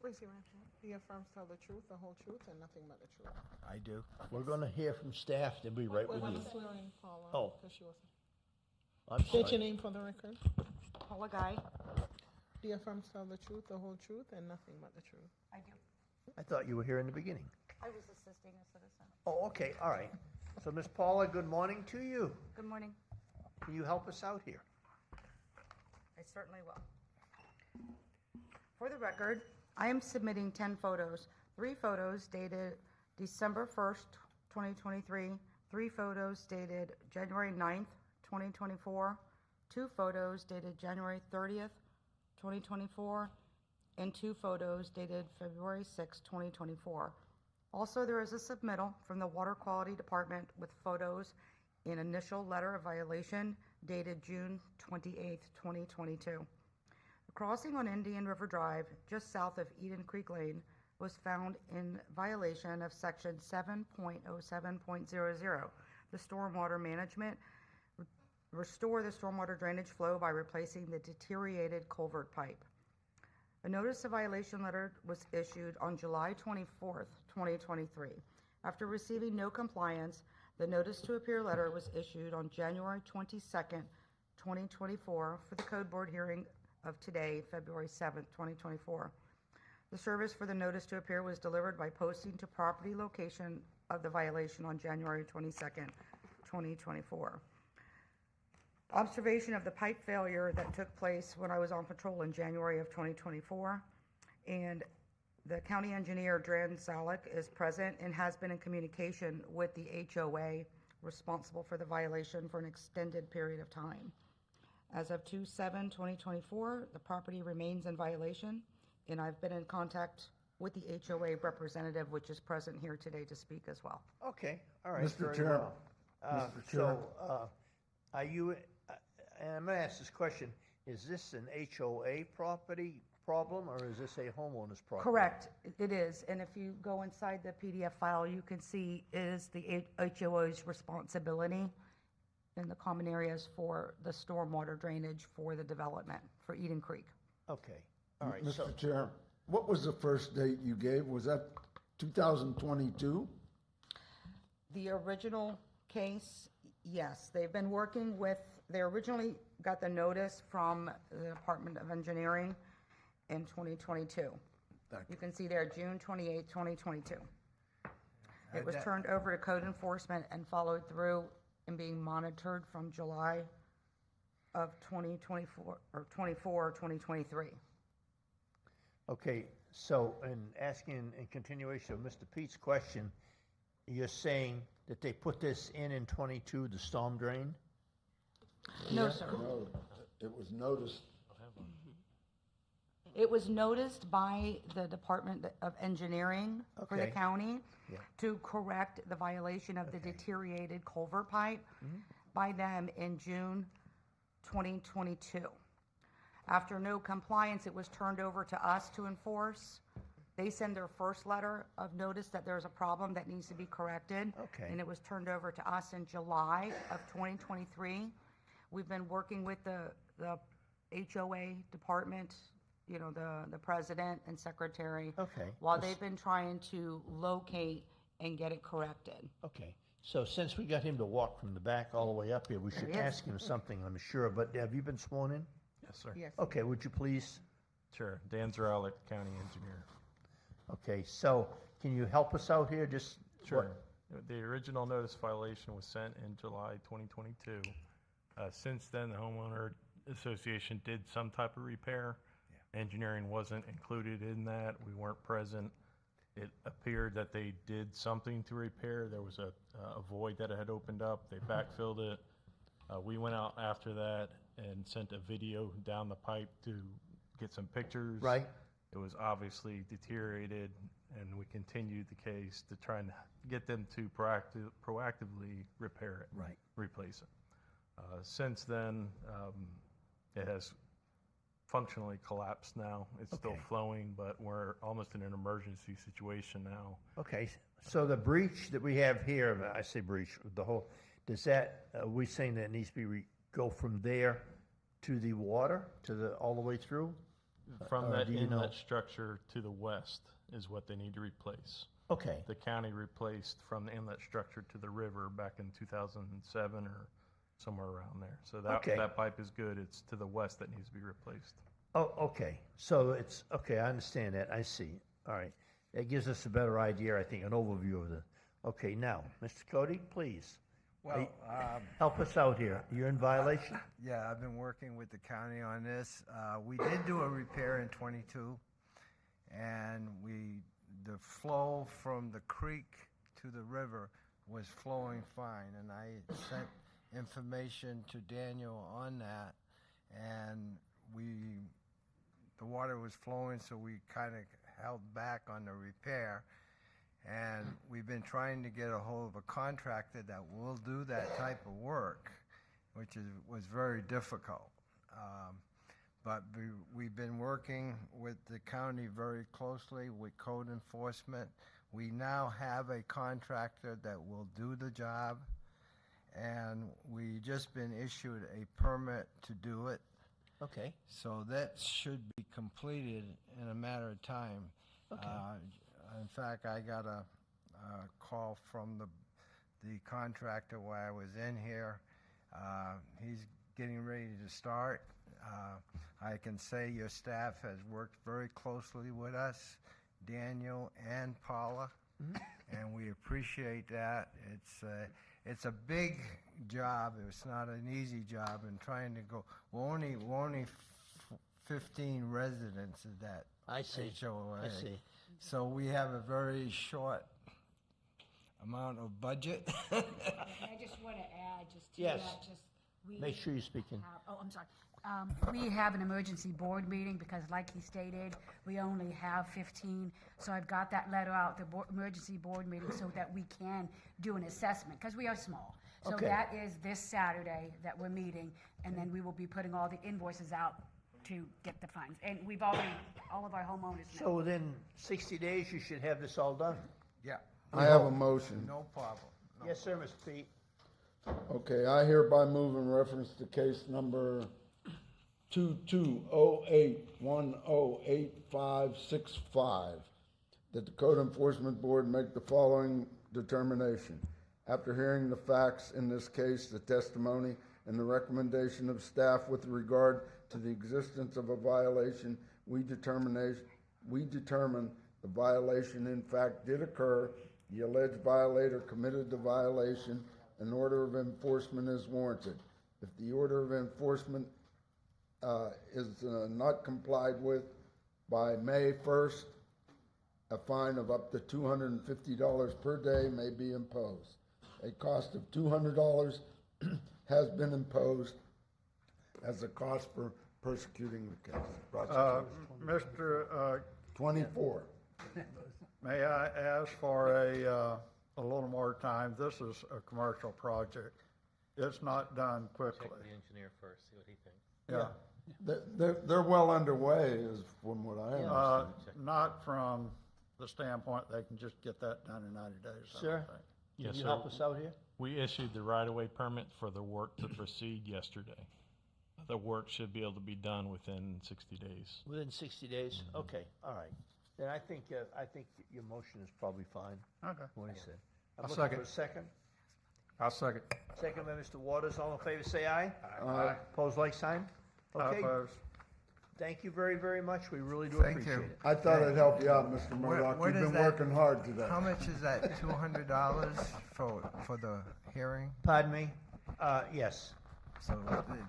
Raise your right hand. Do you affirm to tell the truth, the whole truth, and nothing but the truth? I do. We're going to hear from staff. They'll be right with you. Swearing Paula. Oh. Because she wasn't. I'm State your sorry. name for the record. Paula Guy. Do you affirm to tell the truth, the whole truth, and nothing but the truth? I do. I thought you were here in the beginning. I was assisting a citizen. Oh, okay, all right. So, Miss Paula, good morning to you. Good morning. Can you help us out here? I certainly will. For the record, I am submitting 10 photos. 3 photos dated December 1st, 2023, 3 photos dated January 9th, 2024, 2 photos dated January 30th, 2024, and 2 photos dated February 6th, 2024. Also, there is a submittal from the Water Quality Department with photos in initial letter of violation dated June 28th, 2022. The crossing on Indian River Drive, just south of Eden Creek Lane, was found in violation of section 7.07.00, the stormwater management. Restore the stormwater drainage flow by replacing the deteriorated culvert pipe. A notice of violation letter was issued on July 24th, 2023. After receiving no compliance, the notice to appear letter was issued on January 22nd, 2024 for the code board hearing of today, February 7th, 2024. The service for the notice to appear was delivered by posting to property location of the violation on January 22nd, 2024. Observation of the pipe failure that took place when I was on patrol in January of 2024, and the county engineer, Dran Zalek, is present and has been in communication with the HOA responsible for the violation for an extended period of time. As of 2/7/2024, the property remains in violation, and I've been in contact with the HOA representative, which is present here today to speak as well. Okay, all right. Mr. very Chair. well. Mr. Chair. So, are you, and I'm going to ask this question, is this an HOA property problem, or is this a homeowner's property? Correct, it is, and if you go inside the PDF file, you can see it is the HOA's responsibility in the common areas for the stormwater drainage for the development for Eden Creek. Okay, all right. So, Mr. Chair, what was the first date you gave? Was that 2022? The original case, yes, they've been working with, they originally got the notice from the Department of Engineering in 2022. You can see there, June 28, 2022. It was turned over to code enforcement and followed through and being monitored from July of 2024, or 2023. Okay, so in asking, in continuation of Mr. Pete's question, you're saying that they put this in 22, the storm drain? No, sir. No, it was noticed. It was noticed by the Department of Engineering for the Okay. county Yeah. to correct the violation of the deteriorated culvert pipe by them in June 2022. After no compliance, it was turned over to us to enforce. They send their first letter of notice that there's a problem that needs to be corrected. Okay. And it was turned over to us in July of 2023. We've been working with the HOA department, you know, the president and secretary. Okay. While they've been trying to locate and get it corrected. Okay, so since we got him to walk from the back all the way up here, we should he is. ask him something, I'm sure, but have you been sworn in? Yes, sir. Yes. Okay, would you please? Sure. Dan Zarellik, County Engineer. Okay, so can you help us out here, just? Sure. The original notice violation was sent in July 2022. Since then, the homeowner association did some type of repair. Engineering wasn't included in that. We weren't present. It appeared that they did something to repair. There was a void that had opened up. They backfilled it. We went out after that and sent a video down the pipe to get some pictures. Right. It was obviously deteriorated, and we continued the case to try and get them to proactively repair it. Right. Replace it. Since then, it has functionally collapsed now. It's still Okay. flowing, but we're almost in an emergency situation now. Okay, so the breach that we have here, I say breach, the whole, does that, are we saying that it needs to be, go from there to the water, to the, all the way through? From Or that do you know? inlet structure to the west is what they need to replace. Okay. The county replaced from the inlet structure to the river back in 2007 or somewhere around there. So Okay. that pipe is good. It's to the west that needs to be replaced. Oh, okay, so it's, okay, I understand that, I see, all right. It gives us a better idea, I think, an overview of the, okay, now, Mr. Cody, please. Well, Help us out here, you're in violation? Yeah, I've been working with the county on this. We did do a repair in 22, and the flow from the creek to the river was flowing fine, and I sent information to Daniel on that, and the water was flowing, so we kind of held back on the repair. And we've been trying to get a hold of a contractor that will do that type of work, which was very difficult. But we've been working with the county very closely with code enforcement. We now have a contractor that will do the job, and we just been issued a permit to do it. Okay. So that should be completed in a matter of time. Okay. In fact, I got a call from the contractor while I was in here. He's getting ready to start. I can say your staff has worked very closely with us, Daniel and Paula, and we appreciate that. It's a big job. It's not an easy job, and trying to go. We're only 15 residents of that I see. HOA. I see. So we have a very short amount of budget. I just want to add, just to Yes. that, we Make sure you're speaking. have- I'm sorry. We have an emergency board meeting because, like he stated, we only have 15. So I've got that letter out, the emergency board meeting, so that we can do an assessment because we are small. So Okay. that is this Saturday that we're meeting, and then we will be putting all the invoices out to get the funds. And we've already, all of our homeowners know. So within 60 days, you should have this all done? Yeah. I have a motion. No problem. Yes, sir, Mr. Pete. Okay, I hereby move in reference to case number 2208108565 that the Code Enforcement Board make the following determination. After hearing the facts in this case, the testimony, and the recommendation of staff with regard to the existence of a violation, we determine the violation in fact did occur the alleged violator committed the violation, an order of enforcement is warranted. If the order of enforcement is not complied with by May 1st, a fine of up to $250 per day may be imposed. A cost of $200 has been imposed as a cost for persecuting the case. Mr. 24. May I ask for a little more time? This is a commercial project. It's not done quickly. Check the engineer first, see what he thinks. Yeah. They're well underway, is from what I understand. Not from the standpoint they can just get that done in 90 days. I don't Sir? think. Can Yes, you sir. help us out here? We issued the right-of-way permit for the work to proceed yesterday. The work should be able to be done within 60 days. Within 60 days? Okay, all right. Then I think your motion is probably fine. Okay. What he said. I'm I'll looking second. for a second. I'll second. Second by Mr. Waters. All in favor, say aye. Aye. Opposed, like sign? Okay. Opposed. Thank you very, very much. We really do Thank appreciate you. it. I thought I'd help you out, Mr. Murdoch. What You've is been that? working hard today. How much is that, $200 for the hearing? Pardon me? Yes. So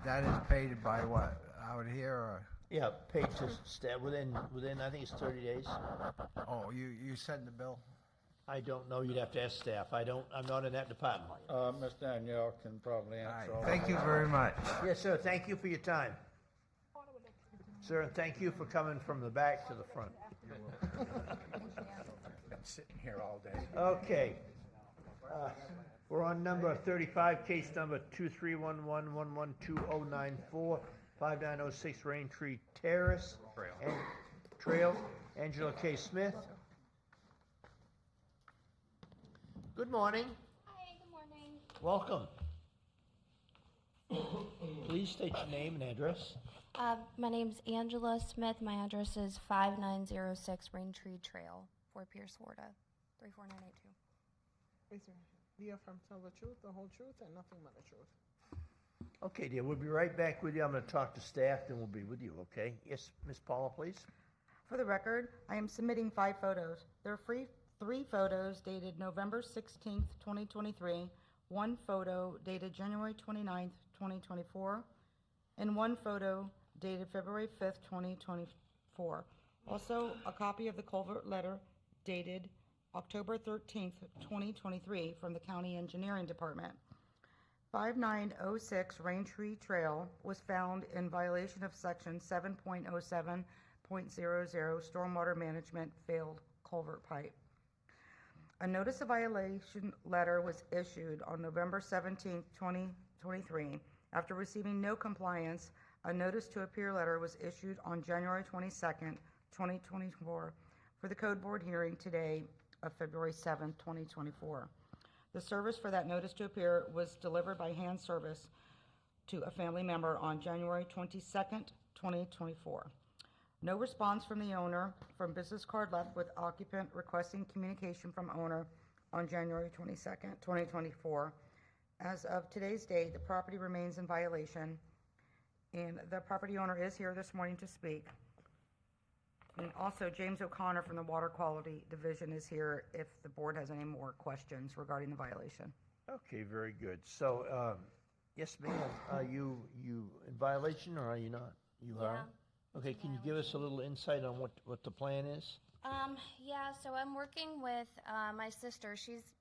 that is paid by what, out here, or? Yeah, paid to staff within, I think it's 30 days. Oh, you send the bill? I don't know. You'd have to ask staff. I'm not in that department. Ms. Danielle can probably All answer right, all thank that. you very much. Yes, sir. Thank you for your time. Sir, and thank you for coming from the back to the front. Been sitting here all day. Okay. We're on number 35, case number 2311112094, 5906 Rain Tree Terrace. Trail. Angela K. Smith. Good morning. Hi, good morning. Welcome. Please state your name and address. My name's Angela Smith. My address is 5906 Raintree Trail, Fort Pierce, Florida, 34982. Raise your hand. Do you affirm to tell the truth, the whole truth, and nothing but the truth? Okay, dear, we'll be right back with you. I'm going to talk to staff, then we'll be with you, okay? Yes, Ms. Paula, please. For the record, I am submitting 5 photos. There are 3 photos dated November 16th, 2023, 1 photo dated January 29th, 2024, and 1 photo dated February 5th, 2024. Also, a copy of the culvert letter dated October 13th, 2023 from the County Engineering Department. 5906 Raintree Trail was found in violation of section 7.07.00 Stormwater Management Failed Culvert Pipe. A notice of violation letter was issued on November 17, 2023. After receiving no compliance, a notice to appear letter was issued on January 22, 2024, for the Code Board hearing today of February 7, 2024. The service for that notice to appear was delivered by hand service to a family member on January 22, 2024. No response from the owner, from business card left with occupant requesting communication from owner on January 22nd, 2024. As of today's date, the property remains in violation, and the property owner is here this morning to speak. And also, James O'Connor from the Water Quality Division is here if the board has any more questions regarding the violation. Okay, very good. So, yes, ma'am, are you in violation or are you not? You are? Okay, can you give us a little insight on what the plan is? Yeah, so I'm working with my sister. She's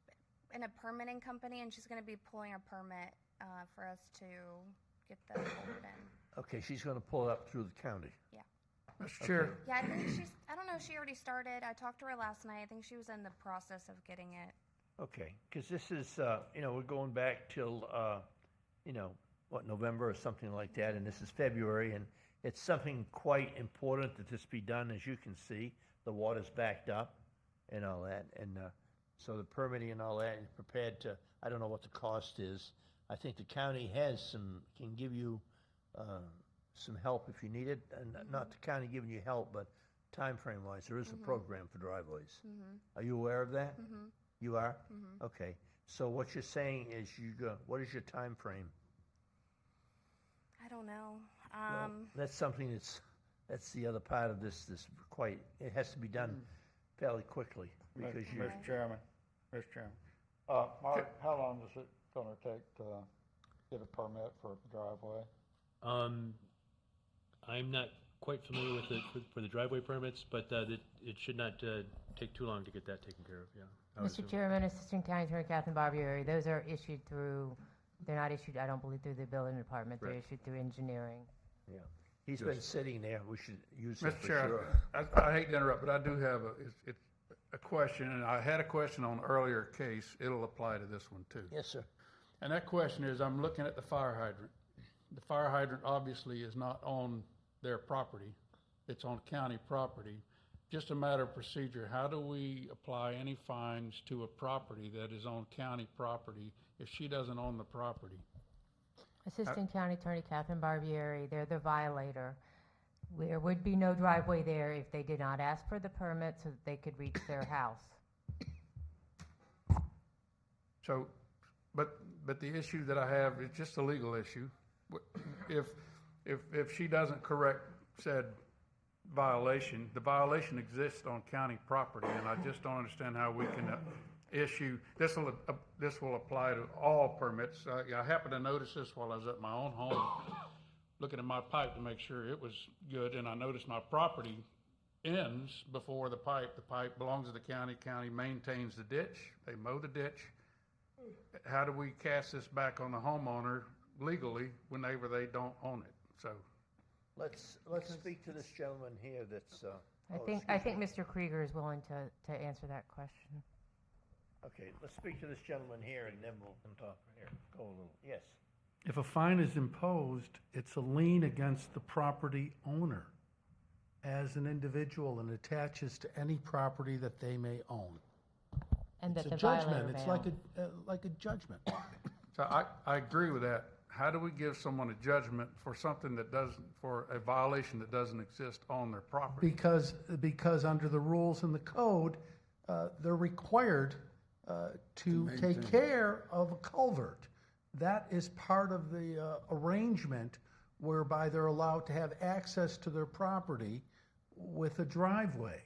in a permitting company, and she's going to be pulling a permit for us to get the culvert in. Okay, she's going to pull it up through the county. Yeah. Mr. Chair. Yeah, I think I don't know if she already started. I talked to her last night. I think she was in the process of getting it. Okay, because this is, we're going back till, November or something like that, and this is February, and it's something quite important that this be done. As you can see, the water's backed up and all that, and so the permitting and all that, and prepared to, I don't know what the cost is. I think the county can give you some help if you need it, and not the county giving you help, but time frame wise, there is a program for driveways. Are you aware of that? You are? Okay. So what you're saying is what is your time frame? I don't know. Well, that's something that's the other part of this it has to be done fairly quickly because Mr. Chairman, Mr. Chairman. Mark, how long is it gonna take to get a permit for a driveway? I'm not quite familiar with for the driveway permits, but it should not take too long to get that taken care of, yeah. I would assume. Mr. Chairman, Assistant County Attorney Catherine Barbieri, those are issued through, they're not issued, I don't believe, through the building department. They're Right. issued through engineering. Yeah. He's been sitting there. We should use him Mr. for Chair, sure. I hate to interrupt, but I do have it's a question, and I had a question on an earlier case. It'll apply to this one too. Yes, sir. And that question is, I'm looking at the fire hydrant. The fire hydrant obviously is not on their property. It's on county property. Just a matter of procedure, how do we apply any fines to a property that is on county property if she doesn't own the property? Assistant County Attorney Catherine Barbieri, they're the violator. There would be no driveway there if they did not ask for the permit so that they could reach their house. So, but the issue that I have is just a legal issue. If she doesn't correct said violation, the violation exists on county property, and I just don't understand how we can issue, this will apply to all permits. I happened to notice this while I was at my own home, looking at my pipe to make sure it was good, and I noticed my property ends before the pipe. The pipe belongs to the county. County maintains the ditch. They mow the ditch. How do we cast this back on the homeowner legally whenever they don't own it? So, Let's speak to this gentleman here that's, I think Mr. Krieger is willing to answer that question. okay, let's speak to this gentleman here and then we'll talk here. Go a little, yes. If a fine is imposed, it's a lien against the property owner as an individual and attaches to any property that they may own. And It's that a the violator judgment. may It's own. like a judgment. so I agree with that. How do we give someone a judgment for something that doesn't, for a violation that doesn't exist on their property? Because under the rules in the code, they're required to take care of a culvert. That is part of the arrangement whereby they're allowed to have access to their property with a driveway.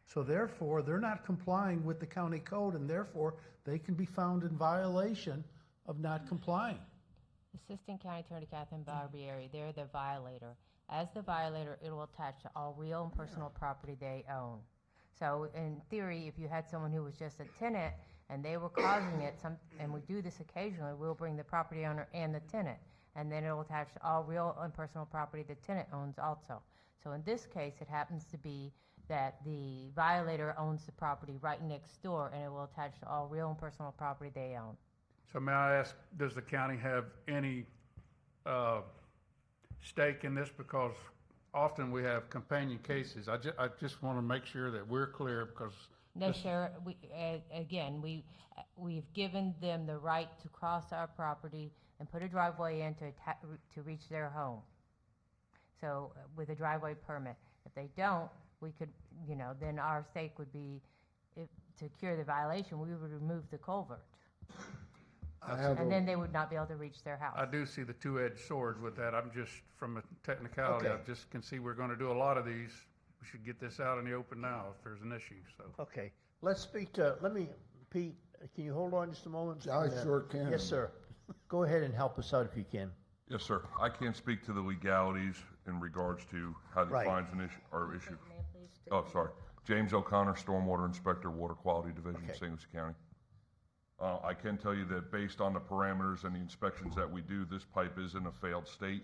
So therefore, they're not complying with the county code, and therefore, they can be found in violation of not complying. Assistant County Attorney Catherine Barbieri, they're the violator. As the violator, it will attach to all real and personal property they own. So in theory, if you had someone who was just a tenant and they were causing it, and we do this occasionally, we'll bring the property owner and the tenant, and then it will attach to all real and personal property the tenant owns also. So in this case, it happens to be that the violator owns the property right next door, and it will attach to all real and personal property they own. So may I ask, does the county have any stake in this? Because often we have companion cases. I just want to make sure that we're clear because. No, sir. We've given them the right to cross our property and put a driveway in to reach their home. So with a driveway permit, if they don't, we could, then our stake would be, to cure the violation, we would remove the culvert. And then they would not be able to reach their house. I do see the two-edged sword with that. I'm just, from a technicality, Okay. I just can see we're going to do a lot of these. We should get this out in the open now if there's an issue, so. Okay, let's speak to, Pete, can you hold on just a moment? I sure can. Yes, sir. Go ahead and help us out if you can. Yes, sir. I can't speak to the legalities in regards to how the Right. fines are issued. Oh, sorry. James O'Connor, Stormwater Inspector, Water Quality Division, Okay. St. Lucie County. I can tell you that based on the parameters and the inspections that we do, this pipe is in a failed state.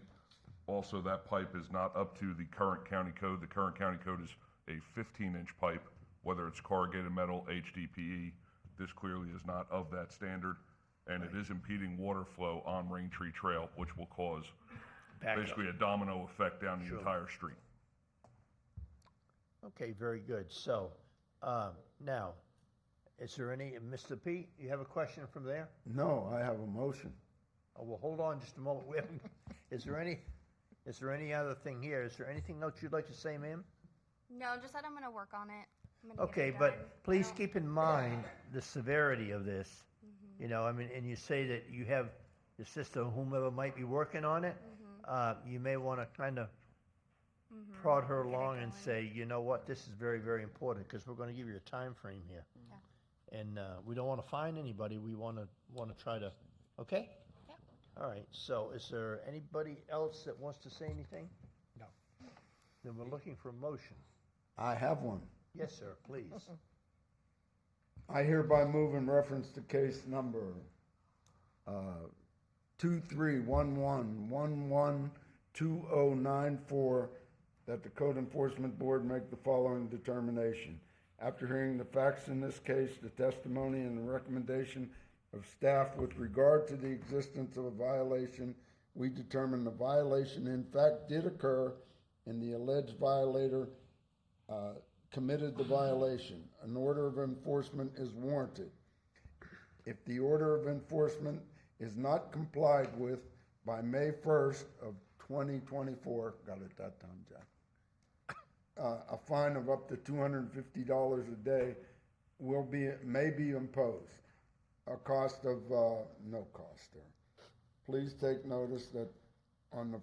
Also, that pipe is not up to the current county code. The current county code is a 15-inch pipe, whether it's corrugated metal, HDPE. This clearly is not of that standard, and it is impeding water flow on Raintree Trail, which will cause Backup. basically a domino effect down the Sure. entire street. Okay, very good. So, now, is there any, Mr. Pete, you have a question from there? No, I have a motion. Oh, well, hold on just a moment. We haven't, is there any other thing here? Is there anything else you'd like to say, ma'am? No, just that I'm gonna work on it. I'm gonna get Okay, it done. but please keep in mind the severity of this. And you say that you have your sister, whomever might be working on it, you may want to kind of prod her along and say, you know what, this is very, very important, because we're going to give you a time frame here. And we don't want to fine anybody. We want to try to, okay? Yeah. All right, so is there anybody else that wants to say anything? No. Then we're looking for a motion. I have one. Yes, sir, please. I hereby move in reference to case number 2311112094 that the Code Enforcement Board make the following determination. After hearing the facts in this case, the testimony and the recommendation of staff with regard to the existence of a violation, we determine the violation in fact did occur and the alleged violator committed the violation. An order of enforcement is warranted. If the order of enforcement is not complied with by May 1st of 2024, got it that time, Jack, a fine of up to $250 a day may be imposed. A cost of no cost there. Please take notice that on the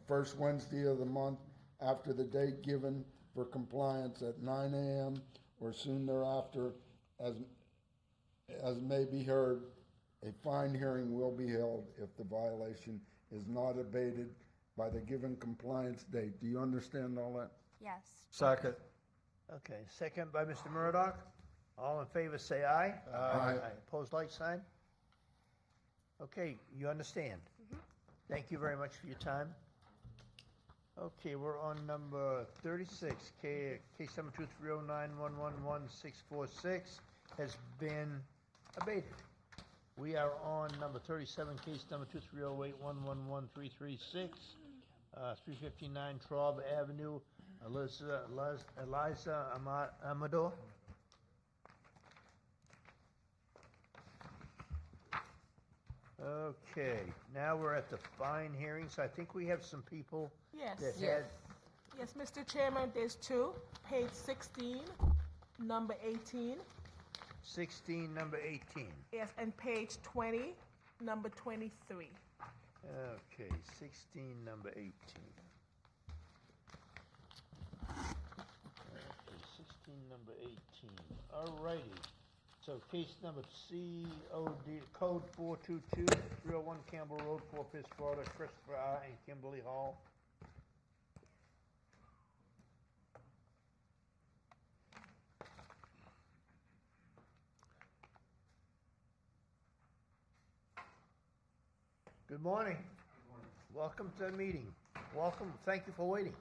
first Wednesday of the month after the date given for compliance at 9 a.m. or soon thereafter, as may be heard, a fine hearing will be held if the violation is not abated by the given compliance date. Do you understand all that? Yes. Second. Okay, second by Mr. Murdock. All in favor, say aye. Aye. Opposed, like sign? Okay, you understand. Thank you very much for your time. Okay, we're on number 36, case number 23091111646 has been abated. We are on number 37, case number 23081111336, 359 Traub Avenue, Eliza Amador. Okay, now we're at the fine hearing, so I think we have some people Yes. that Yes. had, Yes, Mr. Chairman, there's two, page 16, number 18. 16, number 18. Yes, and page 20, number 23. Okay, 16, number 18. Okay, 16, number 18. All righty. So case number code 422-301 Campbell Road, Fort Pierce, Florida, Christopher R. and Kimberly Hall. Good morning. Welcome to the meeting. Welcome. Thank you for waiting.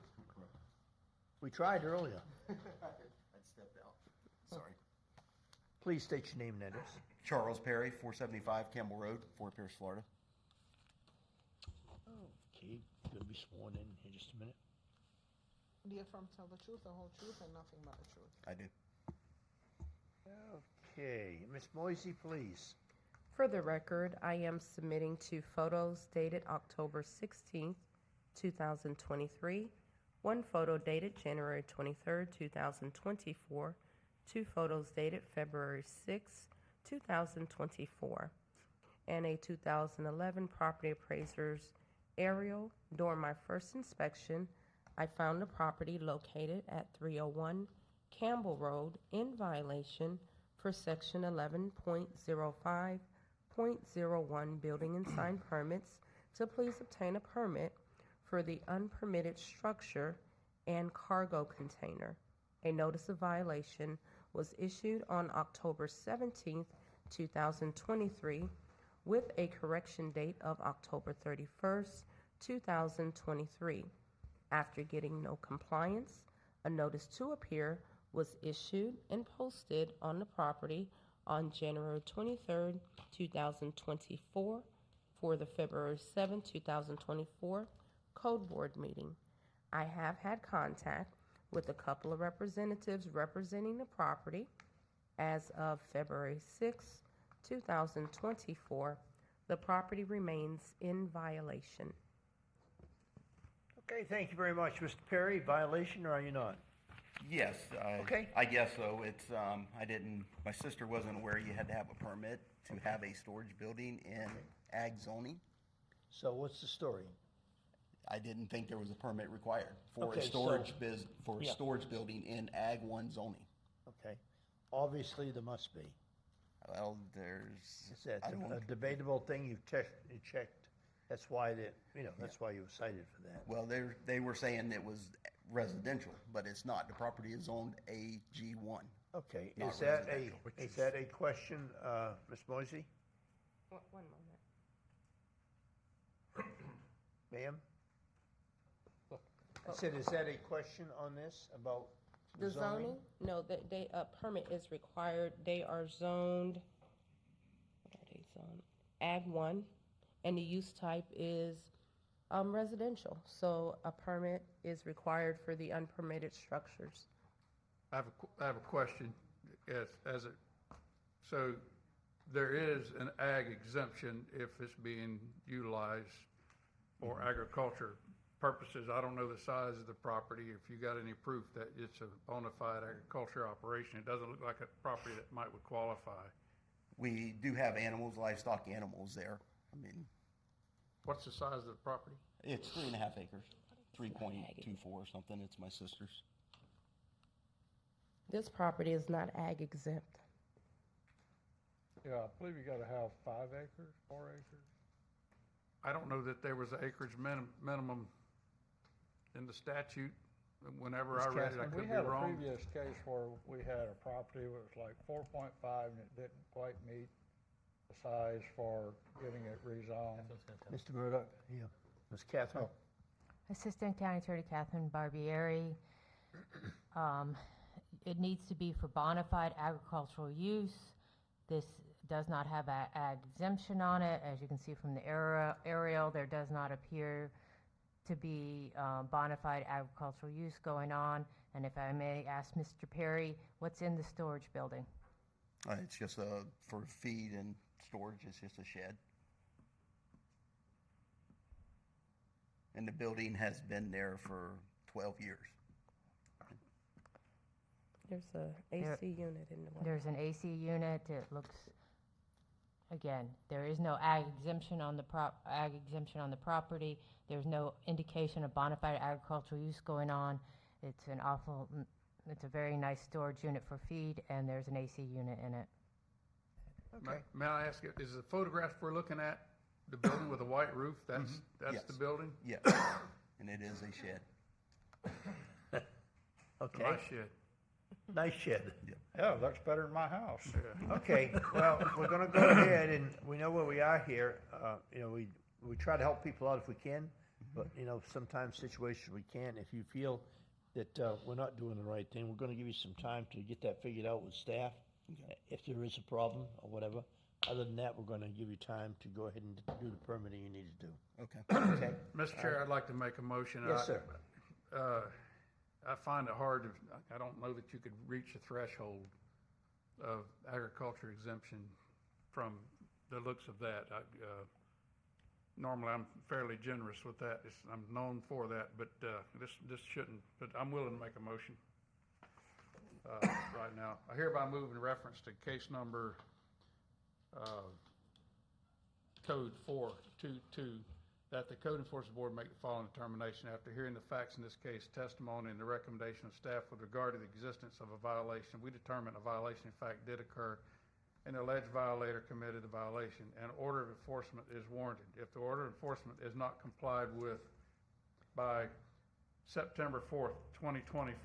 We tried earlier. I stepped out. Sorry. Please state your name and address. Charles Perry, 475 Campbell Road, Fort Pierce, Florida. Okay, gonna be sworn in just a minute. Do you affirm to tell the truth, the whole truth, and nothing but the truth? I do. Okay, Ms. Moisey, please. For the record, I am submitting 2 photos dated October 16th, 2023, 1 photo dated January 23rd, 2024, 2 photos dated February 6th, 2024, and a 2011 property appraiser's aerial. During my first inspection, I found the property located at 301 Campbell Road in violation for Section 11.05.01 Building and Sign Permits to please obtain a permit for the unpermitted structure and cargo container. A notice of violation was issued on October 17th, 2023, with a correction date of October 31st, 2023. After getting no compliance, a notice to appear was issued and posted on the property on January 23rd, 2024 for the February 7th, 2024 Code Board meeting. I have had contact with a couple of representatives representing the property. As of February 6, 2024, the property remains in violation. Okay, thank you very much, Mr. Perry. Violation, or are you not? Yes. Okay. I guess so. It's, my sister wasn't aware you had to have a permit to have a storage building in ag zoning. So what's the story? I didn't think there was a permit required for Okay, a so- storage Yeah. storage building in ag 1 zoning. Okay. Obviously, there must be. Well, there's. Is that I don't- a debatable thing you've checked? That's why that's why you were cited for that. Well, they were saying it was residential, but it's not. The property is zoned AG1. Okay, Not is that residential. is that a question, Ms. Moisey? One moment. Ma'am? I said, is that a question on this about The zoning, no, a permit is required. They are zoned, what are they zoned? Ag 1, and the use type is residential. So a permit is required for the unpermitted structures. I have a question. So there is an ag exemption if it's being utilized for agriculture purposes. I don't know the size of the property. If you got any proof that it's a bona fide agriculture operation, it doesn't look like a property that would qualify. We do have animals, livestock animals there. I mean, What's the size of the property? it's 3.5 acres, 3.24 or something. It's my sister's. This property is not ag exempt. Yeah, I believe you gotta have 5 acres, 4 acres. I don't know that there was an acreage minimum in the statute. Whenever I read it, I could be wrong. We had a previous case where we had a property that was like 4.5 and it didn't quite meet the size for getting it rezoned. Mr. Murdoch? Yeah. Ms. Catherine? Assistant County Attorney Catherine Barbieri. It needs to be for bona fide agricultural use. This does not have an ag exemption on it. As you can see from the aerial, there does not appear to be bona fide agricultural use going on. And if I may ask Mr. Perry, what's in the storage building? It's just for feed and storage. It's just a shed. And the building has been there for 12 years. There's a AC unit in the one. There's an AC unit. It looks, again, there is no ag exemption on the property. There's no indication of bona fide agricultural use going on. It's a very nice storage unit for feed, and there's an AC unit in it. Okay. May I ask you, is the photograph we're looking at the building with a white roof? That's Yes. the building? Yes, and it is a shed. Okay. Nice shed. Nice shed. Yeah, it looks better than my house. Okay, well, we're gonna go ahead, and we know where we are here. We try to help people out if we can, but, sometimes situations we can't. If you feel that we're not doing the right thing, we're gonna give you some time to get that figured out with staff, if there is a problem or whatever. Other than that, we're gonna give you time to go ahead and do the permitting you need to do. Okay. Okay? Mr. Chair, I'd like to make a motion. Yes, sir. I find it hard I don't know that you could reach the threshold of agriculture exemption from the looks of that. Normally, I'm fairly generous with that. I'm known for that, but this shouldn't. But I'm willing to make a motion right now. I hereby move in reference to case number code 422 that the Code Enforcement Board make the following determination. After hearing the facts in this case, testimony, and the recommendation of staff with regard to the existence of a violation, we determine a violation in fact did occur and the alleged violator committed the violation. An order of enforcement is warranted. If the order of enforcement is not complied with by September 4th, 2024,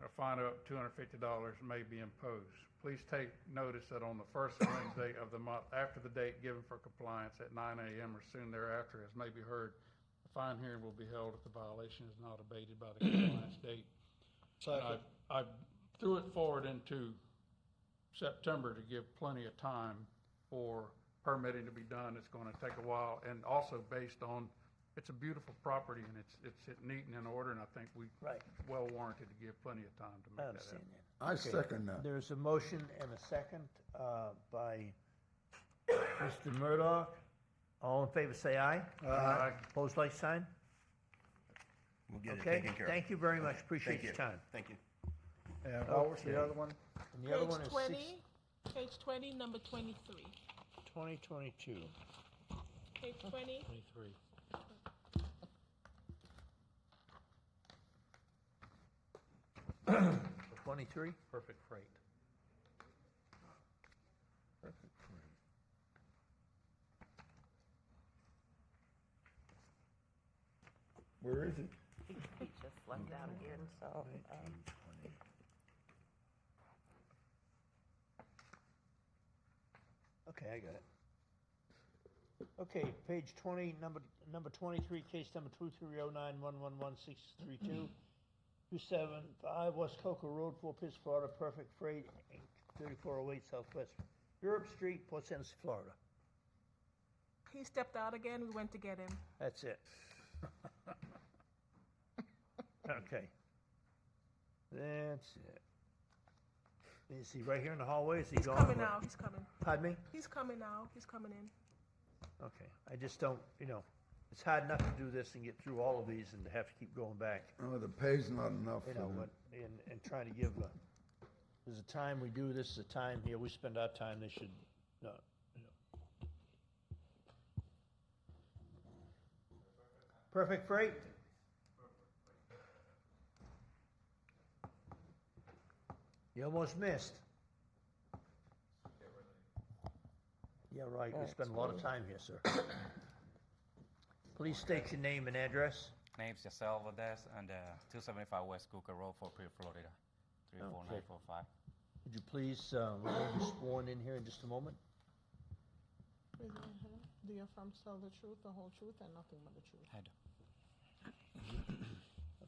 a fine of up to $250 may be imposed. Please take notice that on the first Wednesday of the month after the date given for compliance at 9 a.m. or soon thereafter, as may be heard, a fine hearing will be held if the violation is not abated by the compliance date. Second. I threw it forward into September to give plenty of time for permitting to be done. It's going to take a while, and also based on, it's a beautiful property and it's neat and in order, and I think we well warranted to give plenty of time to I make that understand happen. that. I second that. There's a motion and a second by Mr. Murdoch. All in favor, say aye. Aye. Opposed, like sign? We'll get it Okay, taken care of. thank you very much. Appreciate Thank your you. time. Thank you. And what was the Okay. other one? And the other one Page is 20, page 20, number 23. 2022. Page 20. 23. 23? Perfect freight. Where is it? He just left out again, so, Okay, I got it. Okay, page 20, number 23, case number 23091111632, 275 West Coca Road, Fort Pierce, Florida, Perfect Freight, Inc., 3408 Southwest Europe Street, Port St. Lucie, Florida. He stepped out again. We went to get him. That's it. Okay. That's it. Is he right here in the hallway? Is he He's gone? coming now. He's coming. Pardon me? He's coming now. He's coming in. Okay, I just don't, it's hard enough to do this and get through all of these and to have to keep going back. Oh, the pay's not enough You for know, them. but, and trying to give, there's a time we do this, a time here, we spend our time, they should, Perfect Freight? You almost missed. Yeah, right, we spend a lot of time here, sir. Please state your name and address. Name's Yasel Valdez, and 275 West Cooker Road, Fort Pierce, Florida, 34945. Would you please, we're going to be sworn in here in just a moment. Do you affirm to tell the truth, the whole truth, and nothing but the truth? I do.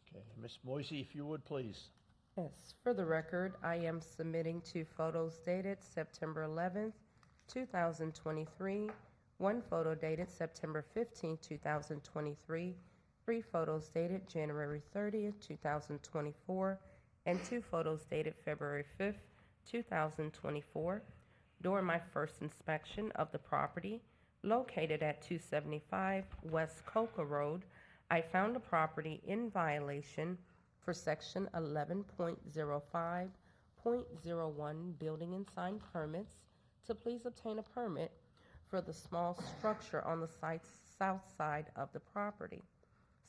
Okay, Ms. Moisey, if you would, please. yes, for the record, I am submitting 2 photos dated September 11th, 2023, 1 photo dated September 15th, 2023, 3 photos dated January 30th, 2024, and 2 photos dated February 5th, 2024. During my first inspection of the property, located at 275 West Coca Road, I found the property in violation for Section 11.05.01 Building and Sign Permits to please obtain a permit for the small structure on the site's south side of the property.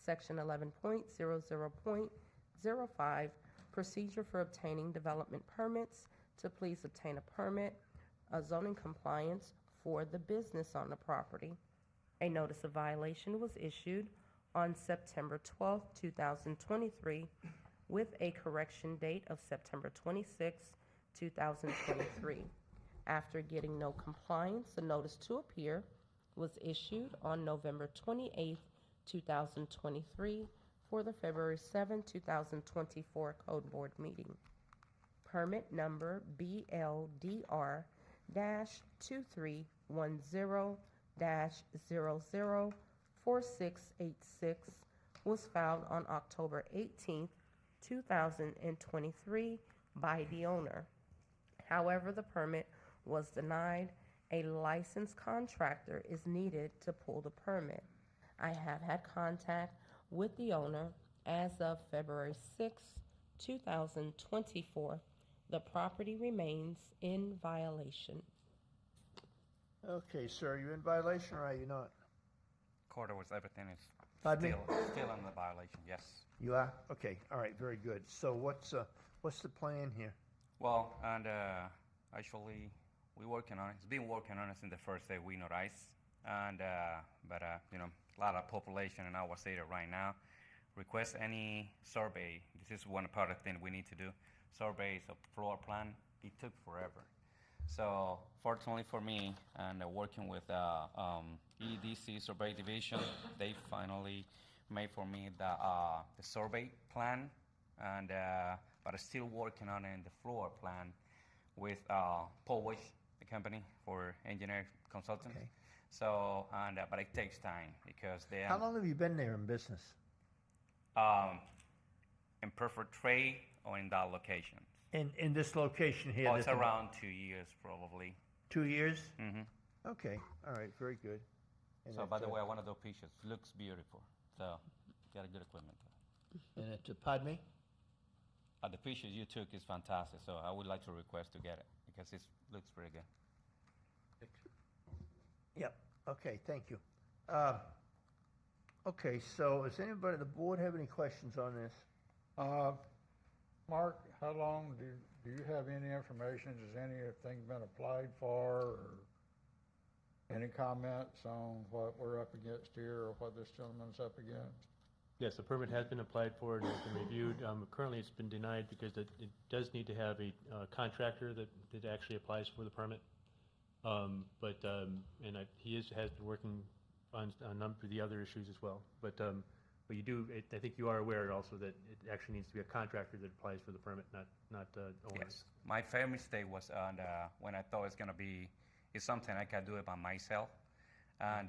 Section 11.00.05 Procedure for obtaining development permits to please obtain a permit, a zoning compliance for the business on the property. A notice of violation was issued on September 12, 2023, with a correction date of September 26, 2023. After getting no compliance, a notice to appear was issued on November 28, 2023, for the February 7, 2024 Code Board meeting. Permit number BLDR-23100-004686 was filed on October 18, 2023 by the owner. However, the permit was denied. A licensed contractor is needed to pull the permit. I have had contact with the owner as of February 6, 2024. The property remains in violation. Okay, sir, are you in violation or are you not? Quarter was everything is Pardon me? still in the violation, yes. You are? Okay, all right, very good. So what's the plan here? Well, and actually, we're working on it. It's been working on it since the first day we noticed. And, but, a lot of population in our city right now. Request any survey. This is one part of the thing we need to do. Surveys of floor plan. It took forever. So, fortunately for me, and working with EDC Survey Division, they finally made for me the survey plan, and but I'm still working on it in the floor plan with Polish, the company for engineering consultants. Okay. So, and but it takes time because they How long have you been there in business? in Perfect Trade or in that location. In this location here? Oh, it's that's around 2 years probably. 2 years? Mm-hmm. Okay, all right, very good. And So, it, by the way, one of those pictures looks beautiful. So, got a good equipment. And it, pardon me? The pictures you took is fantastic. So, I would like to request to get it because it looks pretty good. Yep, okay, thank you. Okay, so does anybody on the board have any questions on this? Mark, how long do you have any information? Has anything been applied for, or any comments on what we're up against here, or what this gentleman's up against? Yes, the permit has been applied for and has been reviewed. Currently, it's been denied because it does need to have a contractor that actually applies for the permit. He has been working on a number of the other issues as well. But you do, I think you are aware also that it actually needs to be a contractor that applies for the permit, not owners. Yes. My fair mistake was on when I thought it's something I can do it by myself, and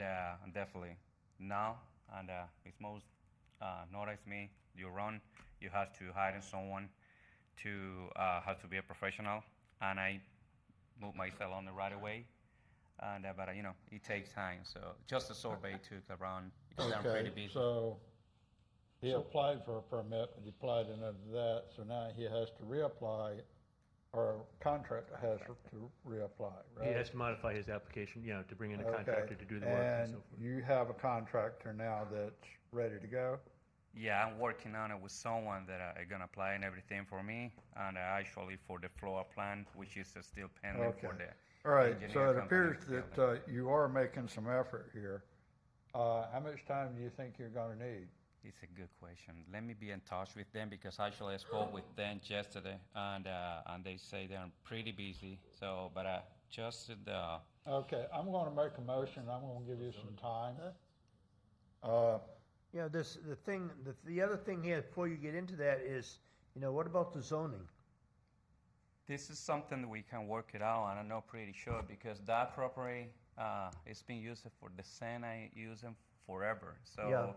definitely now, and it's most notice me. You run, you have to hire someone to have to be a professional, and I moved myself on the right away. And but it takes time. So just the survey took around. Because I'm pretty busy. So he applied for a permit, but he applied into that, so now he has to reapply, or contractor has to reapply, right? He has to modify his application, to bring in a contractor to do the work and so forth. And you have a contractor now that's ready to go? Yeah, I'm working on it with someone that are going to apply and everything for me, and actually for the floor plan, which is still pending for the All right, so engineer it company appears to build that it. you are making some effort here. How much time do you think you're going to need? It's a good question. Let me be in touch with them because actually I spoke with them yesterday, and they say they're pretty busy. So, but just the. Okay, I'm going to make a motion. I'm going to give you some time. The other thing here, before you get into that is, what about the zoning? This is something that we can work it out, and I'm not pretty sure because that property it's been used for the same I use them forever. So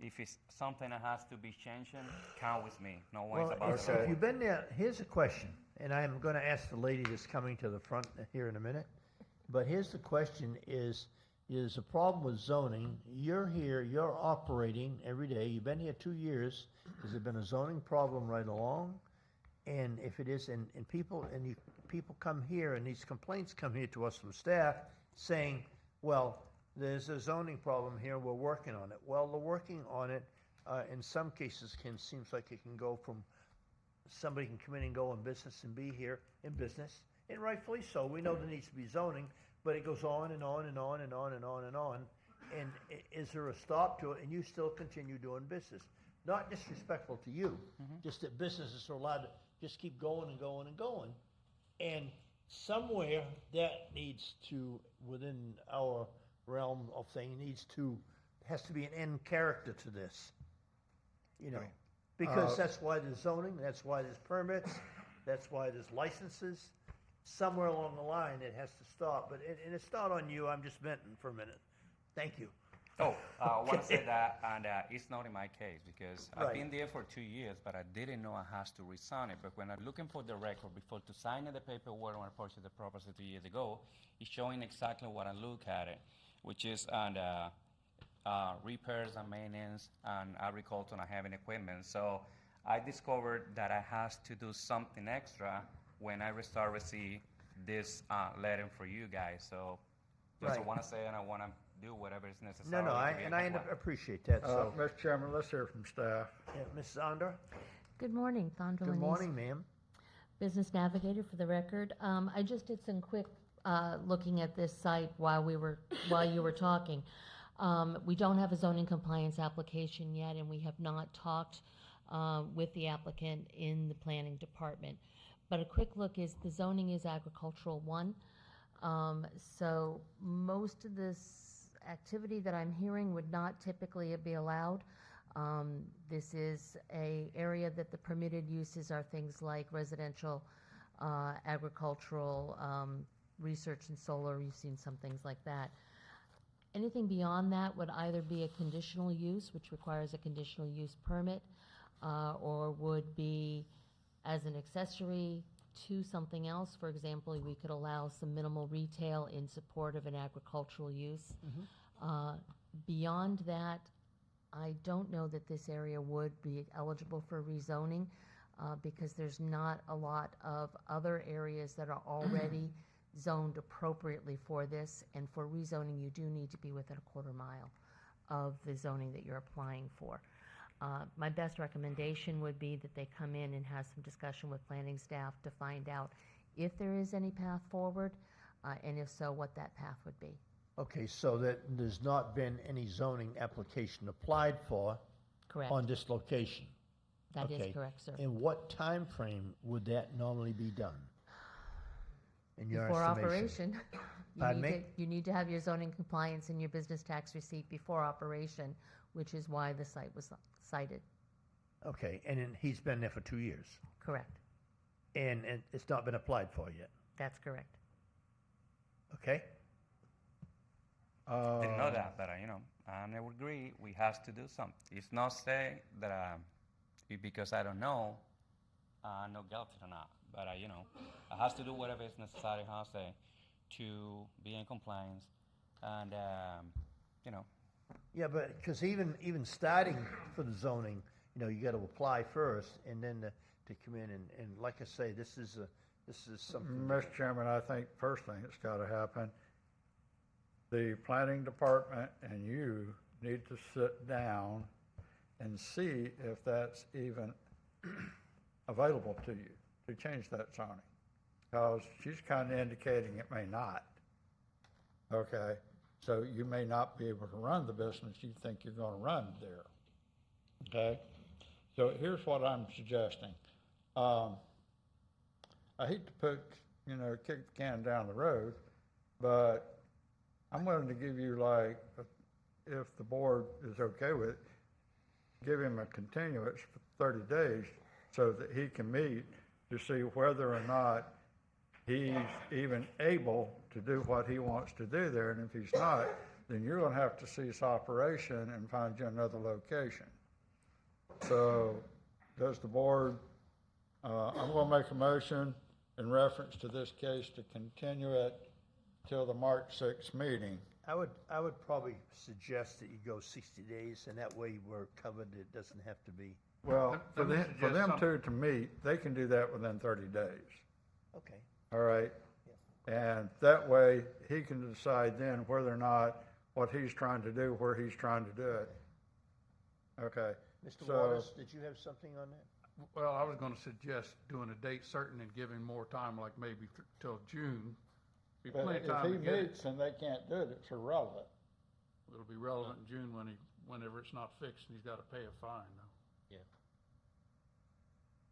if it's something that has to be changing, count with me. No worries about it. If you've been there, here's a question, and I'm going to ask the lady that's coming to the front here in a minute. But here's the question: is a problem with zoning? You're here, you're operating every day. You've been here 2 years. Has there been a zoning problem right along? And if it is, and people come here, and these complaints come here to us from staff saying, well, there's a zoning problem here, we're working on it. Well, the working on it, in some cases, seems like it can go from, somebody can come in and go in business and be here in business, and rightfully so. We know there needs to be zoning, but it goes on and on and on and on and on and on. And is there a stop to it, and you still continue doing business? Not disrespectful to you, just that businesses are allowed to just keep going and going and going. And somewhere that needs to, within our realm of thing, has to be an end character to this. Because that's why there's zoning, that's why there's permits, that's why there's licenses. Somewhere along the line it has to stop. But and it's not on you, I'm just venting for a minute. Thank you. I want to say that, and it's not in my case because I've been there for 2 years, but I didn't know I had to resign it. But when I'm looking for the record before to sign the paperwork when I purchased the property 2 years ago, it's showing exactly what I look at it, which is on repairs and maintenance and agriculture and having equipment. So I discovered that I had to do something extra when I receive this letter for you guys. So just I want to say, and I want to do whatever is necessary. No, I appreciate that. So, Mr. Chairman, let's hear from staff. Mrs. Onder? Good morning, Thondra Good Lanise. morning, ma'am. Business Navigator for the record. I just did some quick looking at this site while you were talking. We don't have a zoning compliance application yet, and we have not talked with the applicant in the planning department. But a quick look is the zoning is agricultural 1. So most of this activity that I'm hearing would not typically be allowed. This is a area that the permitted uses are things like residential, agricultural, research and solar. You've seen some things like that. Anything beyond that would either be a conditional use, which requires a conditional use permit, or would be as an accessory to something else. For example, we could allow some minimal retail in support of an agricultural use. Beyond that, I don't know that this area would be eligible for rezoning because there's not a lot of other areas that are already zoned appropriately for this, and for rezoning you do need to be within a quarter mile of the zoning that you're applying for. My best recommendation would be that they come in and have some discussion with planning staff to find out if there is any path forward, and if so, what that path would be. Okay, so that there's not been any zoning application applied for. Correct. On this location? That is Okay. correct, sir. In what time frame would that normally be done? In your Before estimation? operation. Pardon me? You need to have your zoning compliance and your business tax receipt before operation, which is why the site was cited. Okay, and then he's been there for 2 years, Correct. and it's not been applied for yet, That's correct. okay? Didn't know that, but I never agree. We have to do something. It's not say that because I don't know, I'm not guilty or not. But I have to do whatever is necessary, how I say, to be in compliance, and Yeah, but, because even starting for the zoning, you got to apply first, and then to come in, and like I say, this is something. Mr. Chairman, I think first thing that's got to happen, the planning department and you need to sit down and see if that's even available to you to change that zoning. Because she's kind of indicating it may not. Okay, so you may not be able to run the business you think you're going to run there. Okay, so here's what I'm suggesting. I hate to kick the can down the road, but I'm willing to give you, if the board is okay with it, give him a continuance for 30 days so that he can meet to see whether or not he's even able to do what he wants to do there. And if he's not, then you're going to have to cease operation and find you another location. So does the board, I'm going to make a motion in reference to this case to continue it till the March 6th meeting. I would probably suggest that you go 60 days, and that way we're covered, it doesn't have to be. Well, for Let me them, suggest something. to meet, they can do that within 30 days. Okay. All right? And that way, he can decide then whether or not what he's trying to do, where he's trying to do it. Okay? Mr. So- Waters, did you have something on that? Well, I was gonna suggest doing a date certain and giving more time, like maybe till June. Be But plenty of if time he to get it. meets and they can't do it, it's irrelevant. It'll be relevant in June whenever it's not fixed and he's gotta pay a fine though. Yeah.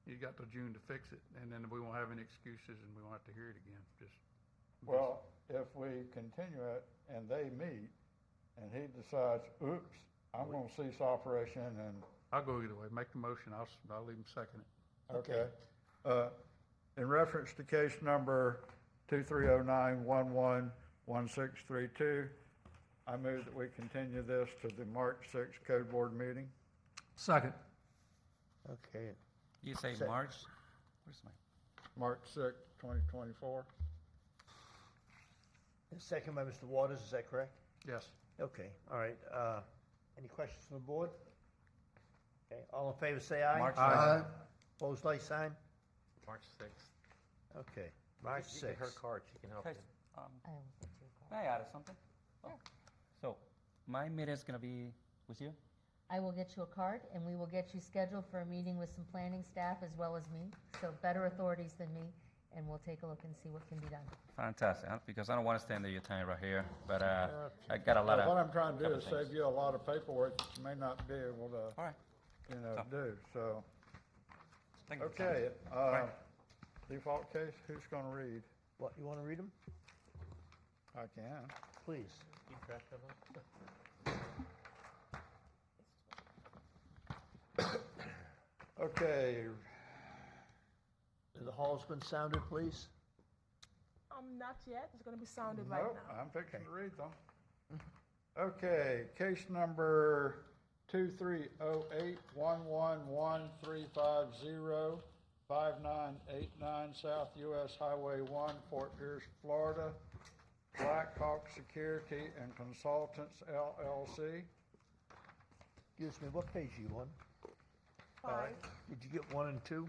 He's got till June to fix it, and then we won't have any excuses and we won't have to hear it again, Well, if we continue it and they meet and he decides, oops, I'm gonna cease operation and, I'll go either way. Make the motion, I'll leave him second it. okay. In reference to case number 2309111632, I move that we continue this to the March 6th Code Board meeting. Second. Okay. You say Se- March? Where's my? March 6th, 2024. And second by Mr. Waters, is that correct? Yes. Okay, all right. Any questions from the board? Okay, all in favor, say aye. March Aye. Opposed, like sign? March 6th. Okay, March You get her 6th. card, she can help Okay. you. I will get you a card. May I add something? Oh. So, my meeting is gonna be with you? I will get you a card, and we will get you scheduled for a meeting with some planning staff as well as me, so better authorities than me, and we'll take a look and see what can be done. Fantastic, because I don't wanna stand your time right here, but I got a lot What of. I'm trying to do couple is things. save you a lot of paperwork that you may not be able to, All right. do, so. Thank you. Okay, Right. default case, who's gonna read? What, you want to read them? I can. Please. Keep track of them. Okay, The hall's been sounded, please? Not yet, it's gonna be sounded right nope, now. I'm fixing to read them. Okay, case number 2308111350, 5989 South US Highway 1, Fort Pierce, Florida. Black Hawk Security and Consultants LLC. Excuse me, what page are you on? 5. Did you get 1 and 2?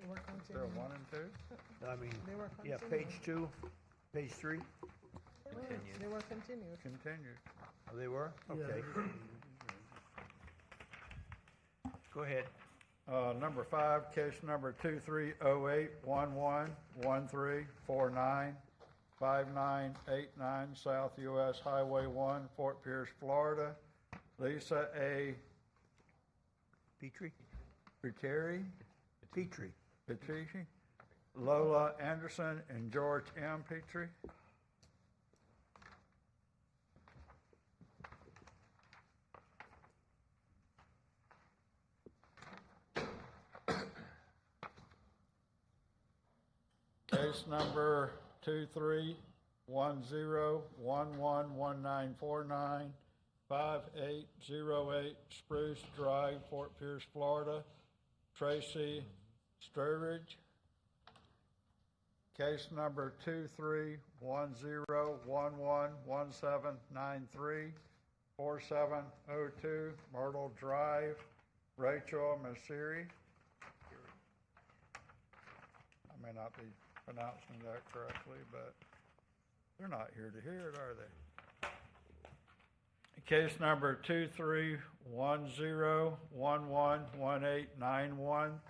They were Is there continuing. 1 and 2? No, I mean, They were yeah, continuing. page 2, page 3? They were continued. Continued. Oh, they were? Okay. Go ahead. Number 5, case number 2308111349, 5989 South US Highway 1, Fort Pierce, Florida. Lisa A. Petrie? Peteri, Petrie. Petrie, Lola Anderson, and George M. Petrie. Case number 2310111949, 5808 Spruce Drive, Fort Pierce, Florida. Tracy Sturridge. Case number 2310111793, 4702 Myrtle Drive, Rachel Masiri. I may not be pronouncing that correctly, but they're not here to hear it, are they? Case number 2310111891,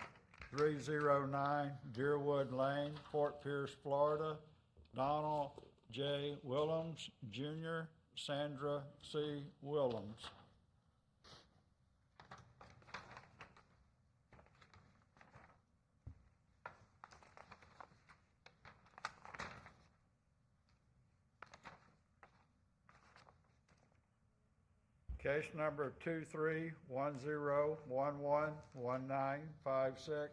309 Deerwood Lane, Fort Pierce, Florida. Donald J. Willems, Jr., Sandra C. Willems. Case number 2310111956,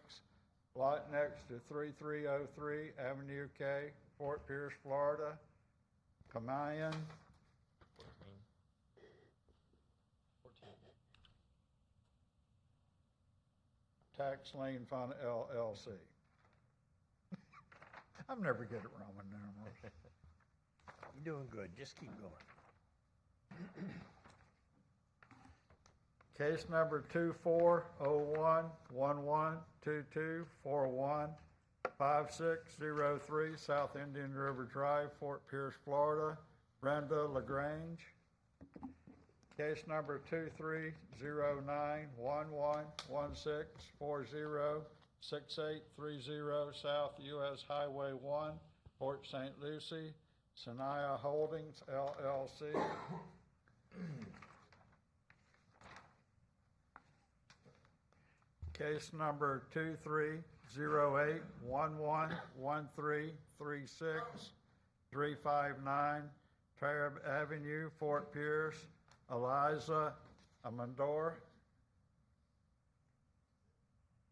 lot next to 3303 Avenue K, Fort Pierce, Florida. Kamayan. Tax Lien Fund LLC. I'm never good at Roman numerals. You're doing good. Just keep going. Case number 24011122415603 South Indian River Drive, Fort Pierce, Florida. Brenda LaGrange. Case number 23091116406830 South US Highway 1, Port St. Lucie. Sanaya Holdings LLC. Case number 2308111336, 359 Tarab Avenue, Fort Pierce. Eliza Amandor.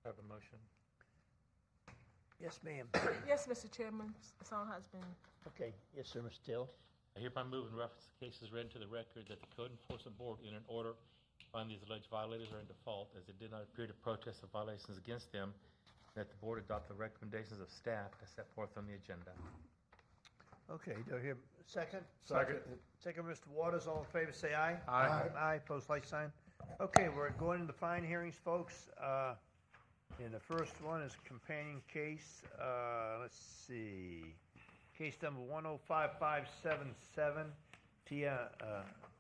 Have a motion. Yes, ma'am. Yes, Mr. Chairman, song has been. Okay, yes, sir, Mr. Taylor. I hereby move in reference to cases read into the record that the Code Enforcement Board in an order find these alleged violators are in default as they did not appear to protest the violations against them, and that the board adopt the recommendations of staff as set forth on the agenda. Okay, do I hear second? Second. Second, Mr. Waters, all in favor, say aye. Aye. Aye, post like sign. Okay, we're going into fine hearings, folks. And the first one is companion case, let's see. Case number 105577,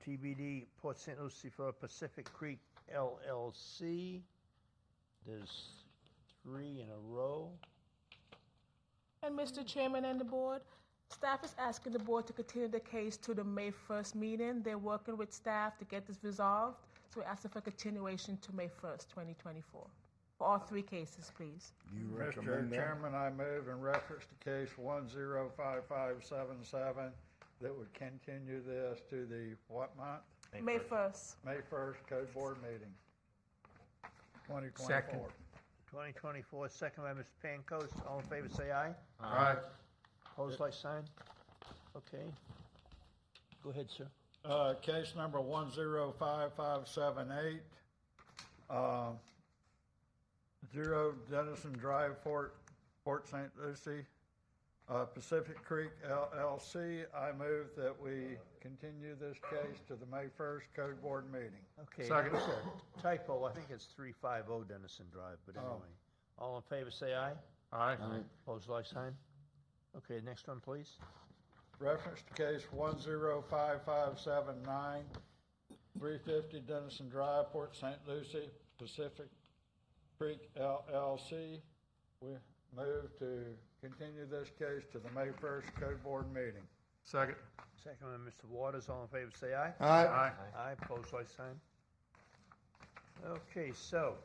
TBD Port St. Lucie for Pacific Creek LLC. There's 3 in a row. And Mr. Chairman and the board, staff is asking the board to continue the case to the May 1st meeting. They're working with staff to get this resolved, so we're asking for continuation to May 1st, 2024. For all 3 cases, please. Mr. Chairman, I move in reference to case 105577 that would continue this to the what month? May 1st. May 1st, Code Board meeting, 2024. Second. 2024, second by Mr. Pankos. All in favor, say aye. Aye. Opposed, like sign. Okay. Go ahead, sir. Case number 105578, 0 Dennison Drive, Port St. Lucie, Pacific Creek LLC. I move that we continue this case to the May 1st Code Board meeting. Okay. Second. there's a typo, I think it's 350 Dennison Drive, but anyway. All in favor, say aye. Aye. Opposed, like sign. Okay, next one, please. Reference to case 105579, 350 Dennison Drive, Port St. Lucie, Pacific Creek LLC. We move to continue this case to the May 1st Code Board meeting. Second. Second by Mr. Waters. All in favor, say aye. Aye. Aye, opposed, like sign. Okay, so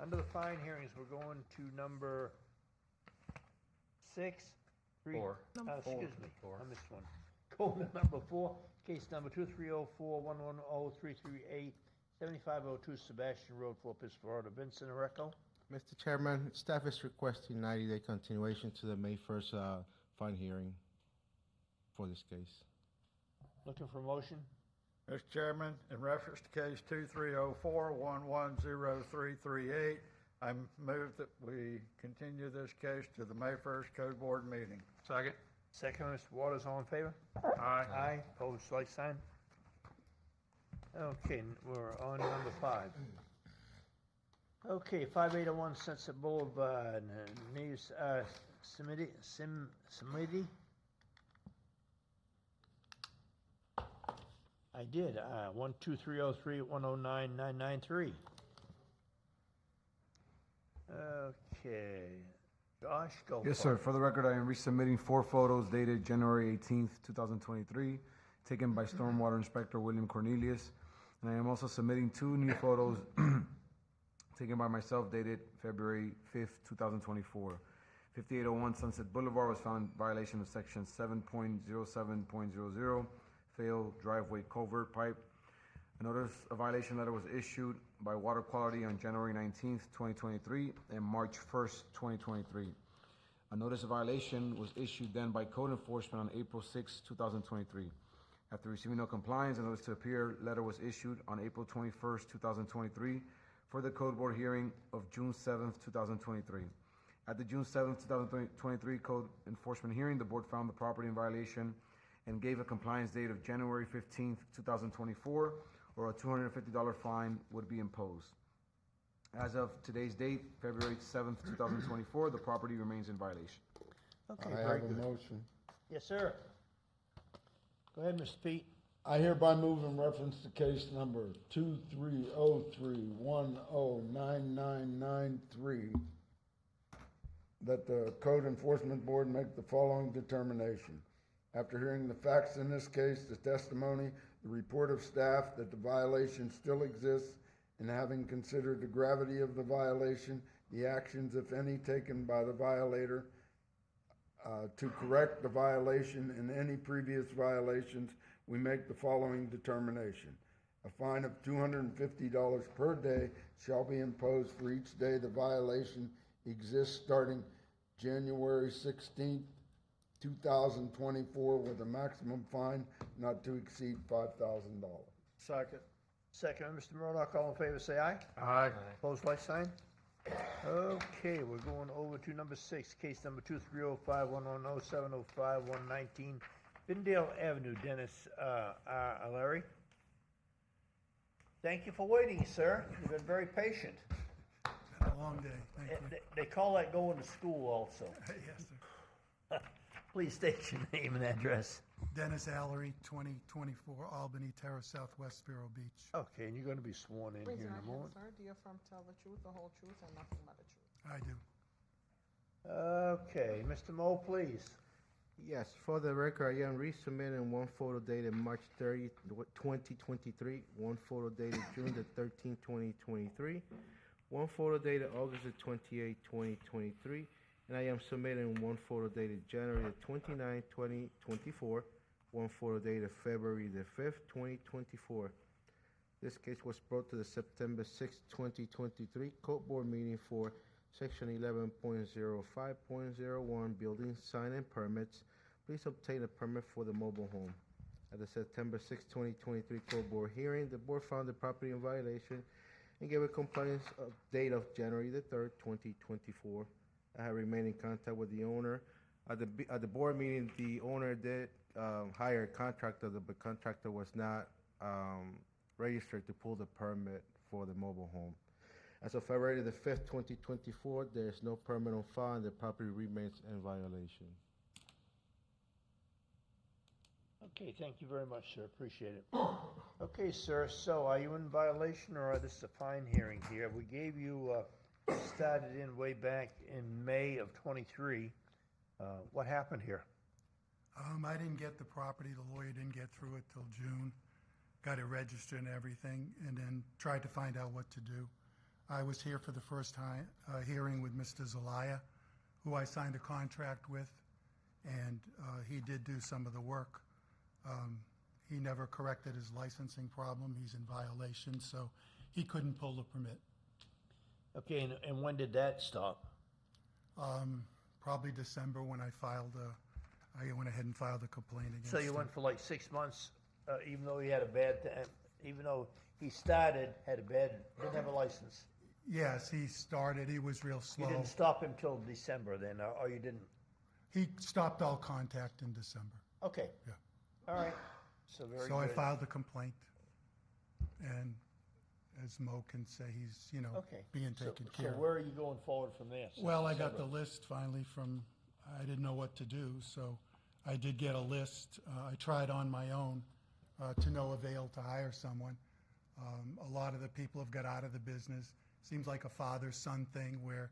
Under the fine hearings, we're going to number 6. Four. Excuse me, Four. I missed one. Code number 4, case number 2304-110-338, 7502 Sebastian Road, Fort Pierce, Florida. Vincent Areco. Mr. Chairman, staff is requesting 90-day continuation to the May 1st fine hearing for this case. Looking for a motion? Mr. Chairman, in reference to case 2304-110-338, I move that we continue this case to the May 1st Code Board meeting. Second. Second, Mr. Waters, all in favor? Aye. Aye, opposed, like sign. Okay, we're on number 5. Okay, 5801 Sunset Boulevard, needs, Simidi? I did, 12303-109-993. Okay, Josh, go Yes, for sir. it. For the record, I am resubmitting 4 photos dated January 18th, 2023, taken by Stormwater Inspector William Cornelius. And I am also submitting 2 new photos taken by myself dated February 5th, 2024. 5801 Sunset Boulevard was found in violation of section 7.07.00, failed driveway culvert pipe. A notice of violation letter was issued by Water Quality on January 19th, 2023 and March 1st, 2023. A notice of violation was issued then by Code Enforcement on April 6, 2023. After receiving no compliance, a notice to appear letter was issued on April 21st, 2023 for the Code Board hearing of June 7th, 2023. At the June 7th, 2023 Code Enforcement hearing, the Board found the property in violation and gave a compliance date of January 15th, 2024, or a $250 fine would be imposed. As of today's date, February 7th, 2024, the property remains in violation. Okay, I very have a good. motion. Yes, sir. Go ahead, Mr. Pete. I hereby move in reference to case number 2303-109993 that the Code Enforcement Board make the following determination. After hearing the facts in this case, the testimony, the report of staff that the violation still exists, and having considered the gravity of the violation, the actions, if any, taken by the violator to correct the violation and any previous violations, we make the following determination. A fine of $250 per day shall be imposed for each day the violation exists starting January 16th, 2024, with a maximum fine not to exceed $5,000. Second. Second, Mr. Murdock, all in favor, say aye. Aye. Opposed, like sign. Okay, we're going over to number 6, case number 2305-110-705-119, Bindale Avenue, Dennis Larry. Thank you for waiting, sir. You've been very patient. Been a long day, thank you. They call that going to school also. Yes, sir. Please state your name and address. Dennis Allery, 2024 Albany Terrace, Southwest Vero Beach. Okay, and you're going to be sworn in Raise here your in a hand, moment. sir. Do you affirm to tell the truth, the whole truth, and nothing but the truth? I do. Okay, Mr. Moe, please. Yes, for the record, I am resubmitting 1 photo dated March 30th, 2023, 1 photo dated June the 13th, 2023, 1 photo dated August the 28th, 2023, and I am submitting 1 photo dated January the 29th, 2024, 1 photo dated February the 5th, 2024. This case was brought to the September 6th, 2023 Code Board meeting for Section 11.05.01 Building Sign and Permits. Please obtain a permit for the mobile home. At the September 6, 2023 Code Board hearing, the Board found the property in violation and gave a compliance date of January the 3rd, 2024. I have remained in contact with the owner. At the Board meeting, the owner did hire a contractor, but the contractor was not registered to pull the permit for the mobile home. As of February the 5th, 2024, there is no permit on file and the property remains in violation. Okay, thank you very much, sir. Appreciate it. Okay, sir, so are you in violation or is this a fine hearing here? We gave you, started in way back in May of 23. What happened here? I didn't get the property, the lawyer didn't get through it till June. Got it registered and everything, and then tried to find out what to do. I was here for the first time, hearing with Mr. Zelaya, who I signed a contract with, and he did do some of the work. He never corrected his licensing problem. He's in violation, so he couldn't pull the permit. Okay, and when did that stop? Probably December when I went ahead and filed a complaint against So him. you went for like 6 months, even though he had a bad time, even though he started, didn't have a license? Yes, he started, he was real You slow. didn't stop him till December then, or you didn't? He stopped all contact in December. Okay. Yeah. All right, so very good. So I filed the complaint, and as Mo can say, he's, Okay. being taken So care of. where are you going forward from there? Well, I got the list finally I didn't know what to do, so I did get a list. I tried on my own, to no avail to hire someone. A lot of the people have got out of the business. Seems like a father-son thing where,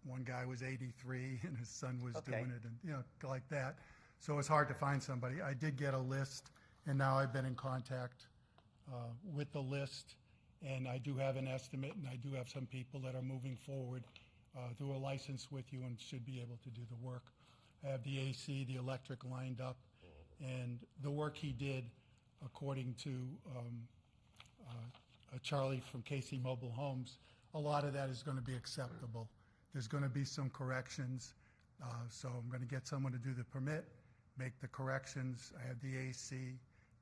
one guy was 83 and his son was Okay. doing it, and, like that. So it's hard to find somebody. I did get a list, and now I've been in contact with the list, and I do have an estimate, and I do have some people that are moving forward through a license with you and should be able to do the work. I have the AC, the electric lined up, and the work he did, according to Charlie from KC Mobile Homes, a lot of that is going to be acceptable. There's going to be some corrections, so I'm going to get someone to do the permit, make the corrections. I have the AC,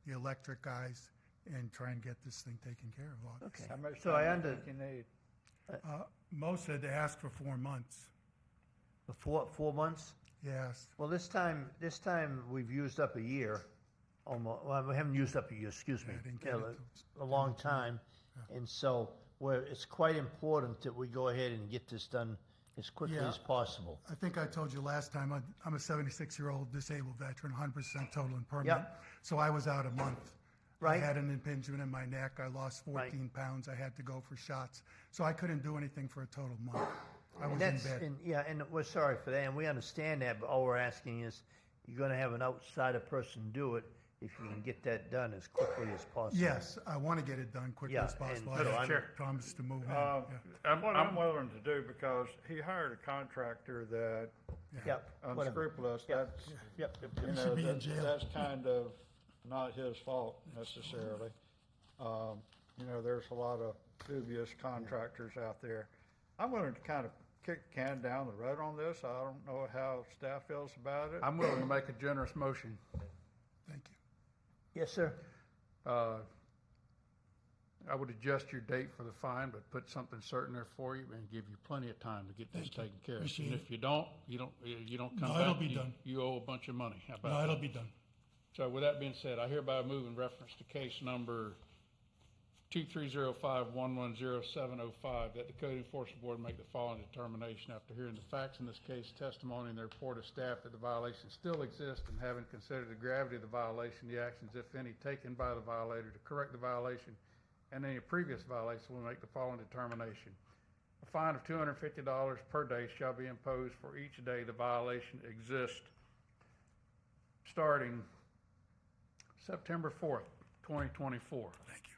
the electric guys, and try and get this thing taken care of, obviously. Okay. How much So time do you think you need? Most had asked for 4 months. For 4 months? Yes. Well, this time we've used up a year, almost, well, we haven't used up a year, excuse me. I didn't get it A long time. And so, it's quite important that we go ahead and get this done as quickly Yeah. as possible. I think I told you last time, I'm a 76-year-old disabled veteran, 100% total and permanent. Yep. So I was out a month. Right. I had an impingement in my neck. I lost 14 pounds. I had to go for shots. So I couldn't do anything for a total month. I was in bed. And we're sorry for that, and we understand that, but all we're asking is, you're gonna have an outsider person do it, if you can get that done as quickly as possible. Yes, I want to get it done quickly Yeah, as possible. and- I Chair. promised to move in. What I'm willing to do, because he hired a contractor that Yep, whatever. unscrupulous, that's, Yep. He should be in jail. that's kind of not his fault necessarily. There's a lot of dubious contractors out there. I'm willing to kind of kick the can down the road on this. I don't know how staff feels about it. I'm willing to make a generous motion. Thank you. Yes, sir. I would adjust your date for the fine, but put something certain there for you and give you plenty of time to get this Thank you. taken care of. Appreciate And it. if you don't come No, back. it'll be done. You owe a bunch of money. How about No, that? it'll be done. So with that being said, I hereby move in reference to case number 23051107005 that the Code Enforcement Board make the following determination after hearing the facts in this case, testimony, and the report of staff that the violation still exists, and having considered the gravity of the violation, the actions, if any, taken by the violator to correct the violation and any previous violation, will make the following determination. A fine of $250 per day shall be imposed for each day the violation exists, starting September 4th, 2024. Thank you.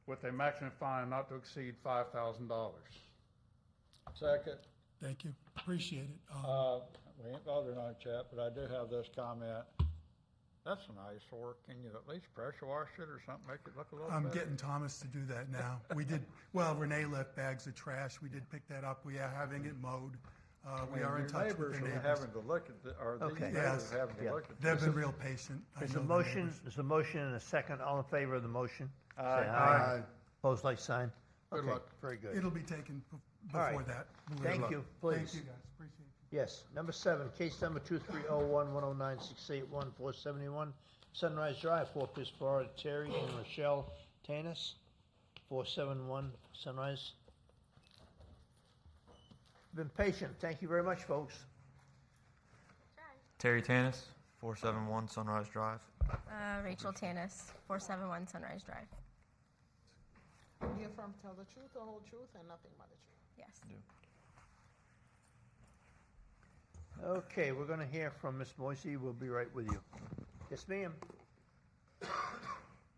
With a maximum fine not to exceed $5,000. Second, Thank you. Appreciate it. we ain't voting on it yet, but I do have this comment. That's a nice work. Can you at least pressure wash it or something, make it look a little better? I'm getting Thomas to do that now. Renee left bags of trash. We did pick that up. We are having it mowed. We are in touch with the Your neighbors. neighbors are having to look at these Okay. neighbors Yes. having to Yeah. look at They've this. been real patient. I There's know a the motion, neighbors. there's a motion and a second. All in favor of the motion? Say Aye. Opposed, like sign? Good Okay, luck. Very good. It'll be taken All right. before that. Thank you, please. Thank you, guys. Appreciate it. Yes, number 7, case number 2301109681471, Sunrise Drive, Fort Pierce, Florida, Terry and Rochelle Tanis, 471 Sunrise. Been patient, thank you very much, folks. Terry Tanis, 471 Sunrise Drive. Rachel Tanis, 471 Sunrise Drive. Do you affirm to tell the truth, the whole truth, and nothing but the truth? Yes. Okay, we're gonna hear from Ms. Moisey, we'll be right with you. Yes, ma'am.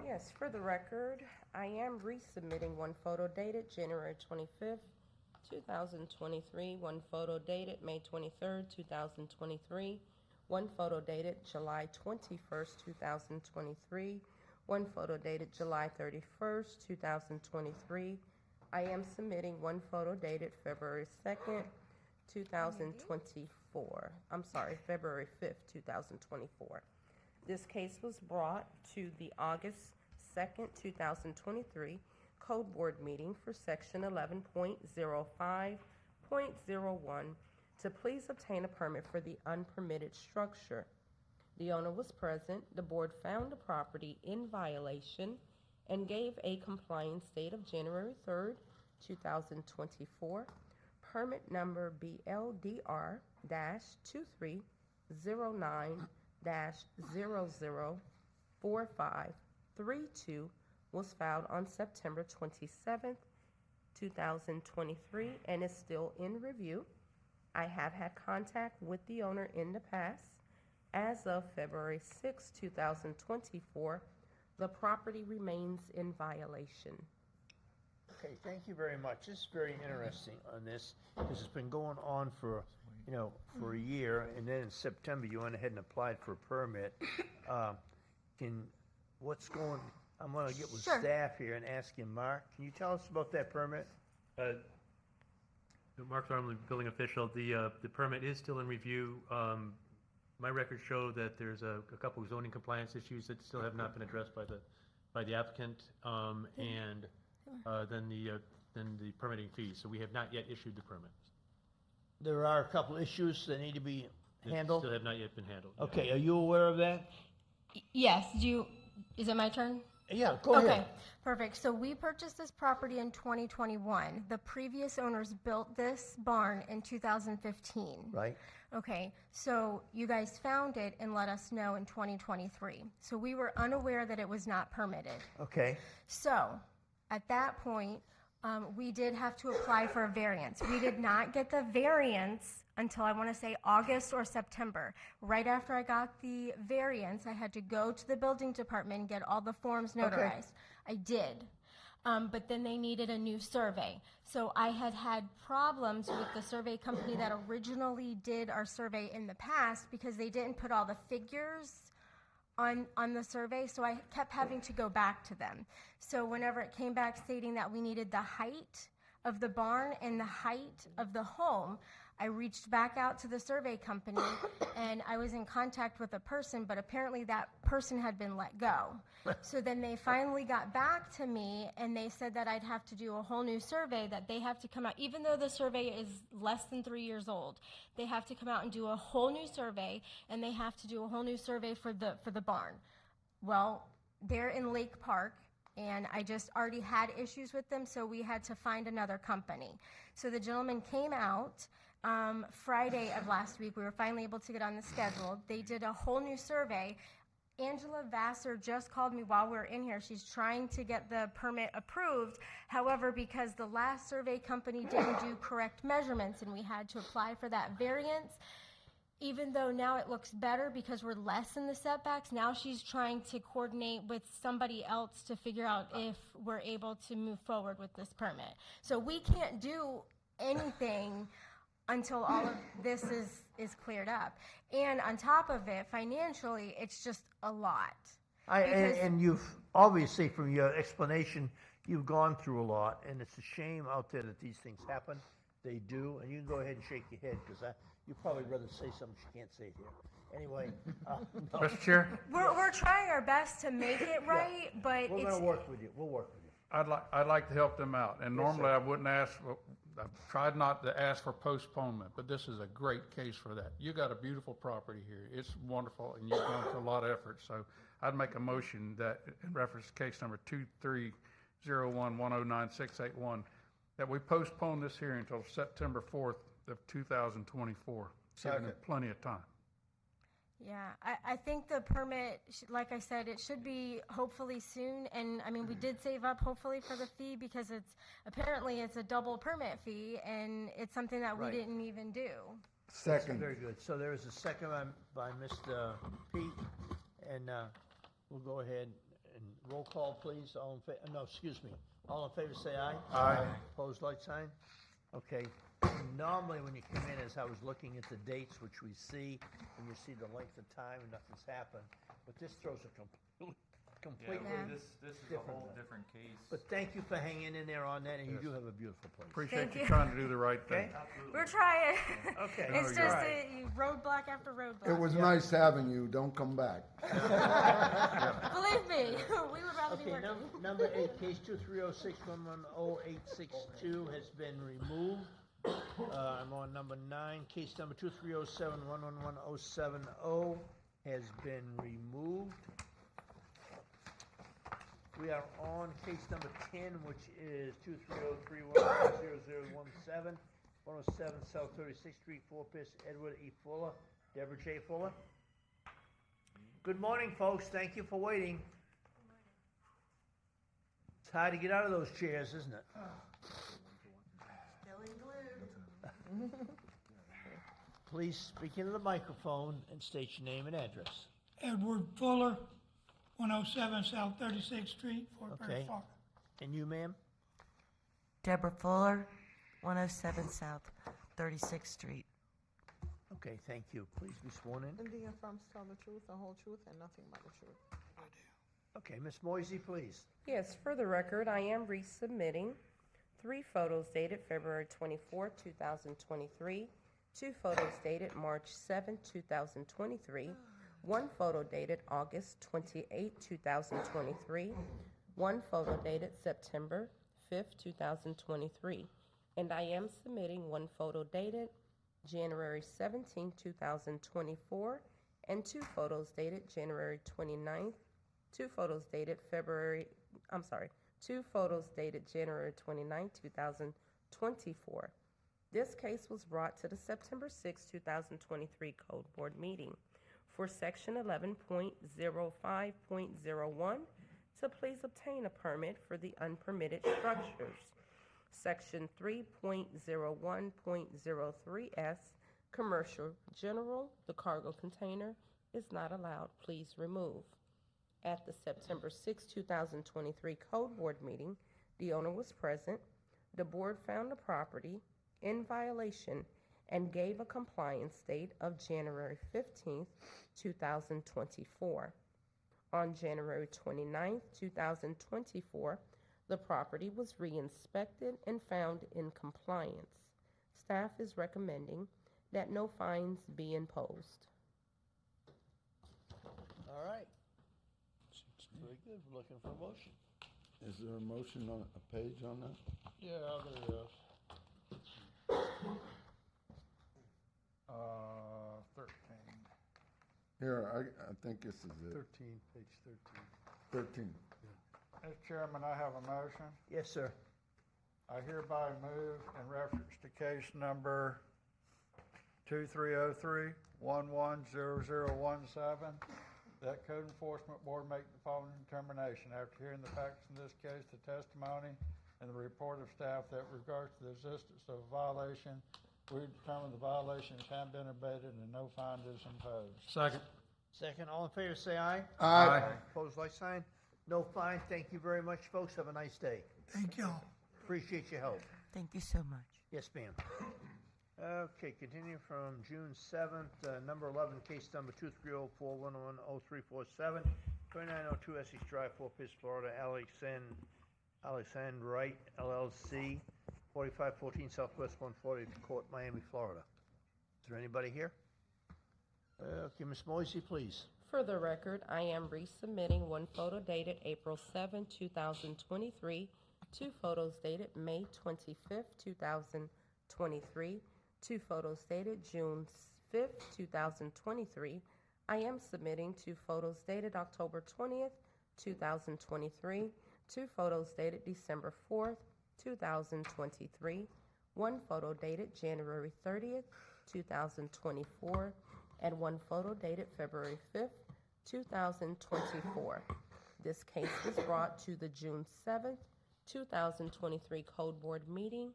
Yes, for the record, I am resubmitting one photo dated January 25th, 2023, one photo dated May 23rd, 2023, one photo dated July 21st, 2023, one photo dated July 31st, 2023. I am submitting one photo dated February 2nd, 2024. I'm sorry, February 5th, 2024. This case was brought to the August 2nd, 2023 Code Board meeting for Section 11.05.01 to please obtain a permit for the unpermitted structure. The owner was present. The board found the property in violation and gave a compliance date of January 3rd, 2024. Permit number BLDR-2309-004532 was filed on September 27th, 2023, and is still in review. I have had contact with the owner in the past. As of February 6, 2024, the property remains in violation. Okay, thank you very much. This is very interesting on this, because it's been going on for, for a year, and then in September, you went ahead and applied for a permit. I'm gonna get with Sure. staff here and ask him, Mark, can you tell us about that permit? Mark Thornley, building official. The permit is still in review. My records show that there's a couple of zoning compliance issues that still have not been addressed by the applicant, and then the permitting fees. So we have not yet issued the permit. There are a couple issues that need to be That handled? Still have not yet been handled. Okay, are you aware of that? Yes, is it my turn? Yeah, go ahead. Okay, perfect. So we purchased this property in 2021. The previous owners built this barn in 2015. Right. Okay, so you guys found it and let us know in 2023. So we were unaware that it was not permitted. Okay. So at that point, we did have to apply for a variance. We did not get the variance until I want to say August or September. Right after I got the variance, I had to go to the building department and get all the forms notarized. I did. But then they needed a new survey. So I had problems with the survey company that originally did our survey in the past because they didn't put all the figures on the survey, so I kept having to go back to them. So whenever it came back stating that we needed the height of the barn and the height of the home, I reached back out to the survey company and I was in contact with a person, but apparently that person had been let go. So then they finally got back to me and they said that I'd have to do a whole new survey, that they have to come out, even though the survey is less than 3 years old, they have to come out and do a whole new survey, and they have to do a whole new survey for the barn. Well, they're in Lake Park, and I just already had issues with them, so we had to find another company. So the gentleman came out Friday of last week. We were finally able to get on the schedule. They did a whole new survey. Angela Vassar just called me while we were in here. She's trying to get the permit approved. However, because the last survey company didn't do correct measurements and we had to apply for that variance, even though now it looks better because we're less in the setbacks, now she's trying to coordinate with somebody else to figure out if we're able to move forward with this permit. So we can't do anything until all of this is cleared up. And on top of it, financially, it's just a lot. And you've, obviously, from your explanation, you've gone through a lot, and it's a shame out there that these things happen. They do, and you can go ahead and shake your head, because you'd probably rather say something you can't say here. Anyway. No. Mr. Chair? We're trying our best to make it right, but We're it's... going to work with you. We'll work with you. I'd like to help them out, and Yes, normally sir. I wouldn't ask, I've tried not to ask for postponement, but this is a great case for that. You got a beautiful property here. It's wonderful, and you've gone through a lot of effort, so I'd make a motion that, in reference to case number 2301109681, that we postpone this hearing until September 4th of 2024, giving them plenty of time. Yeah, I think the permit, like I said, it should be hopefully soon. And I mean, we did save up hopefully for the fee because apparently it's a double permit fee, and it's something that we Right. didn't even do. Second. Very good. So there is a second by Mr. Pete, and we'll go ahead And roll call, please. All in favor, no, excuse me. All in favor, say aye. Aye. Opposed, like sign? Okay. Normally, when you come in, as I was looking at the dates, which we see, and you see the length of time and nothing's happened, but this throws a completely This is a whole different case. But thank you for hanging in there on that, and you do have a beautiful place. Appreciate Thank you you. trying to do the right thing. Okay? We're trying. Okay. It's No, you're just right. roadblock after roadblock. It was nice having you. Don't come back. Believe me, we would rather be Okay, working. number 8, case 23061100862 has been removed. I'm on number 9, case number 23071111070 has been removed. We are on case number 10, which is 230310017, 107 South 36th Street, Fort Pierce, Edward E. Fuller, Deborah J. Fuller. Good morning, folks. Thank you for waiting. It's hard to get out of those chairs, isn't it? Please speak into the microphone and state your name and address. Edward Fuller, 107 South 36th Street, Fort Pierce, Okay. Florida. And you, ma'am? Deborah Fuller, 107 South 36th Street. Okay, thank you. Please be sworn in. And do you affirm to tell the truth, the whole truth, and nothing but the truth? Okay, Ms. Moisey, please. Yes, for the record, I am resubmitting 3 photos dated February 24, 2023, 2 photos dated March 7, 2023, 1 photo dated August 28, 2023, 1 photo dated September 5, 2023, and I am submitting 1 photo dated January 17, 2024, and 2 photos dated January 29th, 2 photos dated January 29, 2024. This case was brought to the September 6, 2023 Code Board meeting for Section 11.05.01 to please obtain a permit for the unpermitted structures. Section 3.01.03S, Commercial General, the cargo container is not allowed. Please remove. At the September 6, 2023 Code Board meeting, the owner was present. The board found the property in violation and gave a compliance date of January 15, 2024. On January 29, 2024, the property was re-inspected and found in compliance. Staff is recommending that no fines be imposed. All right. Very good. We're looking for a motion. Is there a motion on a page on that? Yeah, there is. 13. Here, I think this is it. 13, page 13. 13. Mr. Chairman, I have a motion. Yes, sir. I hereby move in reference to case number 2303-110017, that Code Enforcement Board make the following determination. After hearing the facts in this case, the testimony, and the report of staff that regards to the existence of a violation, we determine the violations have been abated and no fine is imposed. Second. Second, all in favor, say aye. Aye. Opposed, like sign. No fine. Thank you very much, folks. Have a nice day. Thank you. Appreciate your help. Thank you so much. Yes, ma'am. Okay, continue from June 7th, number 11, case number 23041100347, 2902 Essex Drive, Fort Pierce, Florida, Alexander Wright, LLC, 4514 Southwest 140 Court, Miami, Florida. Is there anybody here? Okay, Ms. Moisey, please. For the record, I am resubmitting 1 photo dated April 7, 2023, 2 photos dated May 25, 2023, 2 photos dated June 5, 2023. I am submitting 2 photos dated October 20th, 2023, 2 photos dated December 4th, 2023, 1 photo dated January 30th, 2024, and 1 photo dated February 5th, 2024. This case was brought to the June 7th, 2023 Code Board meeting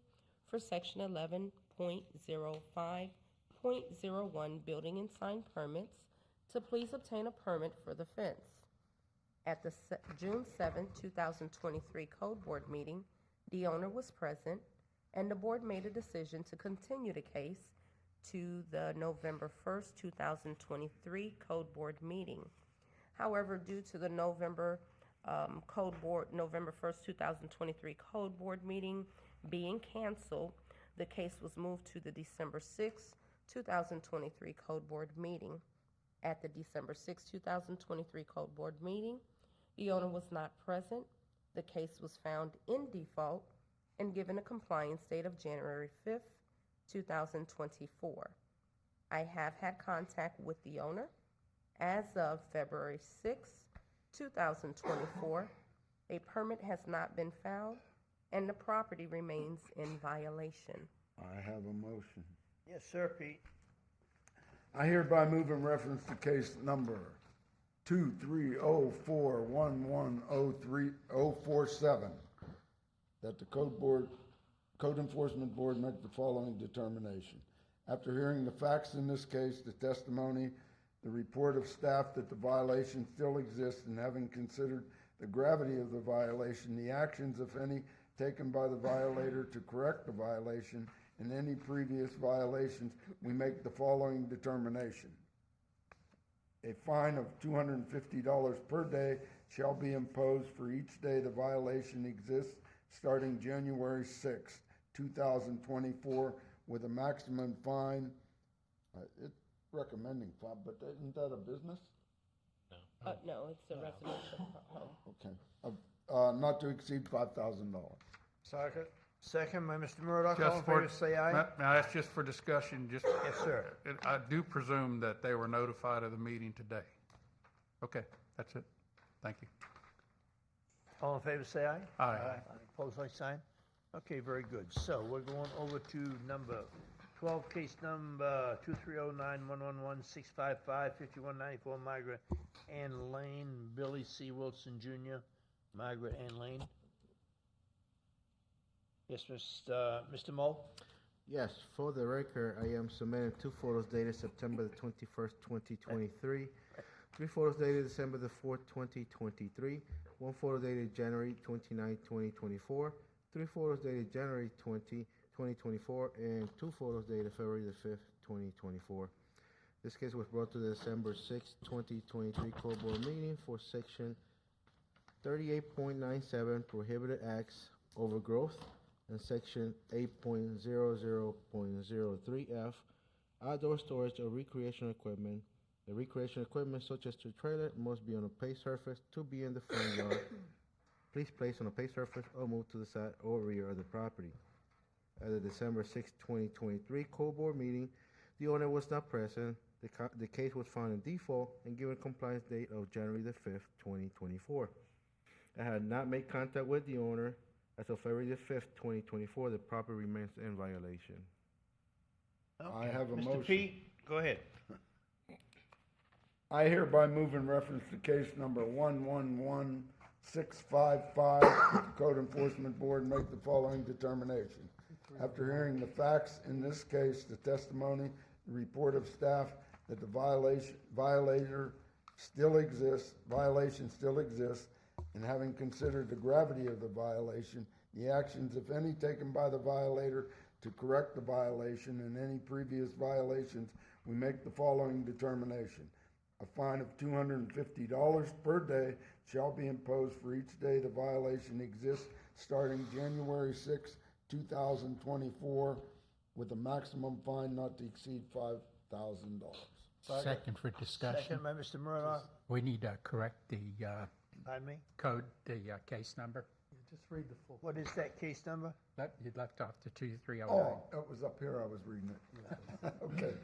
for Section 11.05.01 Building and Sign Permits to please obtain a permit for the fence. At the June 7, 2023 Code Board meeting, the owner was present, and the board made a decision to continue the case to the November 1st, 2023 Code Board meeting. However, due to the November 1st, 2023 Code Board meeting being canceled, the case was moved to the December 6th, 2023 Code Board meeting. At the December 6, 2023 Code Board meeting, the owner was not present. The case was found in default and given a compliance date of January 5th, 2024. I have had contact with the owner. As of February 6, 2024, a permit has not been filed and the property remains in violation. I have a motion. Yes, sir, Pete. I hereby move in reference to case number 23041103047 that the Code Enforcement Board make the following determination. After hearing the facts in this case, the testimony, the report of staff that the violation still exists, and having considered the gravity of the violation, the actions, if any, taken by the violator to correct the violation, and any previous violations, we make the following determination. A fine of $250 per day shall be imposed for each day the violation exists, starting January 6, 2024, with a maximum fine. It's recommending fine, but isn't that a business? No, it's a residential home. Okay. Not to exceed $5,000. Second. Second by Mr. Murdock. All Just in for, favor, say aye. may I ask just for discussion, just. Yes, sir. I do presume that they were notified of the meeting today. Okay, that's it. Thank you. All in favor, say aye. Aye. Opposed, like sign. Okay, very good. So we're going over to number 12, case number 230911165555194, Margaret Ann Lane, Billy C. Wilson Jr., Margaret Ann Lane. Yes, Mr. Moe? Yes, for the record, I am submitting 2 photos dated September the 21st, 2023, 3 photos dated December the 4th, 2023, 1 photo dated January 29, 2024, 3 photos dated January 20, 2024, and 2 photos dated February the 5th, 2024. This case was brought to the December 6, 2023 Code Board meeting for Section 38.97 Prohibited Acts, Overgrowth, and Section 8.00.03F, outdoor storage of recreational equipment. The recreational equipment, such as the trailer, must be on a paved surface to be in the front yard. Please place on a paved surface or move to the side or rear of the property. At the December 6, 2023 Code Board meeting, the owner was not present. The case was found in default and given compliance date of January the 5th, 2024. I had not made contact with the owner. As of February the 5th, 2024, the property remains in violation. I have a motion. Mr. Pete, go ahead. I hereby move in reference to case number 111655, that the Code Enforcement Board make the following determination. After hearing the facts in this case, the testimony, the report of staff that the violation still exists, and having considered the gravity of the violation, the actions, if any, taken by the violator to correct the violation, and any previous violations, we make the following determination. A fine of $250 per day shall be imposed for each day the violation exists, starting January 6, 2024, with a maximum fine not to exceed $5,000. Second for discussion. Second by Mr. Murdock. We need to correct the Pardon me? code, the case number. Just read the full. What is that case number? You left off the 2309. Oh, it was up here, I was reading it. Okay.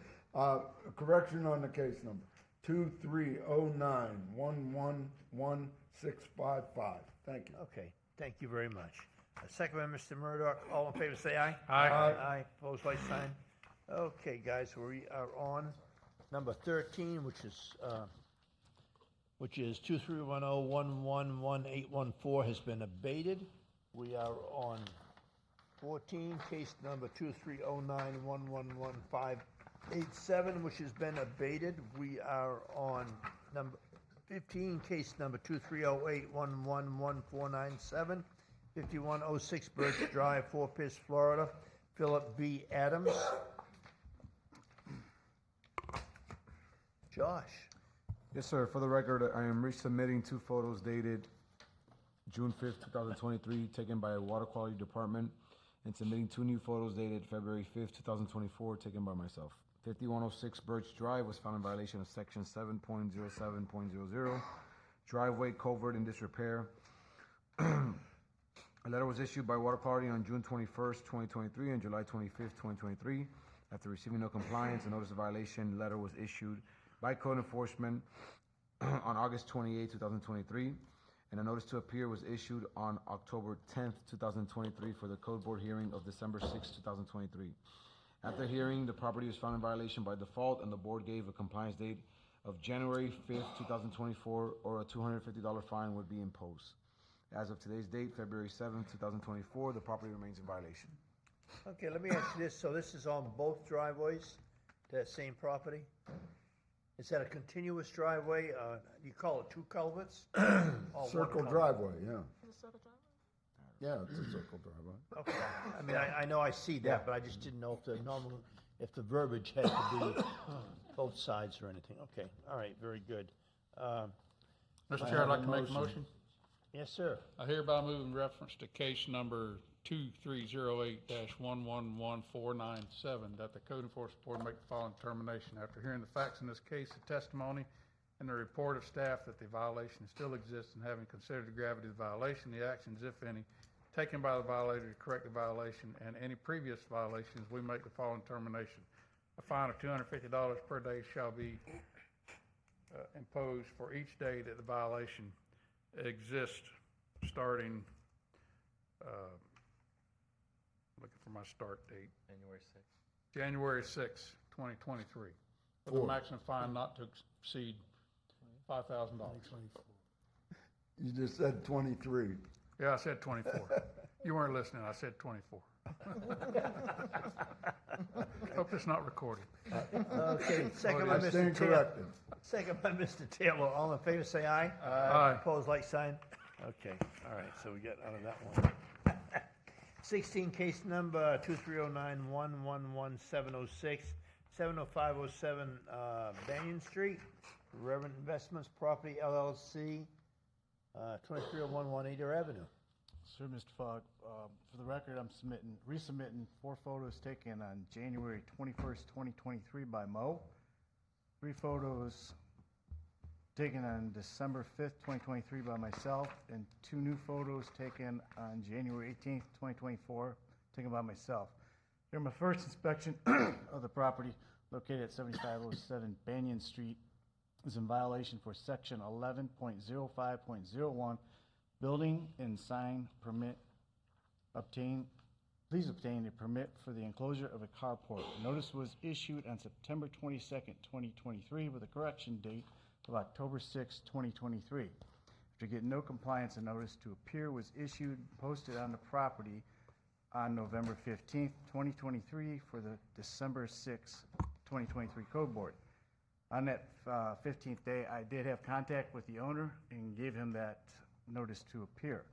Correction on the case number. 23091111655. Thank you. Okay, thank you very much. Second by Mr. Murdock. All in favor, say aye. Aye. Aye. Opposed, like sign. Okay, guys, we are on number 13, which is 23101111814 has been abated. We are on 14, case number 23091111587, which has been abated. We are on number 15, case number 2308111497, 5106 Birch Drive, Fort Pierce, Florida. Philip B. Adams. Josh. Yes, sir. For the record, I am resubmitting 2 photos dated June 5th, 2023, taken by Water Quality Department, and submitting 2 new photos dated February 5th, 2024, taken by myself. 5106 Birch Drive was found in violation of section 7.07.00, driveway culvert in disrepair. A letter was issued by Water Quality on June 21st, 2023 and July 25th, 2023. After receiving no compliance, a notice of violation letter was issued by code enforcement on August 28, 2023, and a notice to appear was issued on October 10th, 2023 for the code board hearing of December 6, 2023. After hearing, the property was found in violation by default, and the board gave a compliance date of January 5th, 2024, or a $250 fine would be imposed. As of today's date, February 7th, 2024, the property remains in violation. Okay, let me ask you this. So this is on both driveways, that same property? Is that a continuous driveway? You call it 2 culverts? Or 1 Circle culvert? driveway, yeah. Is it circle driveway? Yeah, it's a circle driveway. Okay, I mean, I know I see that, but I just didn't know if the verbiage had to be both sides or anything. Okay, all right, very good. Mr. Chair, I'd like to make a motion. Yes, sir. I hereby move in reference to case number 2308-1111497 that the Code Enforcement Board make the following determination. After hearing the facts in this case, the testimony, and the report of staff that the violation still exists, and having considered the gravity of the violation, the actions, if any, taken by the violator to correct the violation, and any previous violations, we make the following determination. A fine of $250 per day shall be imposed for each day that the violation exists, starting, looking for my start date. January 6, 2023, with a maximum fine not to exceed $5,000. You just said 23. Yeah, I said 24. You weren't listening, I said 24. Hope it's not recorded. Okay, second by I Mr. stand Taylor. corrected. Second by Mr. Taylor. All in favor, say aye. Aye. Opposed, like sign. Okay, all right, so we got out of that one. 16, case number 2309111706, 70507 Banyan Street, Reverend Investments Property LLC, 2301 Eder Avenue. Sir, Mr. Fogg, for the record, I'm resubmitting 4 photos taken on January 21st, 2023 by Mo, 3 photos taken on December 5th, 2023 by myself, and 2 new photos taken on January 18th, 2024, taken by myself. During my first inspection of the property located at 7507 Banyan Street is in violation for section 11.05.01 building and sign permit. Please obtain a permit for the enclosure of a carport. Notice was issued on September 22nd, 2023 with a correction date of October 6, 2023. After getting no compliance, a notice to appear was issued and posted on the property on November 15th, 2023 for the December 6, 2023 Code Board. On that 15th day, I did have contact with the owner and gave him that notice to appear.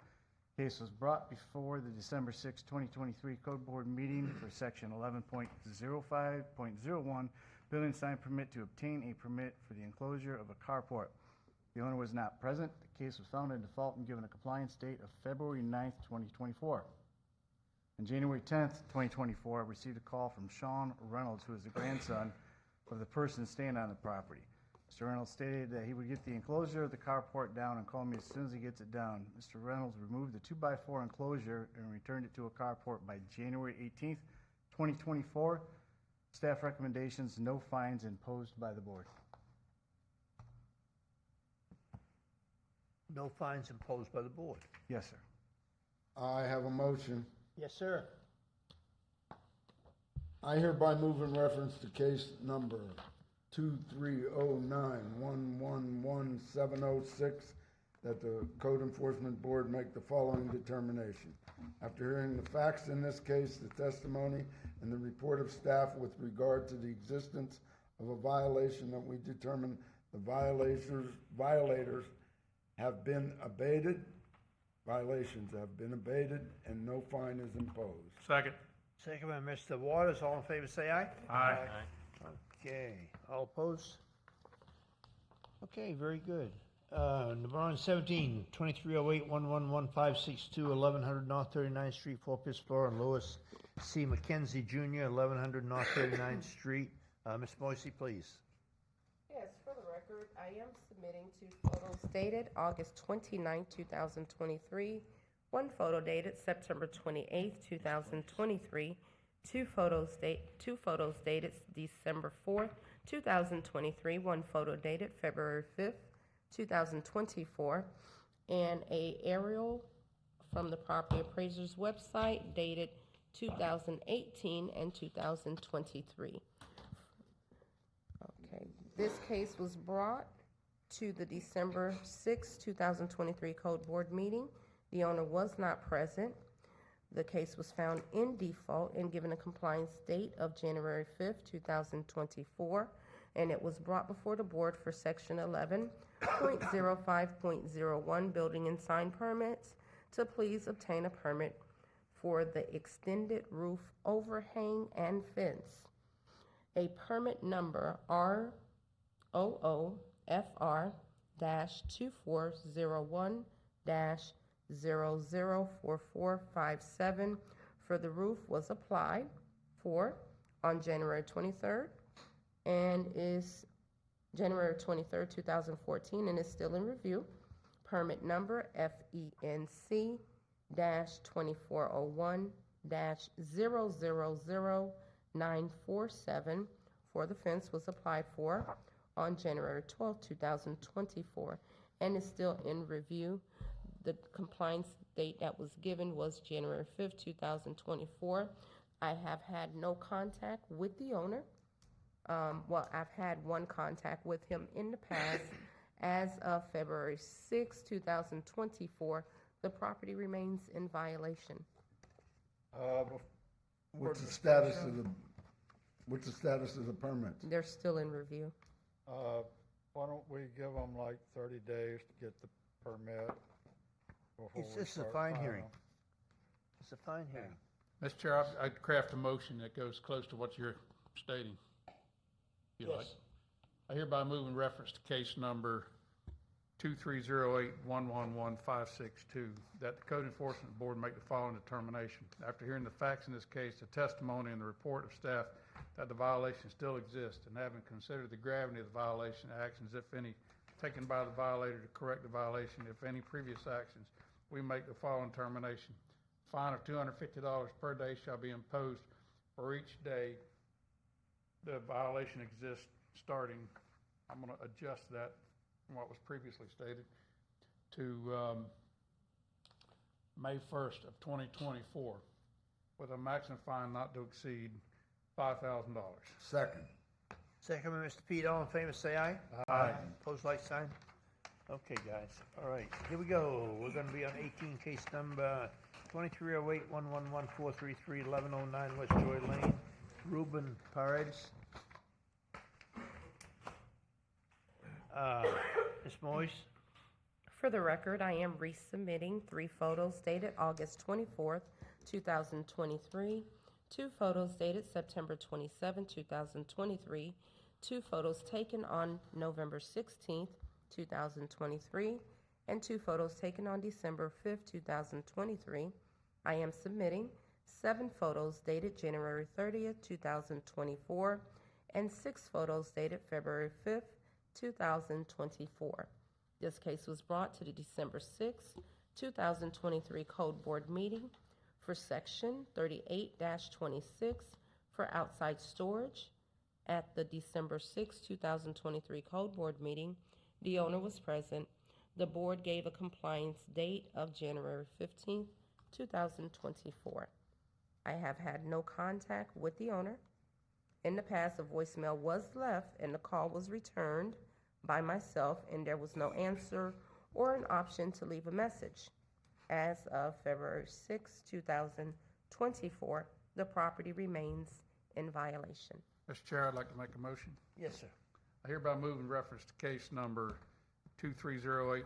Case was brought before the December 6, 2023 Code Board meeting for section 11.05.01 building sign permit to obtain a permit for the enclosure of a carport. The owner was not present. The case was found in default and given a compliance date of February 9th, 2024. On January 10th, 2024, I received a call from Sean Reynolds, who is the grandson of the person staying on the property. Mr. Reynolds stated that he would get the enclosure of the carport down and call me as soon as he gets it down. Mr. Reynolds removed the 2x4 enclosure and returned it to a carport by January 18th, 2024. Staff recommendations, no fines imposed by the board. No fines imposed by the board. Yes, sir. I have a motion. Yes, sir. I hereby move in reference to case number 2309111706 that the Code Enforcement Board make the following determination. After hearing the facts in this case, the testimony, and the report of staff with regard to the existence of a violation that we determine The violators have been abated, violations have been abated, and no fine is imposed. Second. Second by Mr. Waters. All in favor, say aye. Aye. Okay. All opposed? Okay, very good. Number 17, 2308 111 1100 North 39th Street, 4 Fifth floor, and Louis C. McKenzie Jr., 1100 North 39th Street. Ms. Moisey, please. Yes, for the record, I am submitting 2 photos dated August 29, 2023, 1 photo dated September 28, 2023, 2 photos dated December 4, 2023, 1 photo dated February 5, 2024, and a aerial from the property appraiser's website dated 2018 and 2023. Okay, this case was brought to the December 6, 2023 Code Board meeting. The owner was not present. The case was found in default and given a compliance date of January 5, 2024, and it was brought before the board for Section 11.05.01 Building and Sign Permits to please obtain a permit for the extended roof overhang and fence. A permit number ROOFR-2401-004457 for the roof was applied for on January 23rd and is January 23rd, 2014, and is still in review. Permit number FENC-2401-000947 for the fence was applied for on January 12, 2024, and is still in review. The compliance date that was given was January 5th, 2024. I have had no contact with the owner. I've had one contact with him in the past. As of February 6, 2024, the property remains in violation. What's the status of the permits? They're still in review. Why don't we give them like 30 days to get the permit before It's we just a start fine fining hearing. them? It's a fine hearing. Mr. Chair, I'd craft a motion that goes close to what you're stating. If you like. I hereby move in reference to case number 2308111562 that the Code Enforcement Board make the following determination. After hearing the facts in this case, the testimony and the report of staff that the violation still exists, and having considered the gravity of the violation, actions, if any, taken by the violator to correct the violation, if any previous actions, we make the following determination. Fine of $250 per day shall be imposed for each day the violation exists, starting, I'm going to adjust that from what was previously stated, to May 1st of 2024, with a maximum fine not to exceed $5,000. Second. Second by Mr. Pete. All in favor, say aye. Aye. Opposed, like sign. Okay, guys. All right, here we go. We're going to be on 18, case number 2308 111 433 1109 West Joy Lane. Ruben Paredes. Ms. Moyes? For the record, I am resubmitting 3 photos dated August 24th, 2023, 2 photos dated September 27, 2023, 2 photos taken on November 16th, 2023, and 2 photos taken on December 5th, 2023. I am submitting 7 photos dated January 30th, 2024, and 6 photos dated February 5th, 2024. This case was brought to the December 6, 2023 Code Board meeting for Section 38-26 for outside storage. At the December 6, 2023 Code Board meeting, the owner was present. The board gave a compliance date of January 15, 2024. I have had no contact with the owner. In the past, a voicemail was left and the call was returned by myself, and there was no answer or an option to leave a message. As of February 6, 2024, the property remains in violation. Mr. Chair, I'd like to make a motion. Yes, sir. I hereby move in reference to case number 23081114333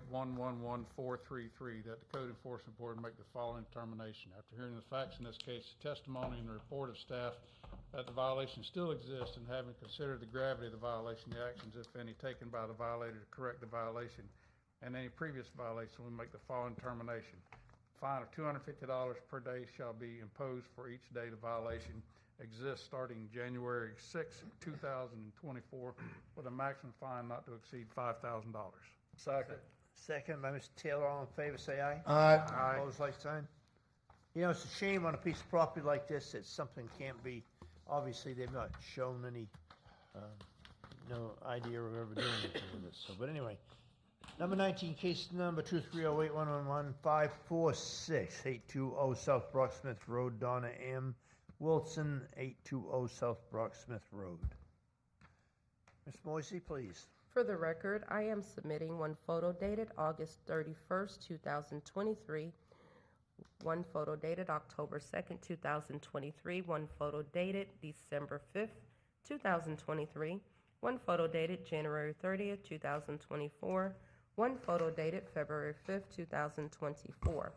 that the Code Enforcement Board make the following determination. After hearing the facts in this case, the testimony and the report of staff that the violation still exists, and having considered the gravity of the violation, the actions, if any, taken by the violator to correct the violation and any previous violation, we make the following determination. Fine of $250 per day shall be imposed for each day the violation exists starting January 6, 2024, with a maximum fine not to exceed $5,000. Second. Second by Mr. Taylor. All in favor, say aye. Aye. Opposed, like sign. You know, it's a shame on a piece of property like this that something can't be, obviously, they've not shown any, no idea of ever doing anything with it, so, but anyway. Number 19, case number 2308111-546, 820 South Brock Smith Road, Donna M. Wilson, 820 South Brock Smith Road. Ms. Moisey, please. For the record, I am submitting one photo dated August 31st, 2023, one photo dated October 2nd, 2023, one photo dated December 5th, 2023, one photo dated January 30th, 2024, one photo dated February 5th, 2024.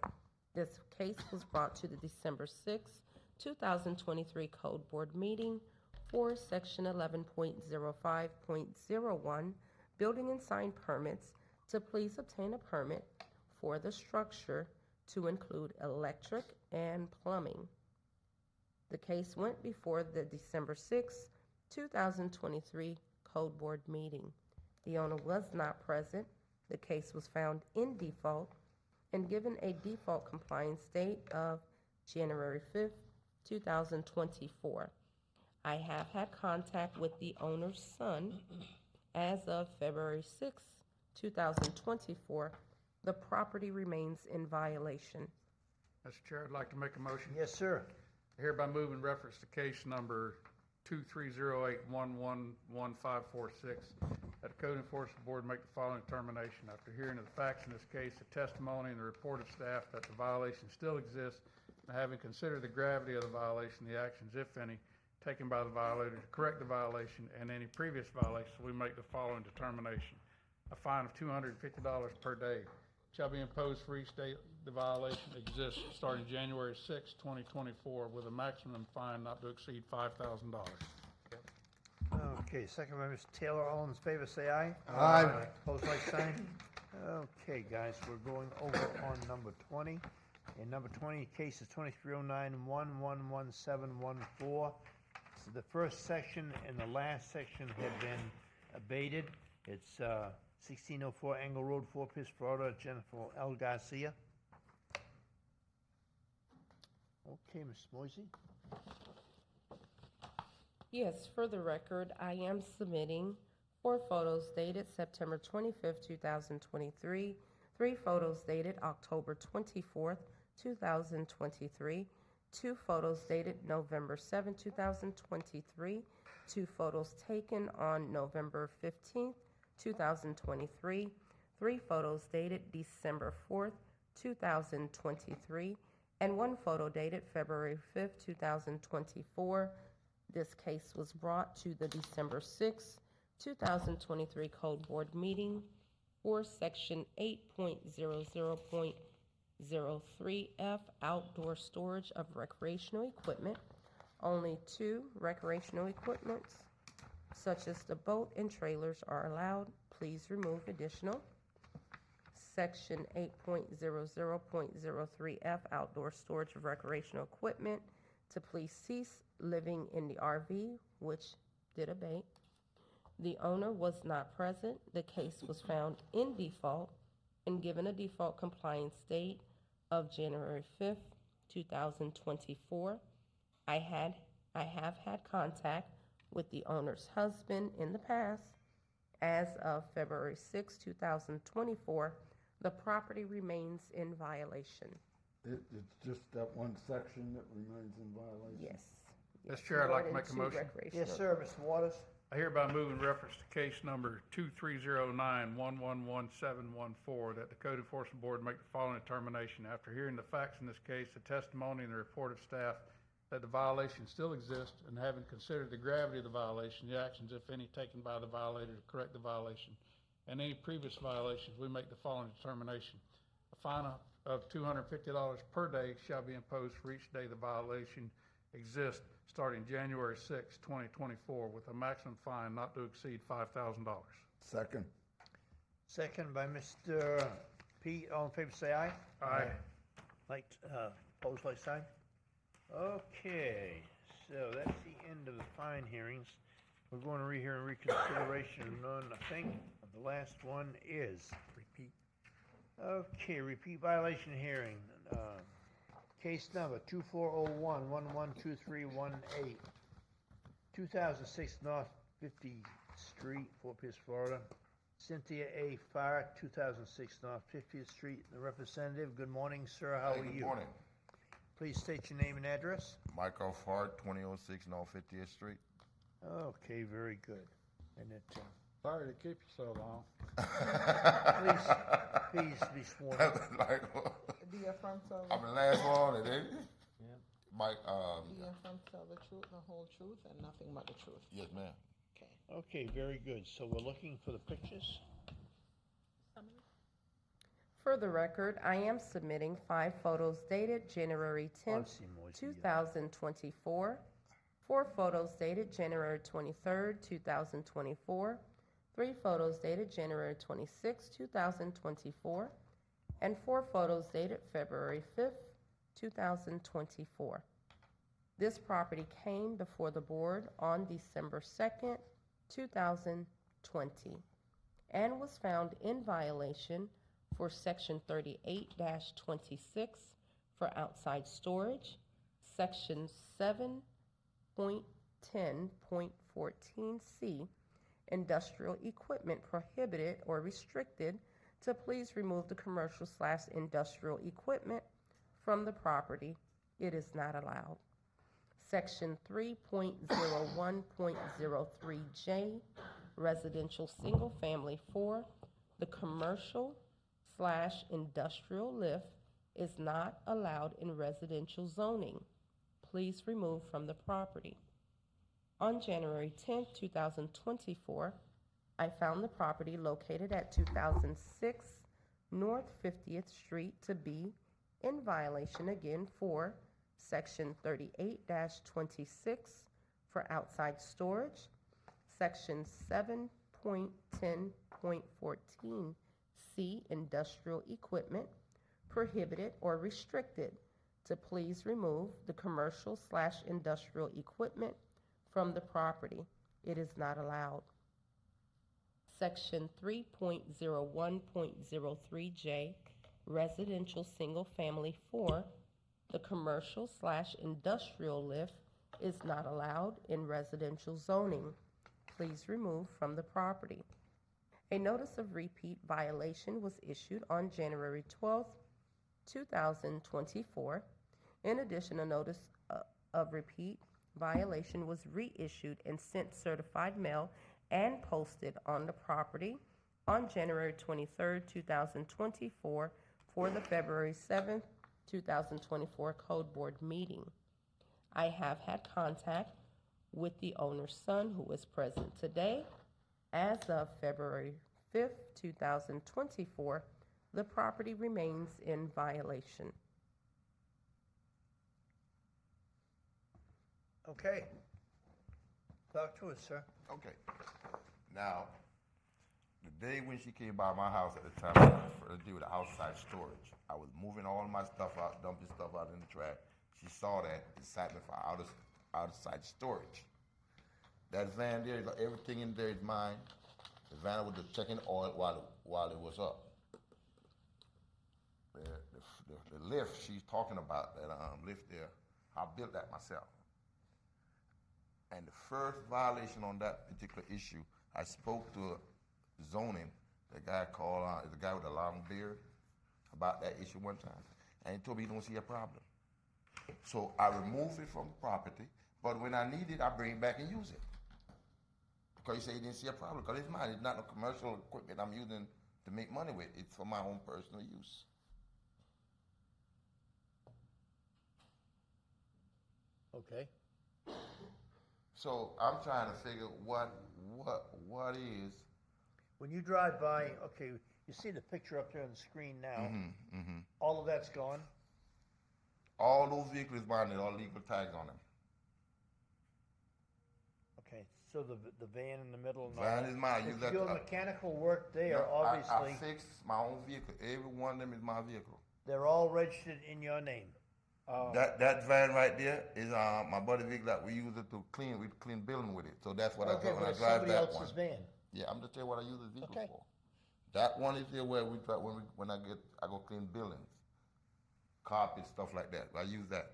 This case was brought to the December 6th, 2023 Code Board meeting for Section 11.05.01, Building and Sign Permits, to please obtain a permit for the structure to include electric and plumbing. The case went before the December 6, 2023 Code Board meeting. The owner was not present. The case was found in default and given a default compliance date of January 5th, 2024. I have had contact with the owner's son as of February 6, 2024. The property remains in violation. Mr. Chair, I'd like to make a motion. Yes, sir. I hereby move in reference to case number 23081111546 that the Code Enforcement Board make the following determination. After hearing of the facts in this case, the testimony and the report of staff that the violation still exists, and having considered the gravity of the violation, the actions, if any, taken by the violator to correct the violation and any previous violation, we make the following determination. A fine of $250 per day shall be imposed for each day the violation exists starting January 6, 2024, with a maximum fine not to exceed $5,000. Okay, second by Mr. Taylor. All in favor, say aye. Aye. Opposed, like sign. Okay, guys, we're going over on number 20. And number 20, case is 2309111714. So the first section and the last section have been abated. It's 1604 Angle Road, Fort Pierce, Florida, Jennifer L. Garcia. Okay, Ms. Moisey. Yes, for the record, I am submitting 4 photos dated September 25th, 2023, 3 photos dated October 24th, 2023, 2 photos dated November 7, 2023, 2 photos taken on November 15th, 2023, 3 photos dated December 4th, 2023, and 1 photo dated February 5th, 2024. This case was brought to the December 6, 2023 Code Board meeting for Section 8.00.03F, outdoor storage of recreational equipment. Only 2 recreational equipments, such as the boat and trailers, are allowed. Please remove additional. Section 8.00.03F, outdoor storage of recreational equipment, to please cease living in the RV, which did abate. The owner was not present. The case was found in default and given a default compliance date of January 5th, 2024. I have had contact with the owner's husband in the past. As of February 6, 2024, the property remains in violation. It's just that one section that remains in violation? Yes. Mr. Chair, I'd like to make a motion. Yes, sir, Mr. Waters. I hereby move in reference to case number 23091111714 that the Code Enforcement Board make the following determination. After hearing the facts in this case, the testimony and the report of staff that the violation still exists, and having considered the gravity of the violation, the actions, if any, taken by the violator to correct the violation, and any previous violations, we make the following determination. A fine of $250 per day shall be imposed for each day the violation exists, starting January 6, 2024, with a maximum fine not to exceed $5,000. Second. Second by Mr. Pete. All in favor, say aye. Aye. Like, opposed, like sign. Okay, so that's the end of the fine hearings. We're going to rehear and reconsideration of none. I think the last one is repeat. Okay, repeat violation hearing. Case number 2401-112318. 2006 North 50th Street, Fort Pierce, Florida. Cynthia A. Farr, 2006 North 50th Street. The representative, good morning, sir. How are you? Good morning. Please state your name and address. Michael Farr, 2006 North 50th Street. Okay, very good. And it, Sorry to keep you so long. please be sworn. Do you affirm to tell I'm the last one, and then Yeah. Mike. do you affirm to tell the truth, the whole truth, and nothing but the truth? Yes, ma'am. Okay. Okay, very good. So we're looking for the pictures. For the record, I am submitting 5 photos dated January 10th, 2024, 4 photos dated January 23rd, 2024, 3 photos dated January 26th, 2024, and 4 photos dated February 5th, 2024. This property came before the board on December 2nd, 2020, and was found in violation for Section 38-26 for outside storage, Section 7.10.14C, industrial equipment prohibited or restricted, to please remove the commercial/industrial equipment from the property. It is not allowed. Section 3.01.03J, residential single family 4, the commercial/industrial lift is not allowed in residential zoning. Please remove from the property. On January 10, 2024, I found the property located at 2006 North 50th Street to be in violation again for Section 38-26 for outside storage, Section 7.10.14C, industrial equipment, prohibited or restricted, to please remove the commercial/industrial equipment from the property. It is not allowed. Section 3.01.03J, residential single family 4, the commercial/industrial lift is not allowed in residential zoning. Please remove from the property. A notice of repeat violation was issued on January 12, 2024. In addition, a notice of repeat violation was reissued and sent certified mail and posted on the property on January 23, 2024 for the February 7, 2024 Code Board meeting. I have had contact with the owner's son, who is present today. As of February 5, 2024, the property remains in violation. Okay. Talk to us, sir. Okay. Now, the day when she came by my house at the time for to do the outside storage, I was moving all my stuff out, dumping stuff out in the trash. She saw that and sat me for outside storage. That van there, everything in there is mine. The van was just checking oil while it was up. The lift she's talking about, that lift there, I built that myself. And the first violation on that particular issue, I spoke to zoning, the guy called, the guy with a long beard, about that issue one time. And he told me he don't see a problem. So I removed it from the property, but when I need it, I bring it back and use it. Because he said he didn't see a problem, because it's mine. It's not no commercial equipment I'm using to make money with. It's for my own personal use. Okay. So I'm trying to figure what is. When you drive by, okay, you see the picture up there on the screen now. All of that's gone? All those vehicles bonded, all legal tags on them. Okay, so the van in the middle and all Van that. is mine. If you do mechanical work there, No, obviously, I fix my own vehicle. Every one of them is my vehicle. they're all registered in your name. That van right there is my buddy vehicle that we use it to clean. We clean building with it. So that's what Okay, I do when but I it's drive somebody that else's one. van. Yeah, I'm just telling you what I use the vehicle Okay. for. That one is here where we try when I go clean buildings, carpet, stuff like that. I use that.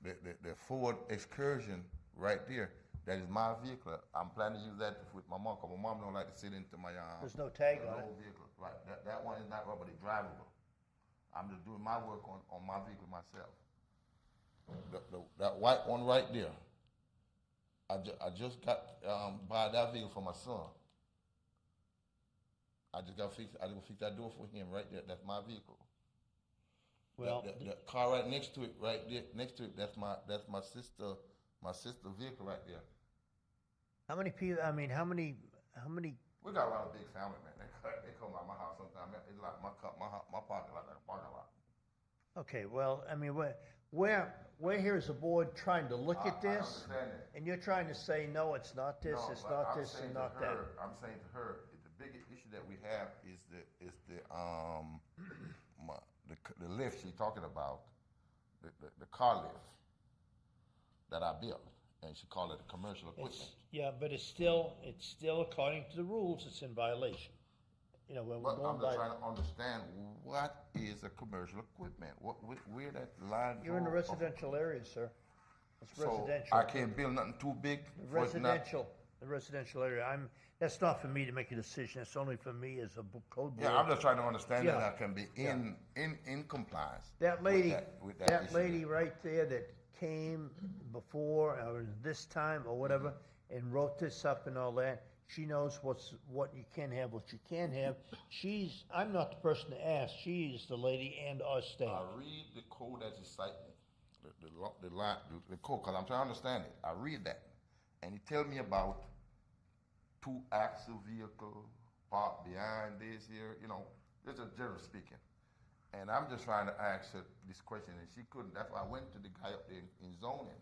The Ford Excursion right there. That is my vehicle. I'm planning to use that with my mom, because my mom don't like to sit into my There's no tag on it. old vehicle. Right. That one is not rubber, it's drivable. I'm just doing my work on my vehicle myself. That white one right there. I just got buy that vehicle for my son. I just got fix that door for him right there. That's my vehicle. Well, the car right next to it, right there, next to it, that's my sister vehicle right there. How many people, I mean, how many, We got a lot of big family, man. They come by my house sometimes. It's like my parking lot, like a parking lot. okay, well, I mean, we're here as a board trying to look at I this, understand that. and you're trying to say, no, it's not this, No, it's but not I'm this, saying and to not that. her, I'm saying to her, the biggest issue that we have is the lift she's talking about, the car lift that I built, and she called it a commercial equipment. Yeah, but it's still according to the rules, it's in violation. You know, when we're But going I'm just by, trying to understand what is a commercial equipment. Where that line? you're in the draw of- residential area, sir. It's So residential. I can't build nothing too big. for it not- The residential area. That's not for me to make a decision. It's only for me as a code board. Yeah, I'm just trying to understand Yeah. that I can be in compliance. That lady, with that issue. lady right there that came before or this time or whatever and wrote this up and all that, she knows what you can have, what you can't have. I'm not the person to ask. She's the lady and our staff. I read the code as you cite me, the code, because I'm trying to understand it. I read that, and it tells me about two-axle vehicle parked behind this here, just generally speaking. And I'm just trying to ask her this question, and she couldn't. That's why I went to the guy up there in zoning,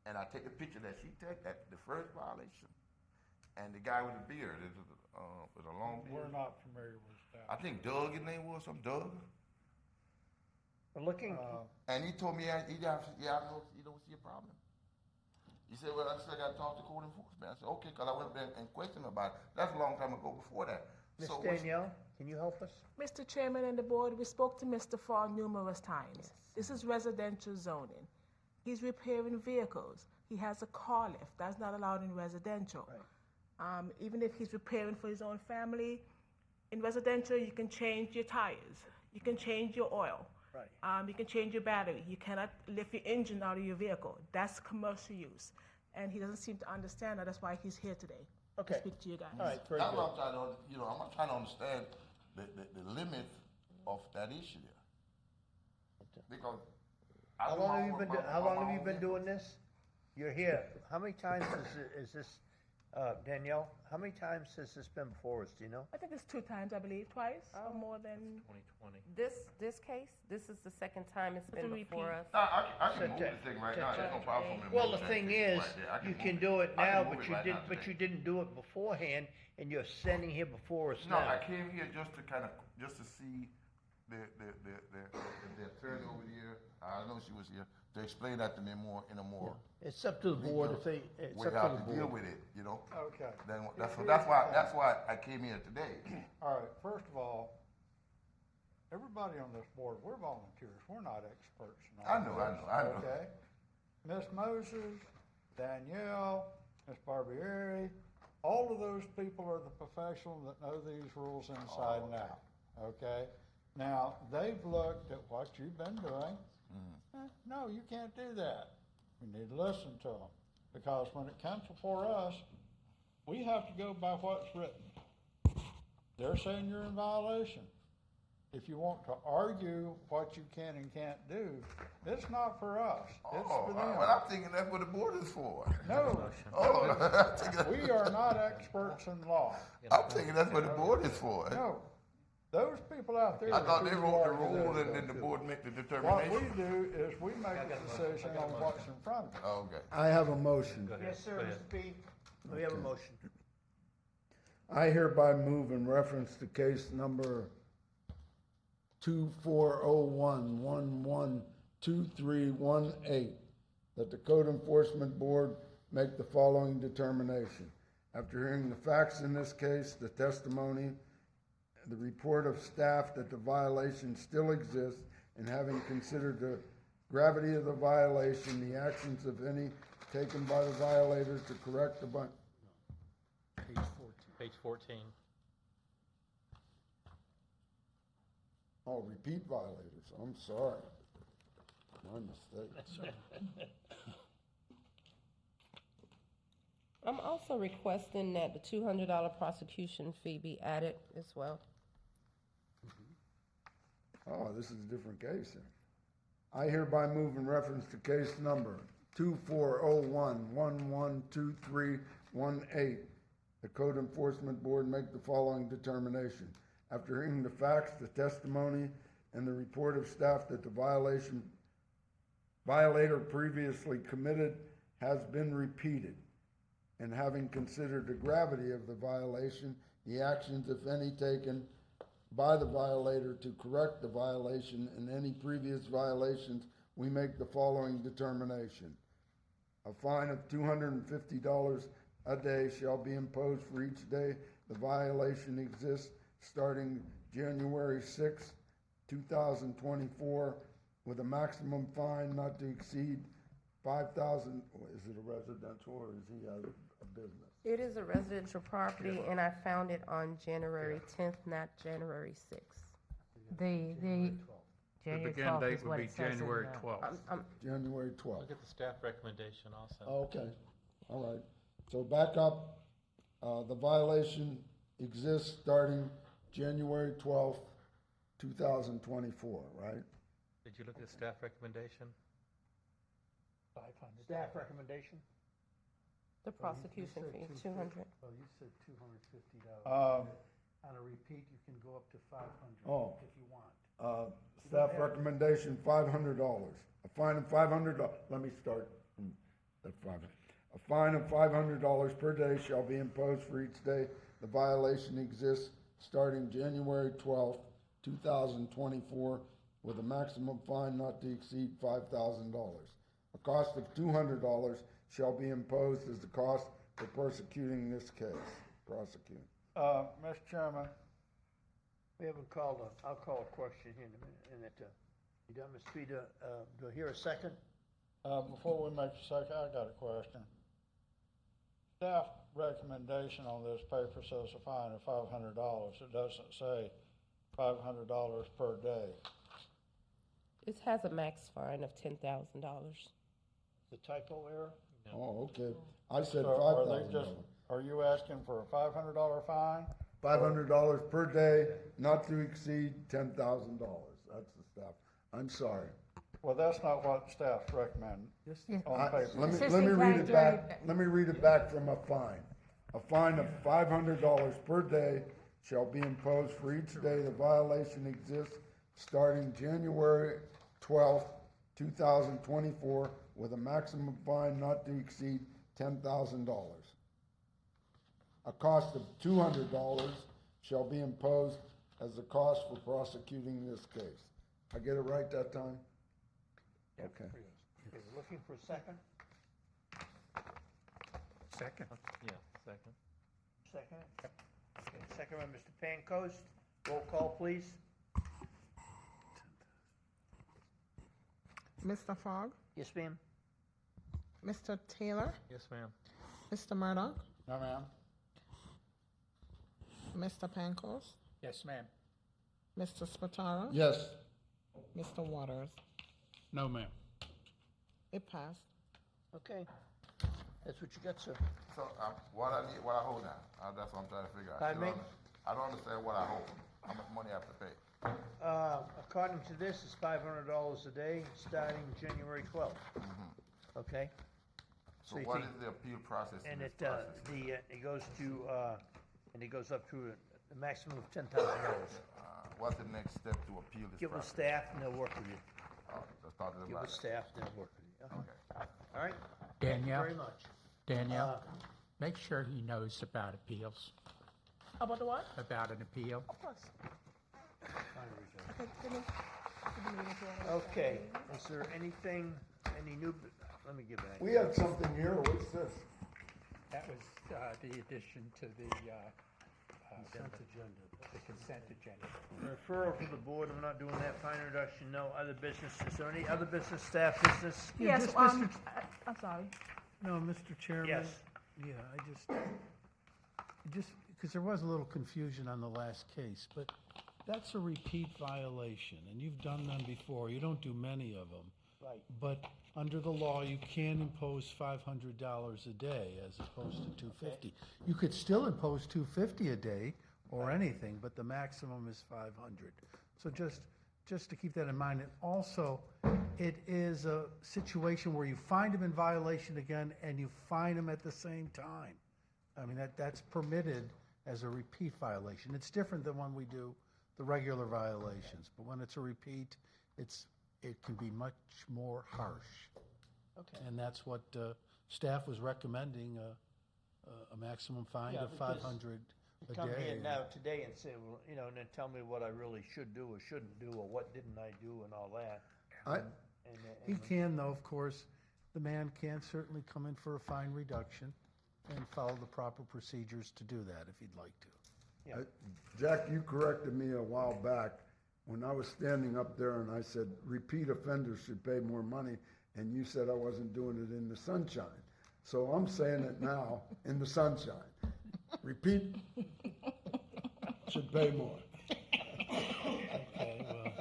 and I take the picture that she took at the first violation, and the guy with the beard, with a long beard. We're not familiar with that. I think Doug, his name was, Doug. We're looking. And he told me, I know you don't see a problem. He said, well, I still got to talk to code enforcement. I said, okay, because I went there and questioned him about it. That's a long time ago before that. Ms. So Danielle, can you help us? Mr. Chairman and the board, we spoke to Mr. Farr numerous times. This is residential zoning. He's repairing vehicles. He has a car lift. That's not allowed in residential. Even if he's repairing for his own family, in residential, you can change your tires. You can change your oil. Right. You can change your battery. You cannot lift your engine out of your vehicle. That's commercial use. And he doesn't seem to understand that. That's why he's here today. Okay. To speak to you guys. All right, very that's good. what I'm trying to, I'm trying to understand the limit of that issue there. Because I How do long my have you work been, by- how by long my have you own been vehicle. doing this? You're here. How many times is this, Danielle, how many times has this been before us, do you know? I think it's 2 times, I believe, twice or more than. 2020. This case, this is the second time it's been a before repeat. us. I can move this thing right now. There's no problem for me. to Well, move the that thing thing is, right there. I you move can it. do it I can now, move but it you right didn't, now but today. you didn't do it beforehand, and you're standing here before us No, now. I came here just to see the attorney over here. I know she was here to explain that to me in a more. It's up to the board if they, it's We up have to to the deal board. with it, Okay. Then Here's that's the why I came here today. All right, first of all, everybody on this board, we're volunteers. We're not experts. in all I know. this, Okay? Ms. Moses, Danielle, Ms. Barbieri, all of those people are the professionals that know these rules inside and out. Okay? Now, they've looked at what you've been doing. No, you can't do that. We need to listen to them. Because when it comes before us, we have to go by what's written. They're saying you're in violation. if you want to argue what you can and can't do, it's not for us. It's for them. Well, I'm thinking that's what the board is for. No. We are not experts in law. I'm thinking that's what the board is for. No. Those people out there. I thought they who wrote the are rule good. and then the board make the What determination. we do is we make a decision on what's in front of us. Okay. I have a motion. Yes, sir, Mr. P. We have a motion. I hereby move in reference to case number 2401112318 that the Code Enforcement Board make the following determination. After hearing the facts in this case, the testimony, the report of staff that the violation still exists, and having considered the gravity of the violation, the actions, if any, taken by the violator to correct the Page 14. Oh, repeat violators, I'm sorry. My mistake. I'm also requesting that the $200 prosecution fee be added as well. Oh, this is a different case then. I hereby move in reference to case number 2401112318. The Code Enforcement Board make the following determination. After hearing the facts, the testimony, and the report of staff that the violator previously committed has been repeated, and having considered the gravity of the violation, the actions, if any, taken by the violator to correct the violation and any previous violations, we make the following determination. A fine of $250 a day shall be imposed for each day the violation exists, starting January 6, 2024, with a maximum fine not to exceed $5,000. Is it a residential or is he a business? It is a residential property, and I found it on January 10th, not January 6th. The January begin 12th date is would what be it says in January the- 12th. January 12th. Look at the staff recommendation also. Okay, all right. So back up, the violation exists starting January 12th, 2024, right? Did you look at the staff recommendation? Staff recommendation? The prosecution fee, 200. Oh, you said $250. Um, On a repeat, you can go up to 500 Oh. if you want. Staff recommendation, $500. A fine of $500, let me start at 500. A fine of $500 per day shall be imposed for each day the violation exists, starting January 12th, 2024, with a maximum fine not to exceed $5,000. A cost of $200 shall be imposed as the cost for prosecuting this case. Prosecuting. Mr. Chairman, We haven't called I'll call a question here in a minute, and you done, Mr. P, do I hear a second? before we make a second, I got a question. Staff recommendation on this paper says a fine of $500. It doesn't say $500 per day. It has a max fine of $10,000. The typo error? Oh, okay. I said So are they $5,000. just, are you asking for a $500 fine? $500 per day, not to exceed $10,000. That's the staff. I'm sorry. Well, that's not what staff's recommend on paper. Let me read it back. Let me read it back from a fine. A fine of $500 per day shall be imposed for each day the violation exists, starting January 12th, 2024, with a maximum fine not to exceed $10,000. A cost of $200 shall be imposed as the cost for prosecuting this case. I get it right that time? Okay. Okay, we're looking for a second? Second. Yeah, second. Second? Okay, second by Mr. Pancoast. Roll call, please. Mr. Fogg? Yes, ma'am? Mr. Taylor? Yes, ma'am. Mr. Murdoch? No, ma'am. Mr. Pankos? Yes, ma'am. Mr. Spataro? Yes. Mr. Waters? No, ma'am. It passed. Okay. That's what you got, sir. So, what I hold now, that's what I'm trying to figure out. Pardon me? I don't understand what I hold, how much money I have to pay. According to this, it's $500 a day, starting January 12th. Okay? So you what think- is the appeal process in And this it, process? it goes to, and it goes up to a maximum of $10,000. What's the next step to appeal this Get with process? staff and they'll work with you. Let's talk to them Get about with it. staff and they'll work with you. Okay. All right? Danielle? Thank you very much. Danielle, make sure he knows about appeals, About the what? about an appeal. Of course. Okay, is there anything, any new, let me give that. We have something here, what's this? That was the addition to the consent agenda. Referral to the board, we're not doing that, fine reduction, no other business. Is there any other business, staff business? Yeah, Yes, just Mr. I'm sorry. No, Mr. Chairman? Yes. Yeah, just, because there was a little confusion on the last case, but that's a repeat violation, and you've done them before. You don't do many of them. Right. But under the law, you can impose $500 a day as opposed to $250. You could still impose $250 a day or anything, but the maximum is $500. So just to keep that in mind. And also, it is a situation where you find them in violation again and you fine them at the same time. I mean, that's permitted as a repeat violation. It's different than when we do the regular violations, but when it's a repeat, it can be much more harsh. Okay. And that's what staff was recommending, a maximum fine Yeah, of because $500 a Come here day. now today and say, well, and then tell me what I really should do or shouldn't do, or what didn't I do and all that. He can, though, of course, the man can certainly come in for a fine reduction and follow the proper procedures to do that if he'd like to. Yeah. Jack, you corrected me a while back when I was standing up there and I said, repeat offenders should pay more money, and you said I wasn't doing it in the sunshine. So I'm saying it now, in the sunshine. Repeat should pay more. Okay, well,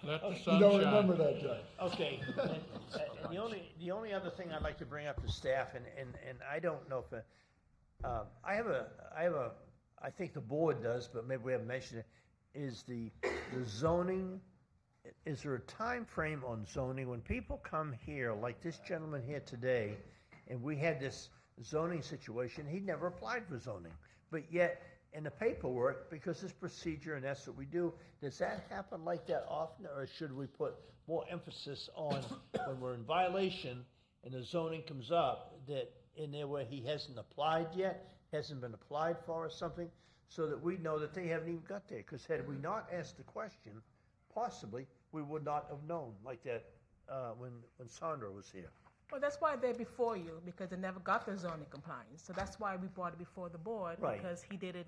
Let the You sun don't shine. remember that, Jack? Okay, and the only other thing I'd like to bring up to staff, and I don't know if, I think the board does, but maybe we haven't mentioned it, is the zoning, is there a time frame on zoning? When people come here, like this gentleman here today, and we had this zoning situation, he never applied for zoning, but yet, in the paperwork, because this procedure and that's what we do, does that happen like that often, or should we put more emphasis on when we're in violation and the zoning comes up, that in there where he hasn't applied yet, hasn't been applied for or something, so that we know that they haven't even got there? Because had we not asked the question, possibly, we would not have known like that when Sandra was here. Well, that's why they're before you, because they never got the zoning compliance. So that's why we brought it before the board, Right. because he did it.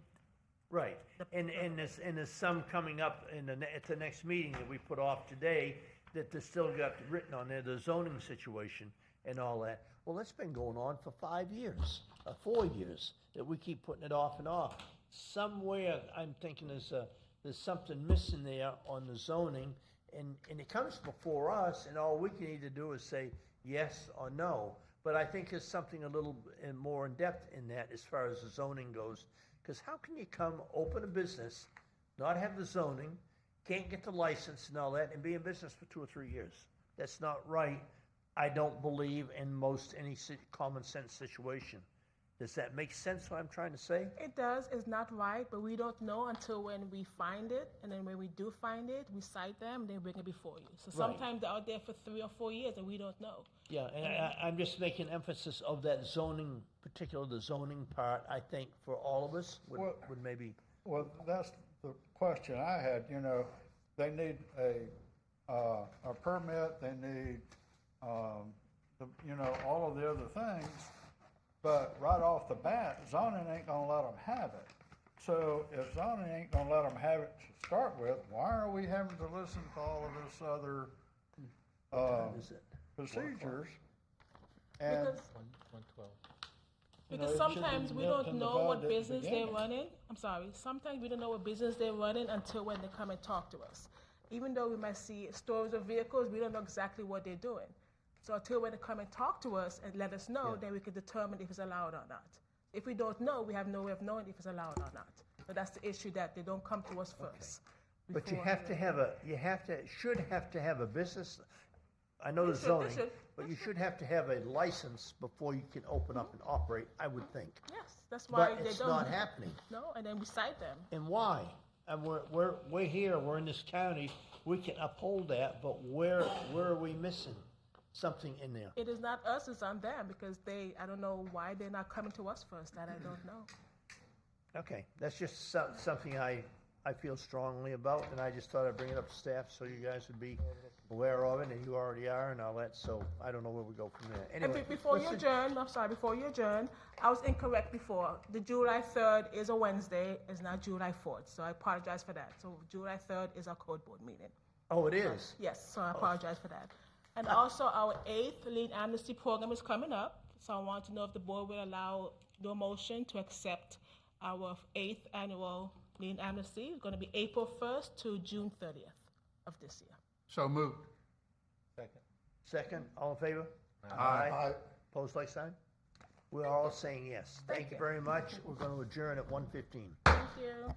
Right, and there's some coming up at the next meeting that we put off today, that there's still got written on there, the zoning situation and all that. Well, that's been going on for 5 years, 4 years, that we keep putting it off and off. Somewhere, I'm thinking there's something missing there on the zoning, and it comes before us, and all we can either do is say yes or no. But I think there's something a little more in depth in that as far as the zoning goes. Because how can you come, open a business, not have the zoning, can't get the license and all that, and be in business for 2 or 3 years? That's not right, I don't believe, in most any common sense situation. Does that make sense what I'm trying to say? It does. It's not right, but we don't know until when we find it, and then when we do find it, we cite them, and they bring it before you. So Right. sometimes they're out there for 3 or 4 years, and we don't know. Yeah, and I'm just making emphasis of that zoning, particularly the zoning part, I think, for all of us, would maybe. Well, that's the question I had, you know, they need a permit, they need, you know, all of the other things, but right off the bat, zoning ain't gonna let them have it. So if zoning ain't gonna let them have it to start with, why are we having to listen to all of this other, procedures? And, Because- you know, Because it should be sometimes we nipped don't in the know bud what at the business they're beginning. running. I'm sorry. Sometimes we don't know what business they're running until when they come and talk to us. Even though we might see stores of vehicles, we don't know exactly what they're doing. So until when they come and talk to us and let us know, then we can determine if it's allowed or not. If we don't know, we have no way of knowing if it's allowed or not. So that's the issue, that they don't come to us first. But you before- have to have should have to have a business, I know They the should, they zoning, should, but you should have to have a license before you can open up and operate, I would think. Yes, that's why But they it's don't. not happening. No, and then we cite them. And why? And we're here, we're in this county, we can uphold that, but where are we missing something in there? It is not us, it's on them, because I don't know why they're not coming to us first, that I don't know. Okay, that's just something I feel strongly about, and I just thought I'd bring it up to staff so you guys would be aware of it, and you already are and all that, so I don't know where we go from there. And Anyway, before you listen- adjourn, I'm sorry, before you adjourn, I was incorrect before. The July 3rd is a Wednesday, it's not July 4th, so I apologize for that. So July 3rd is our code board meeting. Oh, it is? Yes, so I apologize for that. And also, our 8th lien amnesty program is coming up, so I want to know if the board will do a motion to accept our 8th annual lien amnesty. It's going to be April 1st to June 30th of this year. So moved. Second, all in favor? Aye. Opposed, like sign? We're all saying yes. Thank you very much. We're going to adjourn at 1:15. Thank you.